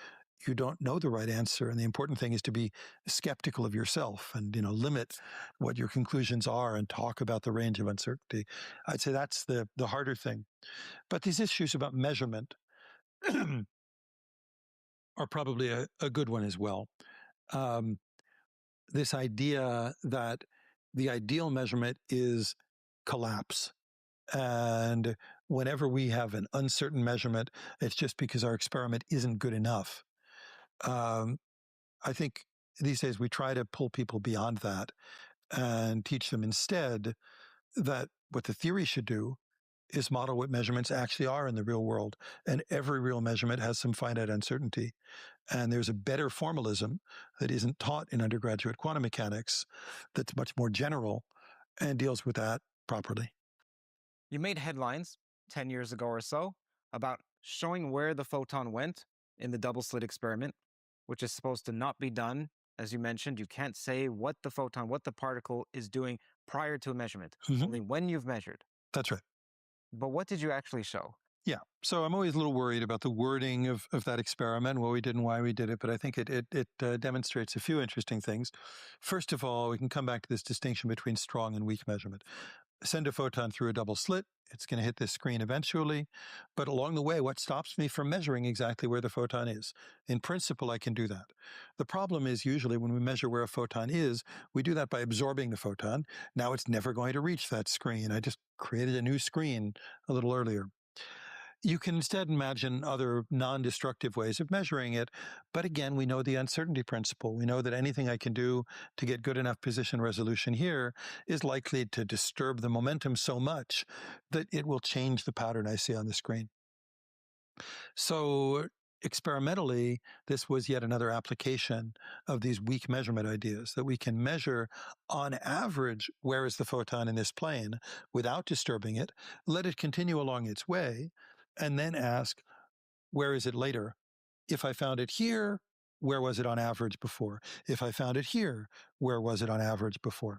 you don't know the right answer. And the important thing is to be skeptical of yourself and, limit what your conclusions are and talk about the range of uncertainty. I'd say that's the harder thing. But these issues about measurement are probably a good one as well. This idea that the ideal measurement is collapse. And whenever we have an uncertain measurement, it's just because our experiment isn't good enough. I think these days we try to pull people beyond that and teach them instead that what the theory should do is model what measurements actually are in the real world. And every real measurement has some finite uncertainty. And there's a better formalism that isn't taught in undergraduate quantum mechanics that's much more general and deals with that properly. You made headlines 10 years ago or so about showing where the photon went in the double slit experiment, which is supposed to not be done. As you mentioned, you can't say what the particle is doing prior to a measurement, only when you've measured. That's right. But what did you actually show? Yeah. So I'm always a little worried about the wording of that experiment, what we did and why we did it, but I think it demonstrates a few interesting things. First of all, we can come back to this distinction between strong and weak measurement. Send a photon through a double slit, it's going to hit this screen eventually, but along the way, what stops me from measuring exactly where the photon is? In principle, I can do that. The problem is usually when we measure where a photon is, we do that by absorbing the photon. Now it's never going to reach that screen. I just created a new screen a little earlier. You can instead imagine other non-destructive ways of measuring it. But again, we know the uncertainty principle. We know that anything I can do to get good enough position resolution here is likely to disturb the momentum so much that it will change the pattern I see on the screen. So experimentally, this was yet another application of these weak measurement ideas, that we can measure on average where is the photon in this plane without disturbing it, let it continue along its way, and then ask, where is it later? If I found it here, where was it on average before? If I found it here, where was it on average before?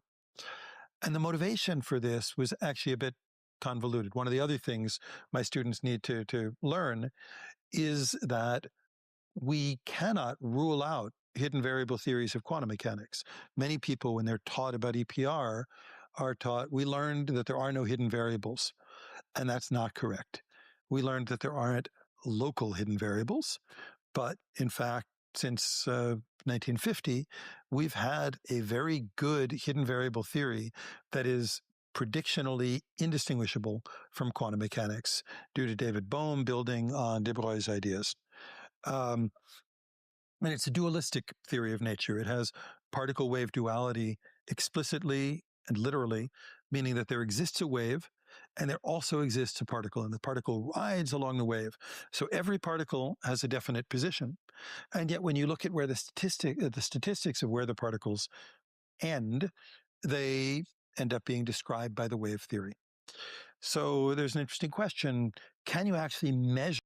And the motivation for this was actually a bit convoluted. One of the other things my students need to learn is that we cannot rule out hidden variable theories of quantum mechanics. Many people, when they're taught about EPR, are taught, we learned that there are no hidden variables, and that's not correct. We learned that there aren't local hidden variables, but in fact, since 1950, we've had a very good hidden variable theory that is predictionally indistinguishable from quantum mechanics due to David Bohm building on de Broglie's ideas. And it's a dualistic theory of nature. It has particle-wave duality explicitly and literally, meaning that there exists a wave and there also exists a particle, and the particle rides along the wave. So every particle has a definite position. And yet when you look at where the statistics of where the particles end, they end up being described by the wave theory. So there's an interesting question. Can you actually measure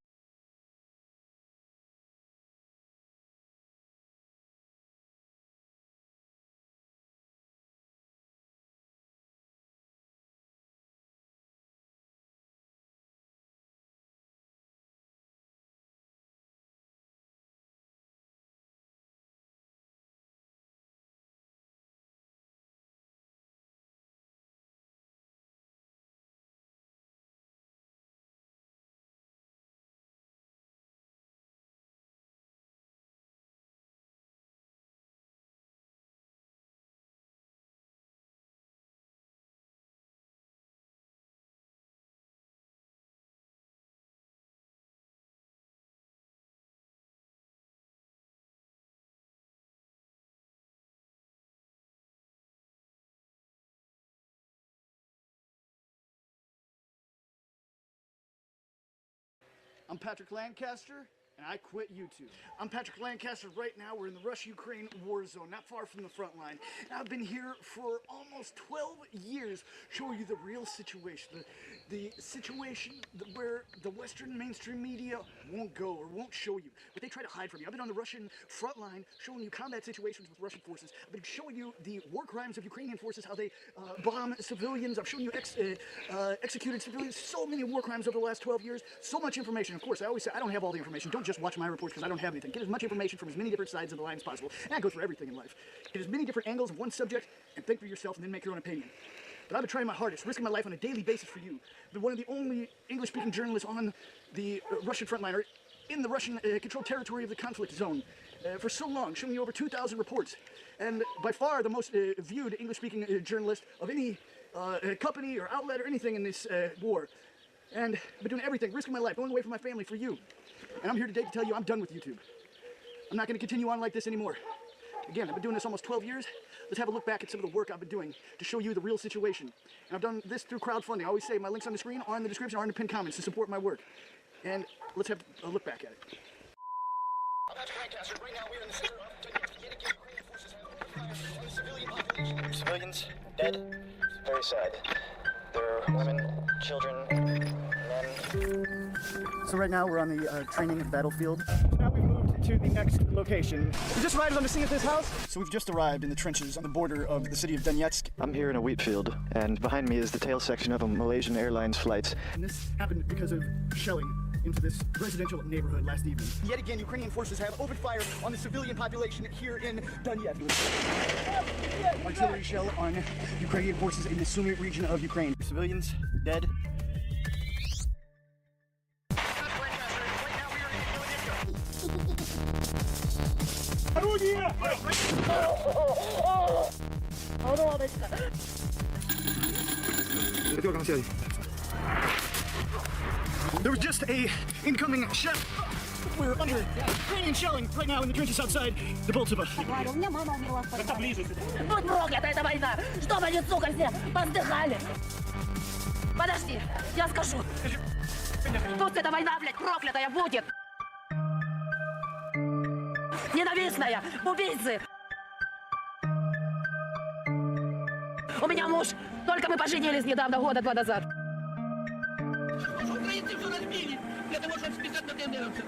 I'm Patrick Lancaster, and I quit YouTube. I'm Patrick Lancaster. Right now, we're in the Russia-Ukraine war zone, not far from the front line. And I've been here for almost 12 years, showing you the real situation, the situation where the Western mainstream media won't go or won't show you, what they try to hide from you. I've been on the Russian front line, showing you combat situations with Russian forces. I've been showing you the war crimes of Ukrainian forces, how they bomb civilians. I've shown you executed civilians. So many war crimes over the last 12 years. So much information. Of course, I always say I don't have all the information. Don't just watch my reports because I don't have anything. Get as much information from as many different sides of the line as possible. And that goes for everything in life. Get as many different angles of one subject and think for yourself and then make your own opinion. But I've been trying my hardest, risking my life on a daily basis for you. I've been one of the only English-speaking journalists on the Russian front line, or in the Russian controlled territory of the conflict zone for so long, showing you over 2,000 reports. And by far the most viewed English-speaking journalist of any company or outlet or anything in this war. And I've been doing everything, risking my life, going away from my family for you. And I'm here today to tell you I'm done with YouTube. I'm not going to continue on like this anymore. Again, I've been doing this almost 12 years. Let's have a look back at some of the work I've been doing to show you the real situation. And I've done this through crowdfunding. I always say my links on the screen are in the description or in the pinned comments to support my work. And let's have a look back at it. I'm Patrick Lancaster. Right now we're in the center of Ukrainian forces have on the civilian population. Civilians dead. Very sad. There are women, children, men. So right now we're on the training battlefield. Now we've moved to the next location. We just arrived on the scene of this house. So we've just arrived in the trenches on the border of the city of Donetsk. I'm here in a wheat field, and behind me is the tail section of a Malaysian Airlines flight. And this happened because of shelling into this residential neighborhood last evening. Yet again, Ukrainian forces have opened fire on the civilian population here in Donetsk. Artillery shell on Ukrainian forces in the Sumy region of Ukraine. Civilians dead. There was just a incoming shell. We're under Ukrainian shelling right now in the trenches outside the Boltova. Будь проклята эта война! Чтобы они, сука, все поздыхали! Подожди, я скажу. Пусть эта война, блядь, проклятая будет! Ненавистная! Убийцы! У меня муж, только мы поженились недавно, года 2 назад. Украинцы все разбили, для того, чтобы списать на ДНРовцев.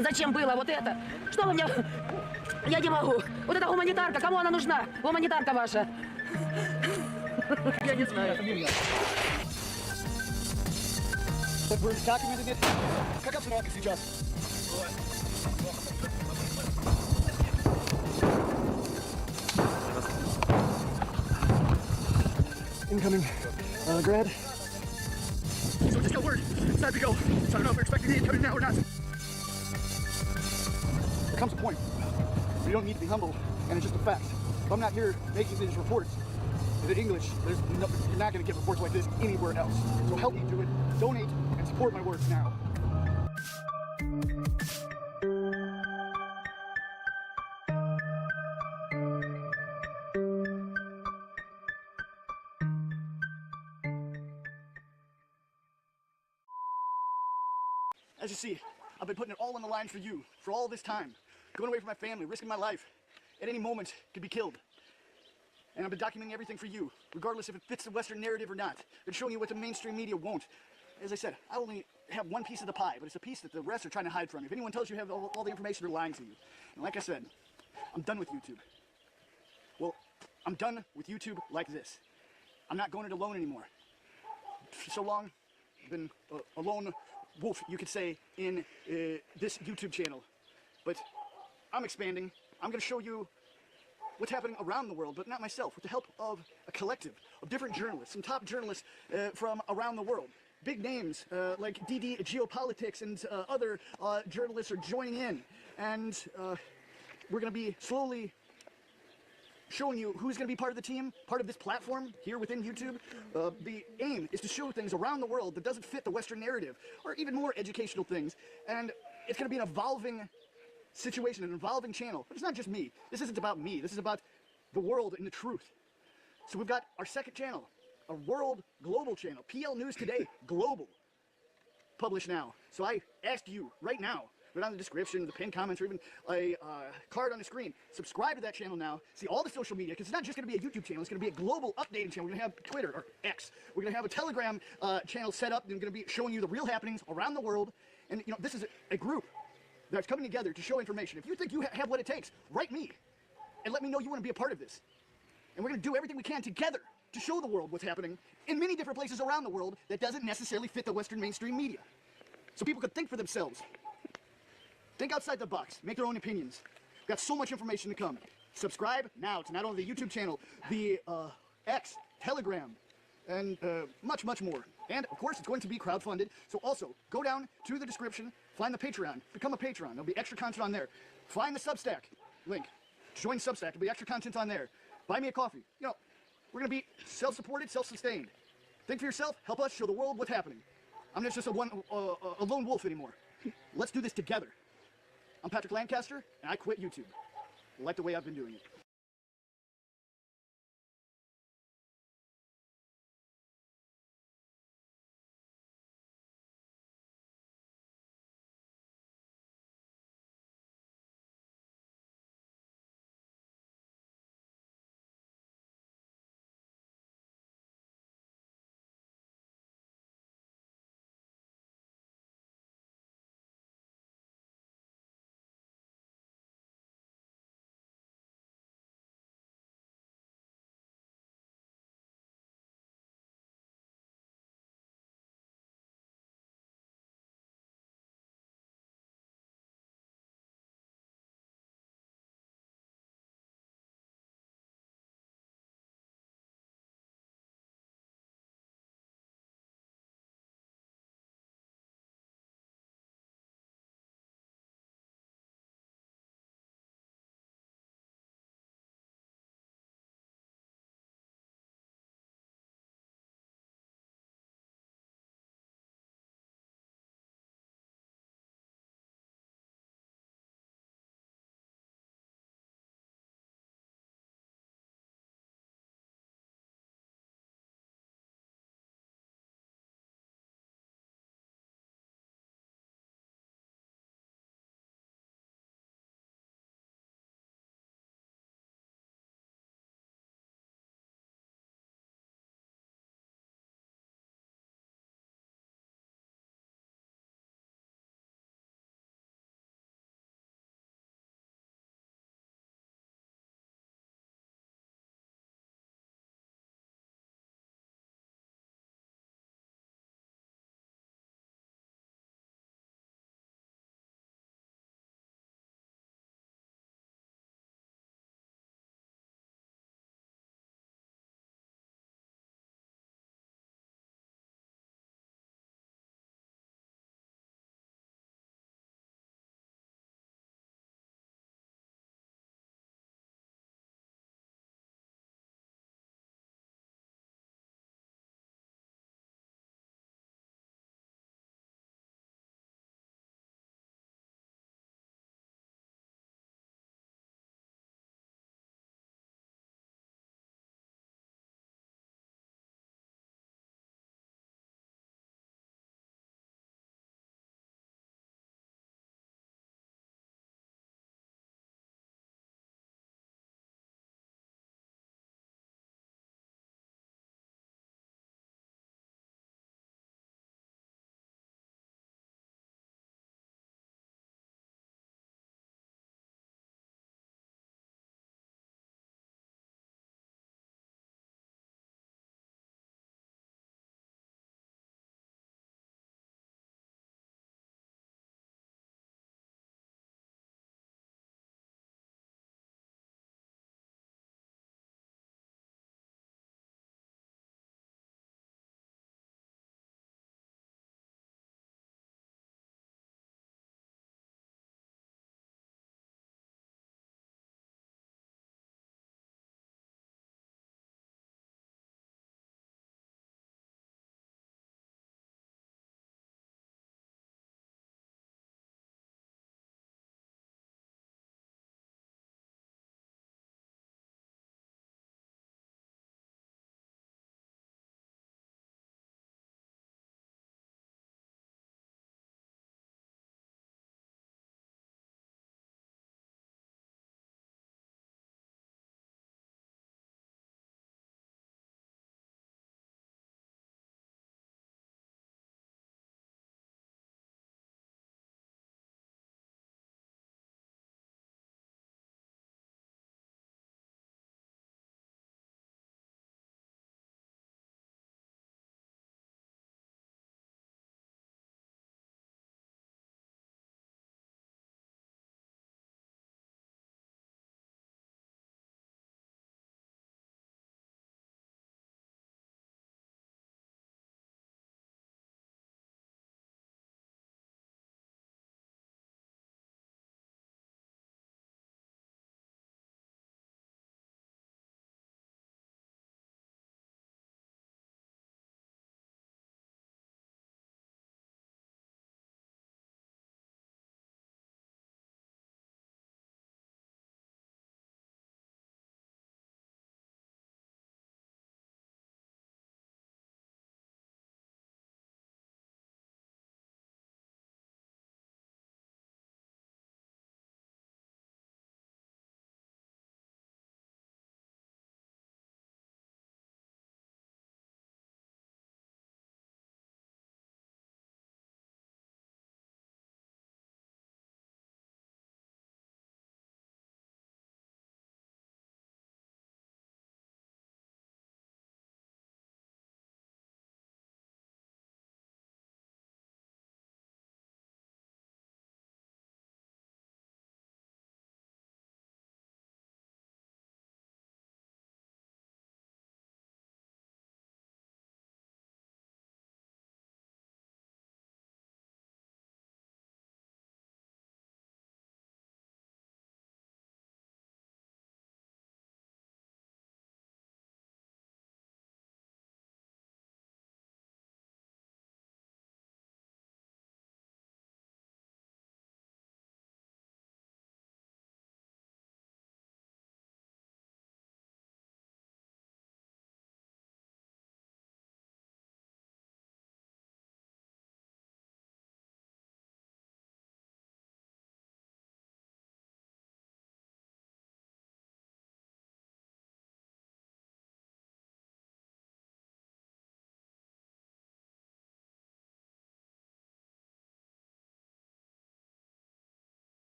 Зачем было вот это? Что вы мне... Я не могу. Вот эта гуманитарка, кому она нужна? Гуманитарка ваша. Я не знаю. We're documenting it. Как обстановка сейчас? Incoming grad. So just got word. It's time to go. So I don't know if you're expecting the incoming now or not. There comes a point where you don't need to be humble, and it's just a fact. If I'm not here making these reports in English, you're not going to get reports like this anywhere else. So help me do it. Donate and support my work now. As you see, I've been putting it all on the line for you, for all this time. Going away from my family, risking my life. At any moment, could be killed. And I've been documenting everything for you, regardless if it fits the Western narrative or not. Been showing you what the mainstream media won't. As I said, I only have one piece of the pie, but it's a piece that the rest are trying to hide from you. If anyone tells you have all the information, they're lying to you. And like I said, I'm done with YouTube. Well, I'm done with YouTube like this. I'm not going it alone anymore. For so long, I've been a lone wolf, you could say, in this YouTube channel. But I'm expanding. I'm going to show you what's happening around the world, but not myself, with the help of a collective of different journalists, some top journalists from around the world. Big names like DD Geopolitics and other journalists are joining in. And we're going to be slowly showing you who's going to be part of the team, part of this platform here within YouTube. The aim is to show things around the world that doesn't fit the Western narrative, or even more educational things. And it's going to be an evolving situation, an evolving channel. But it's not just me. This isn't about me. This is about the world and the truth. So we've got our second channel, a world global channel, PL News Today Global. publish now. So I ask you right now, go down in the description, the pinned comments, or even a card on the screen. Subscribe to that channel now. See all the social media, because it's not just going to be a YouTube channel. It's going to be a global updating channel. We're going to have Twitter, or X. We're going to have a Telegram channel set up, and we're going to be showing you the real happenings around the world. And, you know, this is a group that's coming together to show information. If you think you have what it takes, write me and let me know you want to be a part of this. And we're going to do everything we can together to show the world what's happening in many different places around the world that doesn't necessarily fit the Western mainstream media. So people could think for themselves. Think outside the box. Make their own opinions. We've got so much information to come. Subscribe now to not only the YouTube channel, the X, Telegram, and much, much more. And, of course, it's going to be crowdfunded. So also, go down to the description, find the Patreon, become a patron. There'll be extra content on there. Find the Substack link. Join Substack. There'll be extra content on there. Buy me a coffee. You know, we're going to be self-supported, self-sustained. Think for yourself. Help us show the world what's happening. I'm not just a lone wolf anymore. Let's do this together. I'm Patrick Lancaster, and I quit YouTube. I like the way I've been doing it.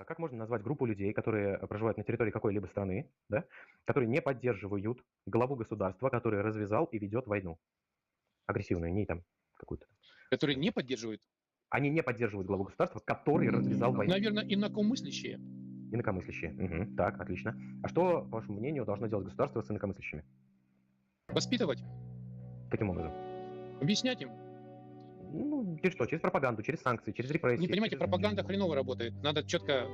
Как можно назвать группу людей, которые проживают на территории какой-либо страны, да, которые не поддерживают главу государства, который развязал и ведет войну? Агрессивную, не там какую-то. Которые не поддерживают? Они не поддерживают главу государства, который развязал войну. Наверное, инакомыслящие. Инакомыслящие. Угу. Так, отлично. А что, по вашему мнению, должно делать государство с инакомыслящими? Воспитывать. Каким образом? Объяснять им. Ну, через что? Через пропаганду, через санкции, через репрессии. Не понимаете, пропаганда хреново работает. Надо четко,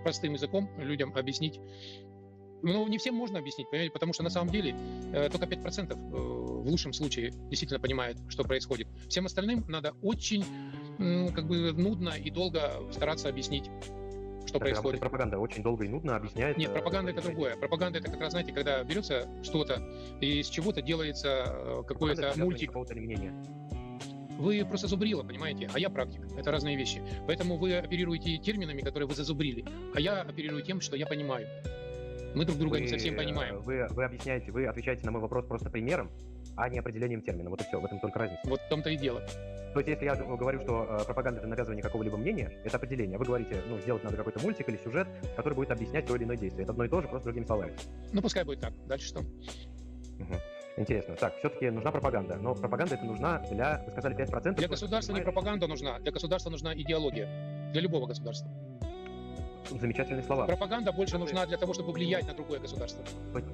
простым языком людям объяснить. Ну, не всем можно объяснить, понимаете, потому что на самом деле только 5% в лучшем случае действительно понимает, что происходит. Всем остальным надо очень нудно и долго стараться объяснить, что происходит. Пропаганда очень долго и нудно объясняет. Нет, пропаганда это другое. Пропаганда это как раз, знаете, когда берется что-то и из чего-то делается какой-то мультик. Вы просто зубрила, понимаете, а я практик. Это разные вещи. Поэтому вы оперируете терминами, которые вы зазубрили, а я оперирую тем, что я понимаю. Мы друг друга не совсем понимаем. Вы объясняете, вы отвечаете на мой вопрос просто примером, а не определением термина. Вот и все, в этом только разница. Вот в том-то и дело. То есть, если я говорю, что пропаганда — это навязывание какого-либо мнения, это определение. Вы говорите, ну, сделать надо какой-то мультик или сюжет, который будет объяснять то или иное действие. Это одно и то же, просто другими словами. Ну, пускай будет так. Дальше что? Угу. Интересно. Так, все-таки нужна пропаганда. Но пропаганда это нужна для, вы сказали, 5%. Для государства не пропаганда нужна. Для государства нужна идеология. Для любого государства. Замечательные слова. Пропаганда больше нужна для того, чтобы влиять на другое государство.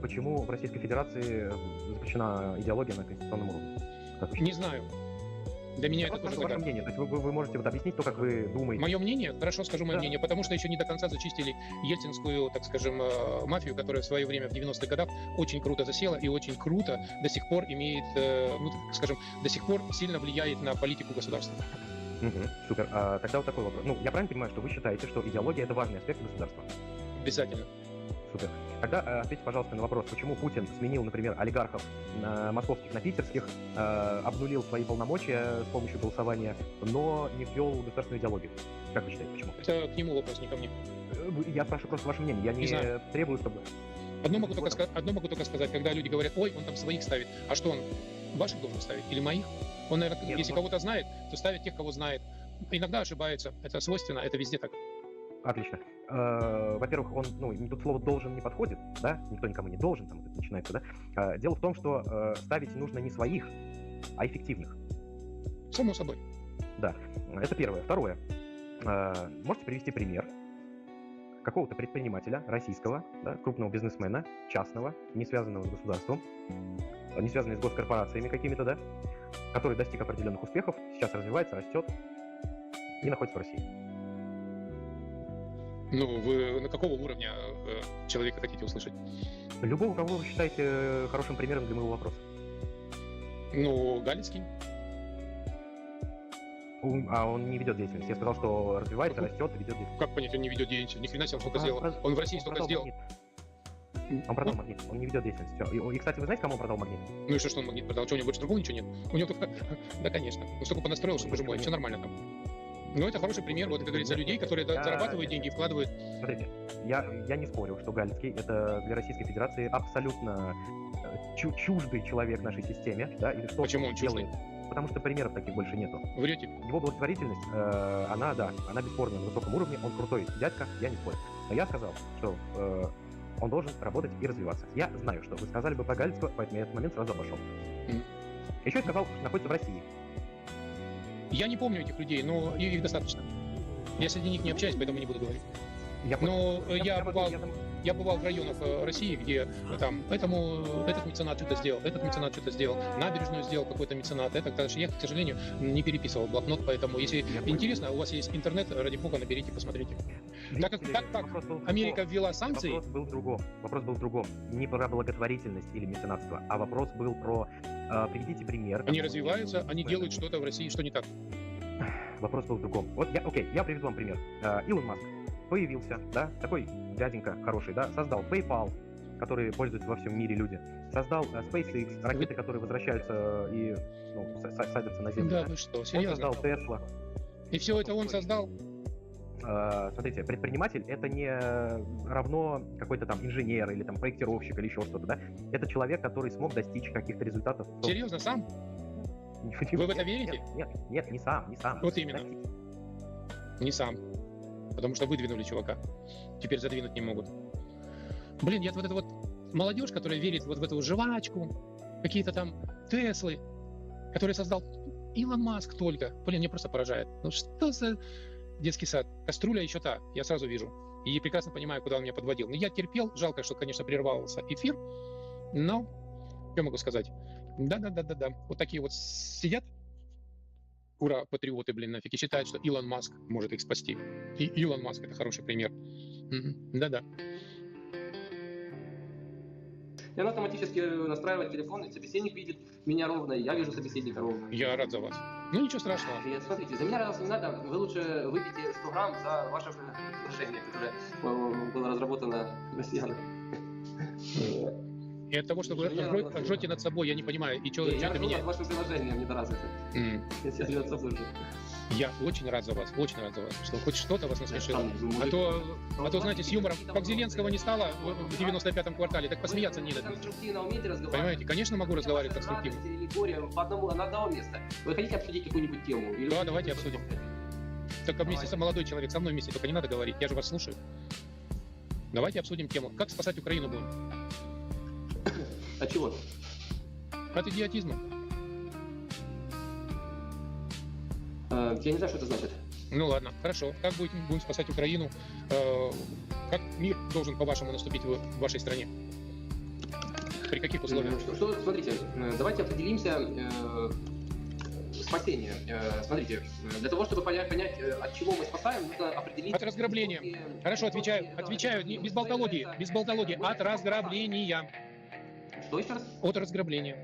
Почему в Российской Федерации запрещена идеология на конституционном уровне? Не знаю. Для меня это тоже загадка. Мнение. То есть вы можете вот объяснить то, как вы думаете. Мое мнение? Хорошо, скажу мое мнение, потому что еще не до конца зачистили ельцинскую, так скажем, мафию, которая в свое время в 90-х годах очень круто засела и очень круто до сих пор имеет, ну, так скажем, до сих пор сильно влияет на политику государства. Супер. Тогда вот такой вопрос. Ну, я правильно понимаю, что вы считаете, что идеология — это важный аспект государства? Обязательно. Супер. Тогда ответьте, пожалуйста, на вопрос, почему Путин сменил, например, олигархов московских на питерских, обнулил свои полномочия с помощью голосования, но не ввел государственную идеологию? Как вы считаете, почему? Это к нему вопрос, не ко мне. Я спрашиваю просто ваше мнение. Я не требую, чтобы... Одно могу только сказать, когда люди говорят, ой, он там своих ставит. А что он, ваших должен ставить или моих? Он, наверное, если кого-то знает, то ставит тех, кого знает. Иногда ошибается. Это свойственно, это везде так. Отлично. Во-первых, он, ну, тут слово «должен» не подходит, да? Никто никому не должен, там это начинается, да? Дело в том, что ставить нужно не своих, а эффективных. Само собой. Да, это первое. Второе. Можете привести пример какого-то предпринимателя российского, да, крупного бизнесмена, частного, не связанного с государством, не связанного с госкорпорациями какими-то, да, который достиг определенных успехов, сейчас развивается, растет и находится в России. Ну, вы на какого уровня человека хотите услышать? Любого, кого вы считаете хорошим примером для моего вопроса. Ну, Галицкий. А он не ведет деятельность. Я сказал, что развивается, растет, ведет деятельность. Как понять, он не ведет деятельность? Ни хрена себе он сколько сделал. Он в России столько сделал. Он продал магнит, он не ведет деятельность. И, кстати, вы знаете, кому он продал магнит? Ну и что он магнит продал? Что, у него больше другого ничего нет? У него только... Да, конечно. Он столько понастроил, что, боже мой, все нормально там. Ну, это хороший пример, вот, как говорится, людей, которые зарабатывают деньги и вкладывают. Смотрите, я не спорю, что Галицкий — это для Российской Федерации абсолютно чуждый человек нашей системе, да, или что. Почему он чуждый? Потому что примеров таких больше нету. Врете. Его благотворительность, она бесспорно на высоком уровне, он крутой дядька, я не спорю. Но я сказал, что он должен работать и развиваться. Я знаю, что вы сказали бы про Галицкого, поэтому я этот момент сразу обошел. Еще я сказал, что находится в России. Я не помню этих людей, но их достаточно. Я среди них не общаюсь, поэтому не буду говорить. Но я бывал в районах России, где там этот меценат что-то сделал, этот меценат что-то сделал, набережную сделал какой-то меценат. Я, к сожалению, не переписывал блокнот, поэтому если интересно, у вас есть интернет, ради бога, наберите, посмотрите. Так как Америка ввела санкции... Вопрос был в другом. Не про благотворительность или меценатство, а вопрос был про... приведите пример. Они развиваются, они делают что-то в России, что не так. Вопрос был в другом. Вот я приведу вам пример. Илон Маск появился, да, такой дяденька хороший, да, создал PayPal, который пользуются во всем мире люди, создал SpaceX, ракеты, которые возвращаются и садятся на Землю. Да, вы что, серьезно? Он создал Tesla. И все это он создал? Смотрите, предприниматель — это не равно какой-то там инженер или там проектировщик или еще что-то, да? Это человек, который смог достичь каких-то результатов. Серьезно, сам? Вы в это верите? Нет, не сам. Вот именно. Не сам. потому что выдвинули чувака. Теперь задвинуть не могут. Блин, я вот эта вот молодежь, которая верит вот в эту жвачку, какие-то там Теслы, которые создал Илон Маск только. Блин, меня просто поражает. Ну что за детский сад? Кастрюля еще та, я сразу вижу. И прекрасно понимаю, куда он меня подводил. Но я терпел, жалко, что, конечно, прервался эфир, но что могу сказать? Да. Вот такие вот сидят, ура, патриоты, блин, нафиг, и считают, что Илон Маск может их спасти. И Илон Маск — это хороший пример. Да-да. И он автоматически настраивает телефон, и собеседник видит меня ровно, и я вижу собеседника ровно. Я рад за вас. Ну ничего страшного. И смотрите, за меня радоваться не надо, вы лучше выпейте 100 грамм за ваше предложение, которое было разработано россиянами. И от того, что вы ржете над собой, я не понимаю, и что я для меня... над вашим приложением недоразвито. Я над собой же. Я очень рад за вас, что хоть что-то вас насмешило. А то, знаете, с юмором, как Зеленского не стало в 95-м квартале, так посмеяться не дадут. Понимаете, конечно, могу разговаривать конструктивно. На одного места. Вы хотите обсудить какую-нибудь тему? Да, давайте обсудим. Только вместе со молодой человек, со мной вместе, только не надо говорить, я же вас слушаю. Давайте обсудим тему. Как спасать Украину будем? От чего? От идиотизма. Я не знаю, что это значит. Ну ладно, хорошо. Как будем спасать Украину? Как мир должен, по-вашему, наступить в вашей стране? При каких условиях? Смотрите, давайте определимся спасение. Смотрите, для того, чтобы понять, от чего мы спасаем, нужно определить... От разграбления. Хорошо, отвечаю, без болтологии. От разграбления. Что еще раз? От разграбления.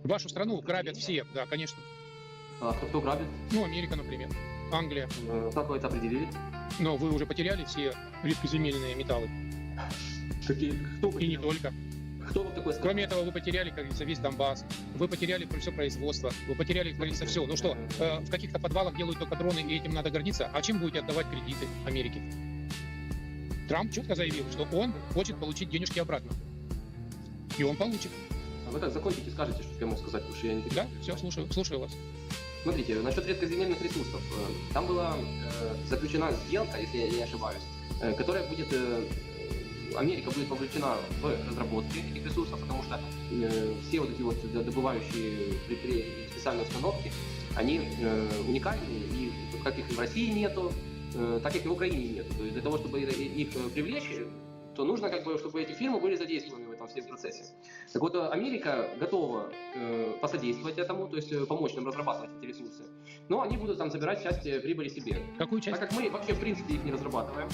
Вашу страну грабят все, да, конечно. А кто грабит? Ну, Америка, например. Англия. Как вы это определили? Но вы уже потеряли все редкоземельные металлы. Какие? Кто? И не только. Кто вам такой сказал? Кроме этого, вы потеряли, как говорится, весь Донбасс. Вы потеряли все производство. Вы потеряли, как говорится, все. Ну что, в каких-то подвалах делают только дроны, и этим надо гордиться. А чем будете отдавать кредиты Америке? Трамп четко заявил, что он хочет получить денежки обратно. И он получит. А вы так закончите, скажете, что я мог сказать, потому что я не... Да, все, слушаю вас. Смотрите, насчет редкоземельных ресурсов. Там была заключена сделка, если я не ошибаюсь, которая будет... Америка будет вовлечена в разработке этих ресурсов, потому что все вот эти вот добывающие специальные установки, они уникальные, и как их в России нету, так их и в Украине нету. То есть для того, чтобы их привлечь, то нужно, как бы, чтобы эти фирмы были задействованы в этом всем процессе. Так вот, Америка готова посодействовать этому, то есть помочь нам разрабатывать эти ресурсы, но они будут там забирать часть прибыли себе. Какую часть? Так как мы вообще в принципе их не разрабатываем,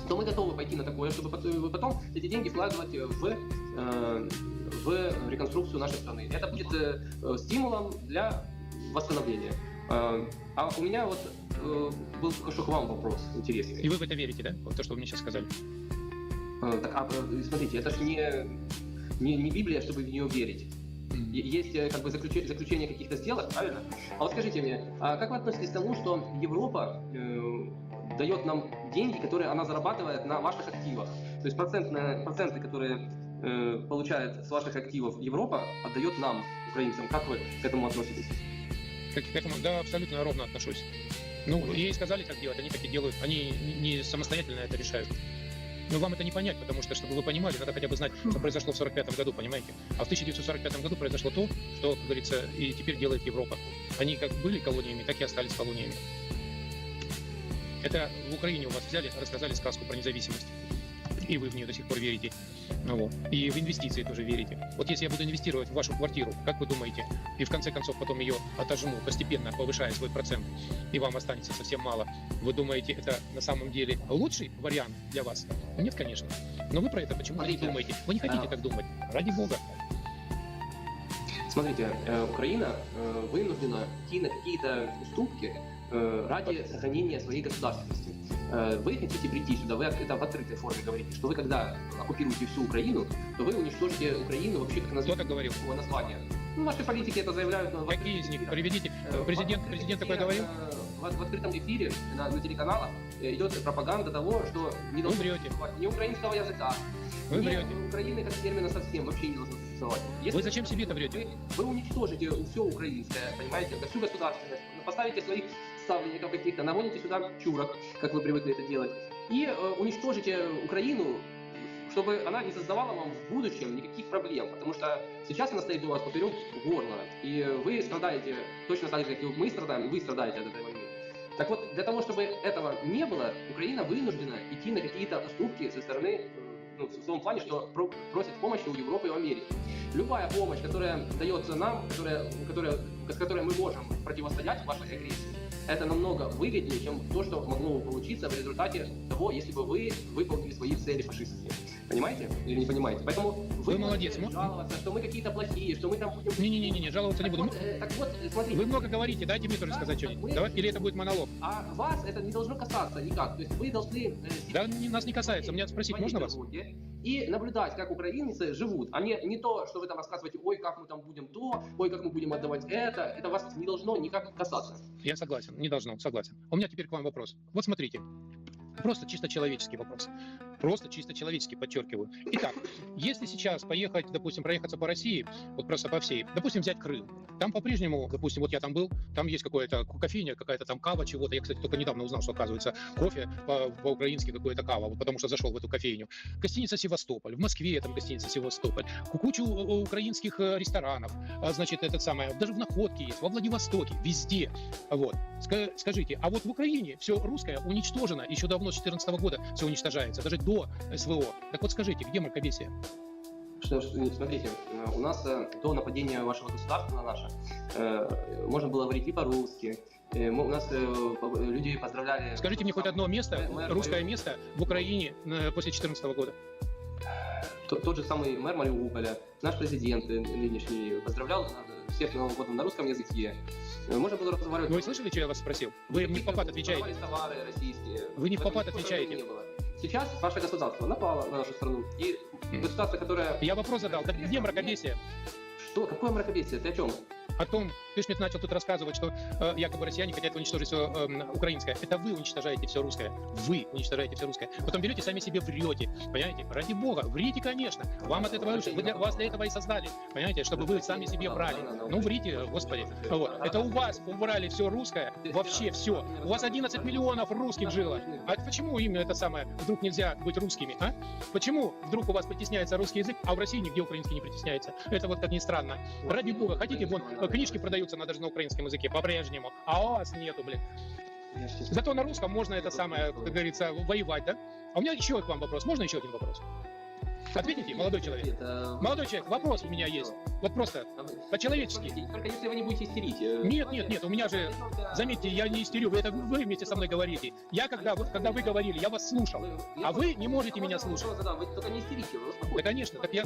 то мы готовы пойти на такое, чтобы потом эти деньги вкладывать в реконструкцию нашей страны. Это будет стимулом для восстановления. А у меня вот был только что к вам вопрос интересный. И вы в это верите, да? Вот то, что вы мне сейчас сказали. Так, смотрите, это же не Библия, чтобы в нее верить. Есть как бы заключение каких-то сделок, правильно? А вот скажите мне, а как вы относитесь к тому, что Европа дает нам деньги, которые она зарабатывает на ваших активах? То есть проценты, которые получает с ваших активов Европа, отдает нам, украинцам. Как вы к этому относитесь? К этому, да, абсолютно ровно отношусь. Ну, ей сказали так делать, они так и делают. Они не самостоятельно это решают. Но вам это не понять, потому что, чтобы вы понимали, надо хотя бы знать, что произошло в 1945 году, понимаете? А в 1945 году произошло то, что, как говорится, и теперь делает Европа. Они как были колониями, так и остались колониями. Это в Украине у вас взяли, рассказали сказку про независимость. И вы в нее до сих пор верите. Ну, вот. И в инвестиции тоже верите. Вот если я буду инвестировать в вашу квартиру, как вы думаете, и в конце концов потом ее отожму, постепенно повышая свой процент, и вам останется совсем мало, вы думаете, это на самом деле лучший вариант для вас? Нет, конечно. Но вы про это почему-то не думаете. Вы не хотите так думать. Ради бога. Смотрите, Украина вынуждена идти на какие-то уступки ради сохранения своей государственности. Вы хотите прийти сюда, вы это в открытой форме говорите, что вы когда оккупируете всю Украину, то вы уничтожите Украину вообще как название. Ну, ваши политики это заявляют. Какие из них? Приведите. Президент такое говорил? В открытом эфире на телеканалах идет пропаганда того, что не должно существовать ни украинского языка, ни Украины как термина совсем вообще не должно существовать. Вы зачем себе это врете? Вы уничтожите все украинское, понимаете, всю государственность, поставите своих ставленников каких-то, нагоните сюда чурок, как вы привыкли это делать, и уничтожите Украину, чтобы она не создавала вам в будущем никаких проблем, потому что сейчас она стоит у вас поперек горла, и вы страдаете точно так же, как и мы страдаем, вы страдаете от этой войны. Так вот, для того, чтобы этого не было, Украина вынуждена идти на какие-то уступки со стороны, ну, в том плане, что просит помощи у Европы и у Америки. Любая помощь, которая дается нам, с которой мы можем противостоять вашей агрессии, это намного выгоднее, чем то, что могло бы получиться в результате того, если бы вы выполнили свои цели фашистские. Понимаете? Или не понимаете? Поэтому вы молодец. Жаловаться, что мы какие-то плохие, что мы там будем... Не-не-не, жаловаться не буду. Так вот, смотрите. Вы много говорите, дайте мне тоже сказать что-нибудь. Давай, или это будет монолог? А вас это не должно касаться никак. То есть вы должны... Да, нас не касается. Меня спросить можно вас? И наблюдать, как украинцы живут, а не то, что вы там рассказываете, ой, как мы там будем то, ой, как мы будем отдавать это вас не должно никак касаться. Я согласен, не должно, согласен. У меня теперь к вам вопрос. Вот смотрите, просто чисто человеческий вопрос. Просто чисто человеческий, подчеркиваю. Итак, если сейчас поехать, допустим, проехаться по России, вот просто по всей, допустим, взять Крым, там по-прежнему, допустим, вот я там был, там есть какая-то кофейня, какая-то там кава чего-то. Я, кстати, только недавно узнал, что, оказывается, кофе по-украински какое-то кава, вот потому что зашел в эту кофейню. Гостиница «Севастополь», в Москве там гостиница «Севастополь», кучу украинских ресторанов, значит, этот самый, даже в Находке есть, во Владивостоке, везде. Вот. Скажите, а вот в Украине все русское уничтожено, еще давно, с 2014 года все уничтожается, даже до СВО. Так вот скажите, где мракобесие? Что ж, смотрите, у нас до нападения вашего государства на наше можно было говорить и по-русски. У нас люди поздравляли... Скажите мне хоть одно место, русское место в Украине после 2014 года. Тот же самый мэр Мариуполя, наш президент нынешний поздравлял всех Новым годом на русском языке. Можно было разговаривать... Вы слышали, что я вас спросил? Вы не в попад отвечаете. Товары российские. Вы не в попад отвечаете. Сейчас ваше государство напало на нашу страну, и государство, которое... Я вопрос задал, где мракобесие? Что? Какое мракобесие? Ты о чем? О том, ты же мне начал тут рассказывать, что якобы россияне хотят уничтожить все украинское. Это вы уничтожаете все русское. Вы уничтожаете все русское. Потом берете, сами себе врете. Понимаете? Ради бога, врите, конечно. Вам от этого лучше. Вас для этого и создали. Понимаете? Чтобы вы сами себе брали. Ну, врите, господи. Вот. Это у вас убрали все русское. Вообще все. У вас 11 миллионов русских жило. А почему им это самое вдруг нельзя быть русскими? А? Почему вдруг у вас притесняется русский язык, а в России нигде украинский не притесняется? Это вот как ни странно. Ради бога, хотите, вон книжки продаются даже на украинском языке по-прежнему, а у вас нету, блин. Зато на русском можно это самое, как говорится, воевать, да? А у меня еще к вам вопрос. Можно еще один вопрос? Ответите, молодой человек. Молодой человек, вопрос у меня есть. Вот просто по-человечески. Только если вы не будете истерить. Нет, у меня же, заметьте, я не истерю, это вы вместе со мной говорите. Я, когда вы говорили, я вас слушал, а вы не можете меня слушать. Вы только не истерите. Да, конечно, так я...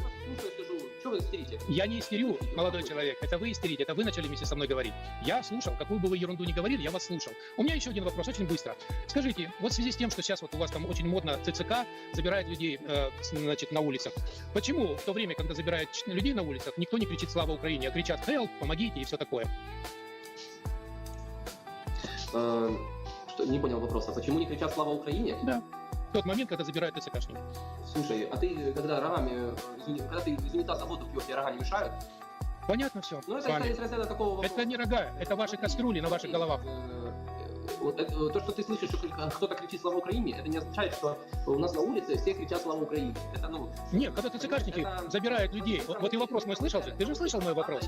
Что вы истерите? Я не истерю, молодой человек, это вы истерите, это вы начали вместе со мной говорить. Я слушал, какую бы вы ерунду ни говорили, я вас слушал. У меня еще один вопрос, очень быстро. Скажите, вот в связи с тем, что сейчас вот у вас там очень модно ЦЦК забирает людей, значит, на улицах, почему в то время, когда забирают людей на улицах, никто не кричит «Слава Украине», а кричат «Help», «Помогите» и все такое? Не понял вопроса. Почему не кричат «Слава Украине»? Да. В тот момент, когда забирают ТЦКшники. Слушай, а ты когда рогами, когда ты из унитаза воду пьешь, тебе рога не мешают? Понятно все. Ну это из разряда такого... Это не рога, это ваши кастрюли на ваших головах. То, что ты слышишь, что кто-то кричит «Слава Украине», это не означает, что у нас на улице все кричат «Слава Украине». Это, Нет, когда ТЦКшники забирают людей, вот и вопрос мой слышал же? Ты же слышал мой вопрос?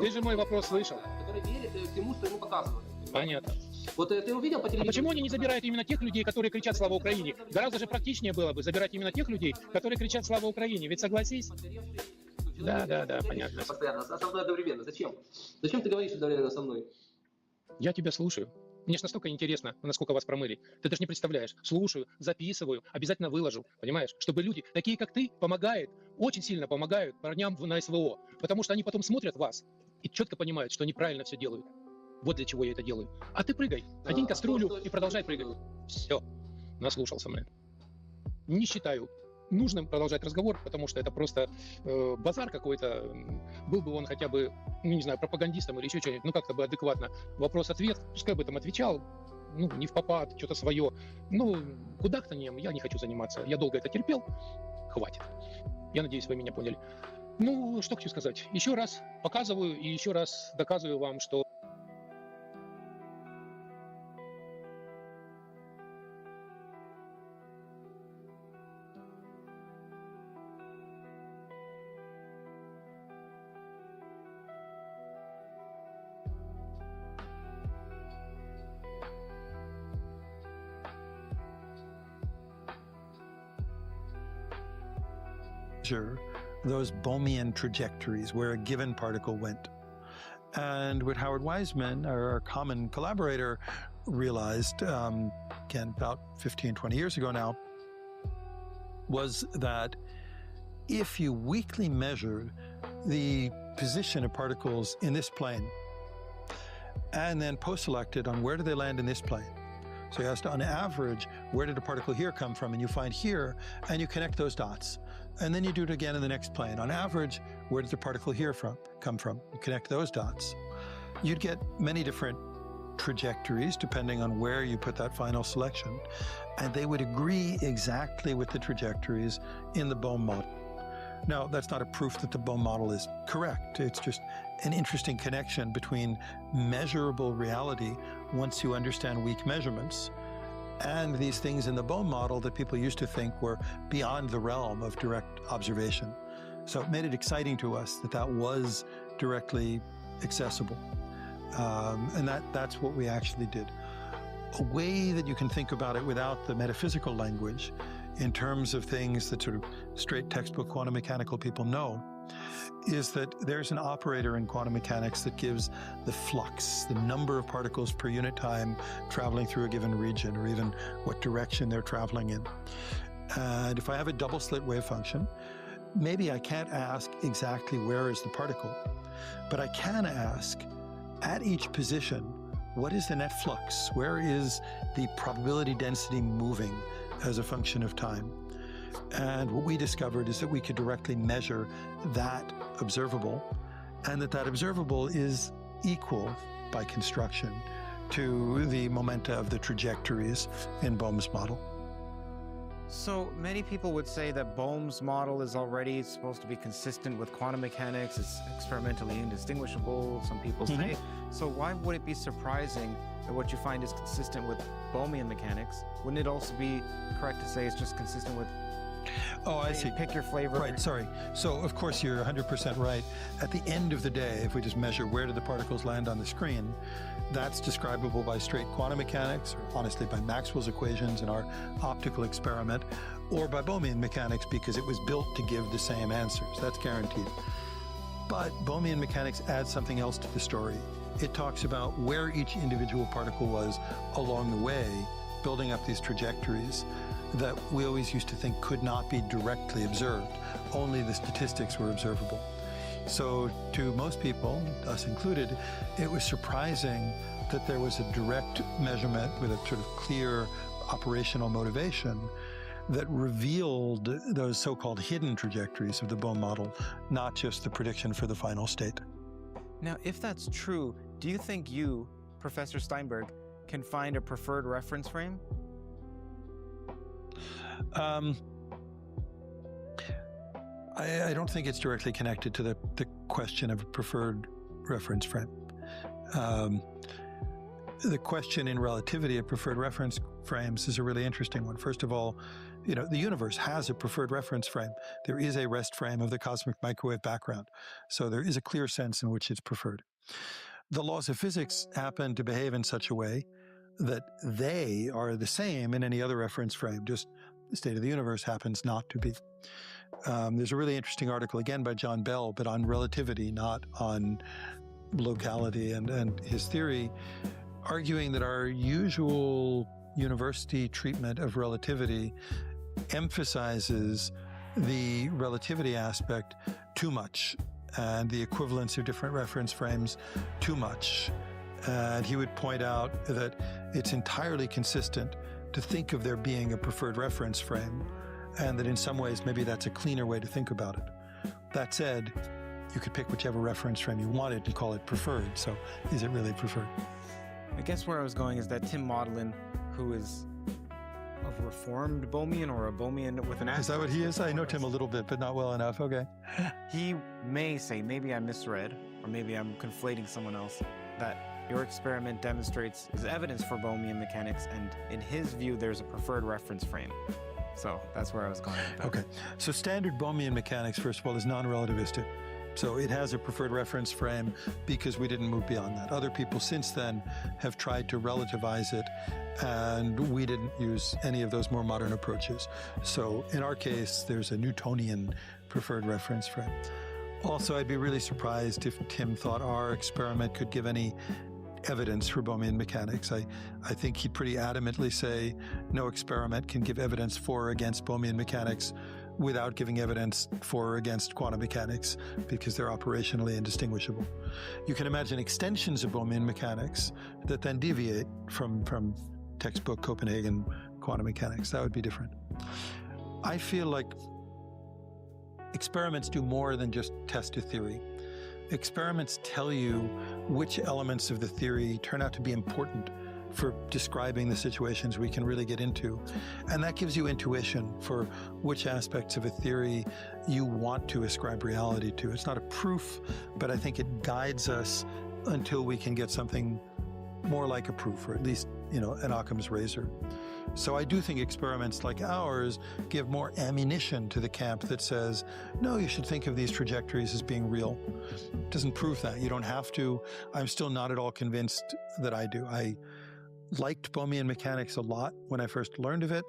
Ты же мой вопрос слышал. Который верит всему, что ему показывают. Понятно. Вот ты увидел по телевизору? А почему они не забирают именно тех людей, которые кричат «Слава Украине»? Гораздо же практичнее было бы забирать именно тех людей, которые кричат «Слава Украине». Ведь согласись? Да, понятно. Постоянно, со мной одновременно. Зачем? Зачем ты говоришь одновременно со мной? Я тебя слушаю. Мне ж настолько интересно, насколько вас промыли. Ты даже не представляешь. Слушаю, записываю, обязательно выложу. Понимаешь? Чтобы люди, такие как ты, помогают, очень сильно помогают парням на СВО. Потому что они потом смотрят вас и четко понимают, что они правильно все делают. Вот для чего я это делаю. А ты прыгай, одень кастрюлю и продолжай прыгать. Все, наслушался, блин. Не считаю нужным продолжать разговор, потому что это просто базар какой-то. Был бы он хотя бы, ну не знаю, пропагандистом или еще что-нибудь, ну как-то бы адекватно. Вопрос-ответ, пускай бы там отвечал, ну не в попад, что-то свое. Ну, куда к ним, я не хочу заниматься. Я долго это терпел, хватит. Я надеюсь, вы меня поняли. Ну, что хочу сказать. Еще раз показываю и еще раз доказываю вам, что measure those Bohmian trajectories where a given particle went. And what Howard Wiseman, our common collaborator, realized, again, about 15, 20 years ago now, was that if you weakly measured the position of particles in this plane and then post-selected on where do they land in this plane. So you asked on average, where did a particle here come from? And you find here, and you connect those dots. And then you do it again in the next plane. On average, where did the particle here come from? You connect those dots. You'd get many different trajectories depending on where you put that final selection. And they would agree exactly with the trajectories in the Bohm model. Now, that's not a proof that the Bohm model is correct. It's just an interesting connection between measurable reality once you understand weak measurements and these things in the Bohm model that people used to think were beyond the realm of direct observation. So it made it exciting to us that that was directly accessible. And that's what we actually did. A way that you can think about it without the metaphysical language in terms of things that sort of straight textbook quantum mechanical people know is that there's an operator in quantum mechanics that gives the flux, the number of particles per unit time traveling through a given region, or even what direction they're traveling in. And if I have a double slit wave function, maybe I can't ask exactly where is the particle, but I can ask at each position, what is the net flux? Where is the probability density moving as a function of time? And what we discovered is that we could directly measure that observable, and that observable is equal by construction to the momenta of the trajectories in Bohm's model. So many people would say that Bohm's model is already supposed to be consistent with quantum mechanics. It's experimentally indistinguishable, some people say. So why would it be surprising that what you find is consistent with Bohmian mechanics? Wouldn't it also be correct to say it's just consistent with... Oh, I see. Pick your flavor. Right, sorry. So, of course, you're 100% right. At the end of the day, if we just measure where do the particles land on the screen, that's describable by straight quantum mechanics, or honestly by Maxwell's equations in our optical experiment, or by Bohmian mechanics because it was built to give the same answers. That's guaranteed. But Bohmian mechanics adds something else to the story. It talks about where each individual particle was along the way, building up these trajectories that we always used to think could not be directly observed. Only the statistics were observable. So to most people, us included, it was surprising that there was a direct measurement with a sort of clear operational motivation that revealed those so-called hidden trajectories of the Bohm model, not just the prediction for the final state. Now, if that's true, do you think you, Professor Steinberg, can find a preferred reference frame? I don't think it's directly connected to the question of a preferred reference frame. The question in relativity of preferred reference frames is a really interesting one. First of all, the universe has a preferred reference frame. There is a rest frame of the cosmic microwave background. So there is a clear sense in which it's preferred. The laws of physics happen to behave in such a way that they are the same in any other reference frame, just the state of the universe happens not to be. There's a really interesting article, again by John Bell, but on relativity, not on locality and his theory, arguing that our usual university treatment of relativity emphasizes the relativity aspect too much and the equivalence of different reference frames too much. And he would point out that it's entirely consistent to think of there being a preferred reference frame, and that in some ways maybe that's a cleaner way to think about it. That said, you could pick whichever reference frame you wanted and call it preferred. So is it really preferred? I guess where I was going is that Tim Maudlin, who is a reformed Bohmian or a Bohmian with an asterisk. Is that what he is? I know Tim a little bit, but not well enough. Okay. He may say, maybe I misread, or maybe I'm conflating someone else, that your experiment demonstrates is evidence for Bohmian mechanics, and in his view, there's a preferred reference frame. So that's where I was going with that. Okay. So standard Bohmian mechanics, first of all, is non-relativistic. So it has a preferred reference frame because we didn't move beyond that. Other people since then have tried to relativize it, and we didn't use any of those more modern approaches. So in our case, there's a Newtonian preferred reference frame. Also, I'd be really surprised if Tim thought our experiment could give any evidence for Bohmian mechanics. I think he'd pretty adamantly say no experiment can give evidence for or against Bohmian mechanics without giving evidence for or against quantum mechanics, because they're operationally indistinguishable. You can imagine extensions of Bohmian mechanics that then deviate from textbook Copenhagen quantum mechanics. That would be different. I feel like experiments do more than just test a theory. Experiments tell you which elements of the theory turn out to be important for describing the situations we can really get into. And that gives you intuition for which aspects of a theory you want to ascribe reality to. It's not a proof, but I think it guides us until we can get something more like a proof, or at least, you know, an Occam's razor. So I do think experiments like ours give more ammunition to the camp that says, no, you should think of these trajectories as being real. It doesn't prove that. You don't have to. I'm still not at all convinced that I do. I liked Bohmian mechanics a lot when I first learned of it.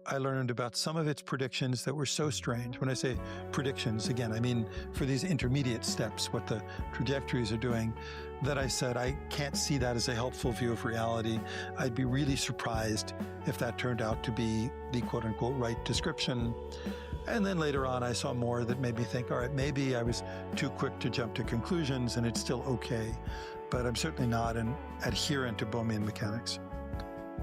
I learned about some of its predictions that were so strange. When I say predictions, again, I mean for these intermediate steps, what the trajectories are doing, that I said, I can't see that as a helpful view of reality. I'd be really surprised if that turned out to be the quote-unquote right description. And then later on, I saw more that made me think, all right, maybe I was too quick to jump to conclusions and it's still okay. But I'm certainly not an adherent to Bohmian mechanics.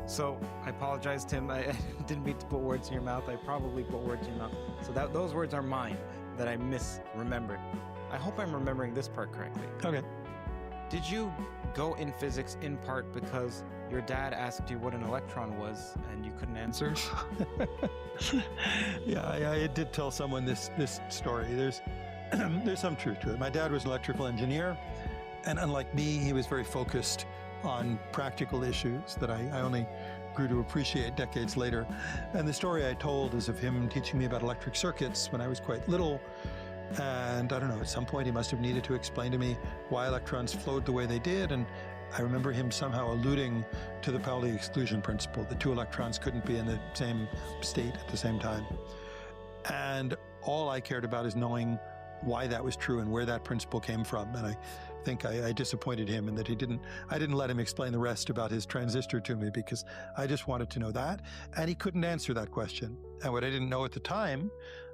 So I apologize, Tim. I didn't mean to put words in your mouth. I probably put words in your mouth. So those words are mine that I misremembered. I hope I'm remembering this part correctly. Okay. Did you go in physics in part because your dad asked you what an electron was and you couldn't answer? Yeah, I did tell someone this story. There's some truth to it. My dad was an electrical engineer, and unlike me, he was very focused on practical issues that I only grew to appreciate decades later. And the story I told is of him teaching me about electric circuits when I was quite little. And I don't know, at some point he must have needed to explain to me why electrons flowed the way they did. And I remember him somehow alluding to the Pauli exclusion principle. The two electrons couldn't be in the same state at the same time. And all I cared about is knowing why that was true and where that principle came from. And I think I disappointed him in that I didn't let him explain the rest about his transistor to me, because I just wanted to know that. And he couldn't answer that question. And what I didn't know at the time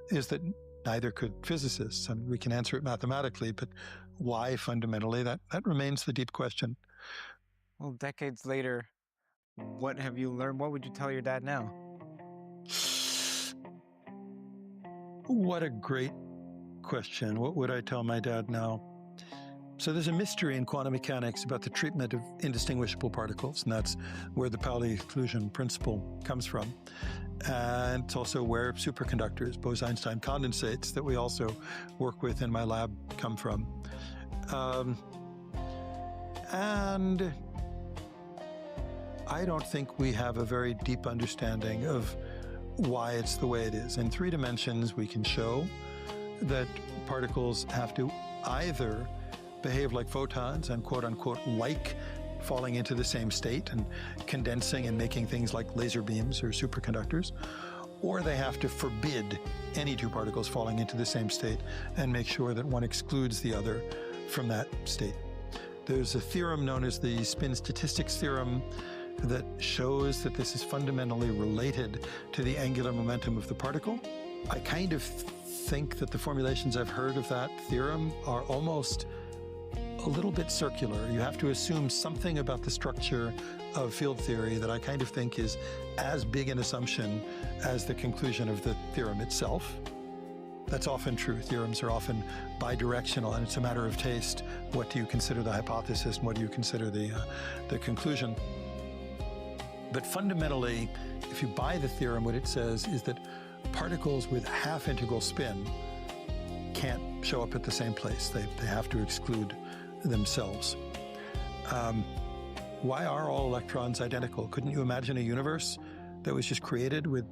is that neither could physicists. I mean, we can answer it mathematically, but why fundamentally? That remains the deep question. Well, decades later, what have you learned? What would you tell your dad now? What a great question. What would I tell my dad now? So there's a mystery in quantum mechanics about the treatment of indistinguishable particles, and that's where the Pauli exclusion principle comes from. And it's also where superconductors, Bose-Einstein condensates that we also work with in my lab, come from. And I don't think we have a very deep understanding of why it's the way it is. In 3 dimensions, we can show that particles have to either behave like photons and quote-unquote like falling into the same state and condensing and making things like laser beams or superconductors, or they have to forbid any two particles falling into the same state and make sure that one excludes the other from that state. There's a theorem known as the spin statistics theorem that shows that this is fundamentally related to the angular momentum of the particle. I kind of think that the formulations I've heard of that theorem are almost a little bit circular. You have to assume something about the structure of field theory that I kind of think is as big an assumption as the conclusion of the theorem itself. That's often true. Theorems are often bidirectional, and it's a matter of taste. What do you consider the hypothesis and what do you consider the conclusion? But fundamentally, if you buy the theorem, what it says is that particles with half-integral spin can't show up at the same place. They have to exclude themselves. Why are all electrons identical? Couldn't you imagine a universe that was just created with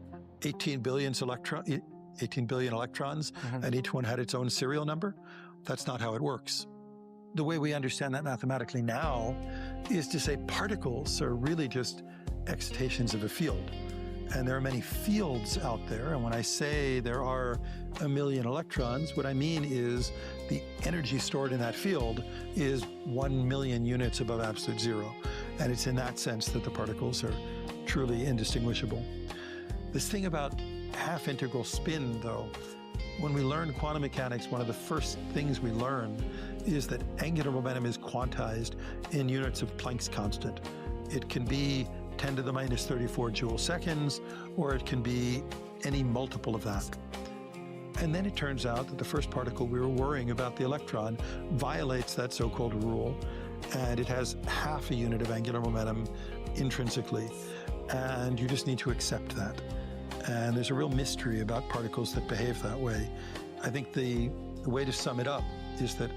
18 billion electrons, and each one had its own serial number? That's not how it works. The way we understand that mathematically now is to say particles are really just excitations of a field. And there are many fields out there. And when I say there are 1 million electrons, what I mean is the energy stored in that field is 1 million units above absolute zero. And it's in that sense that the particles are truly indistinguishable. This thing about half-integral spin, though, when we learn quantum mechanics, one of the first things we learn is that angular momentum is quantized in units of Planck's constant. It can be 10 to the minus 34 joule seconds, or it can be any multiple of that. And then it turns out that the first particle we were worrying about, the electron, violates that so-called rule, and it has half a unit of angular momentum intrinsically, and you just need to accept that. And there's a real mystery about particles that behave that way. I think the way to sum it up is that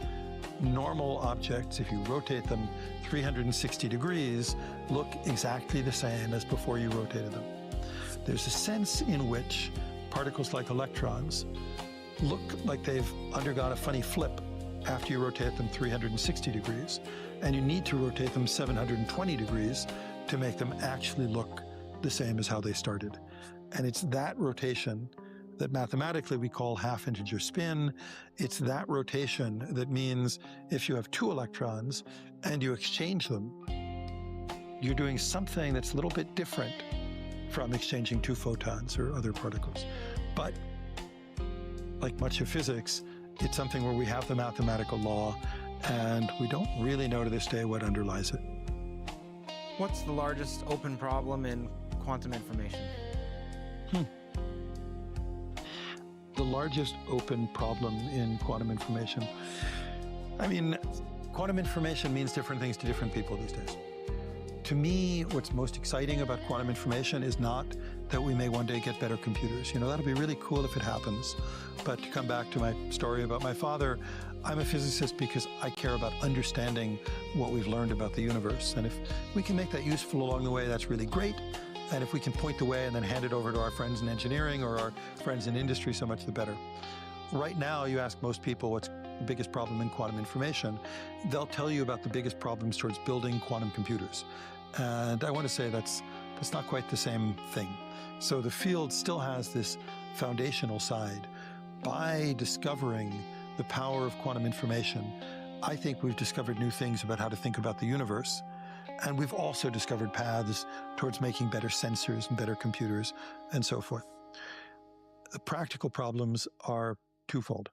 normal objects, if you rotate them 360 degrees, look exactly the same as before you rotated them. There's a sense in which particles like electrons look like they've undergone a funny flip after you rotate them 360 degrees, and you need to rotate them 720 degrees to make them actually look the same as how they started. And it's that rotation that mathematically we call half-integer spin. It's that rotation that means if you have two electrons and you exchange them, you're doing something that's a little bit different from exchanging two photons or other particles. But like much of physics, it's something where we have the mathematical law, and we don't really know to this day what underlies it. What's the largest open problem in quantum information? The largest open problem in quantum information. I mean, quantum information means different things to different people these days. To me, what's most exciting about quantum information is not that we may one day get better computers. You know, that'll be really cool if it happens. But to come back to my story about my father, I'm a physicist because I care about understanding what we've learned about the universe. And if we can make that useful along the way, that's really great. And if we can point the way and then hand it over to our friends in engineering or our friends in industry, so much the better. Right now, you ask most people what's the biggest problem in quantum information, they'll tell you about the biggest problems towards building quantum computers. And I want to say that's not quite the same thing. So the field still has this foundational side. By discovering the power of quantum information, I think we've discovered new things about how to think about the universe. And we've also discovered paths towards making better sensors and better computers and so forth. The practical problems are twofold.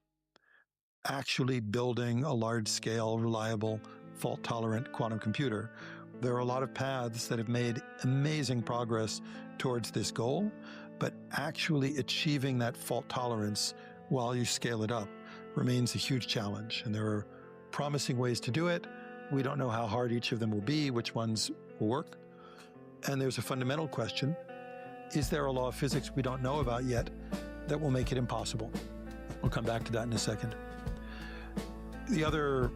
Actually building a large-scale, reliable, fault-tolerant quantum computer. There are a lot of paths that have made amazing progress towards this goal, but actually achieving that fault tolerance while you scale it up remains a huge challenge. And there are promising ways to do it. We don't know how hard each of them will be, which ones will work. And there's a fundamental question. Is there a law of physics we don't know about yet that will make it impossible? We'll come back to that in a second. The other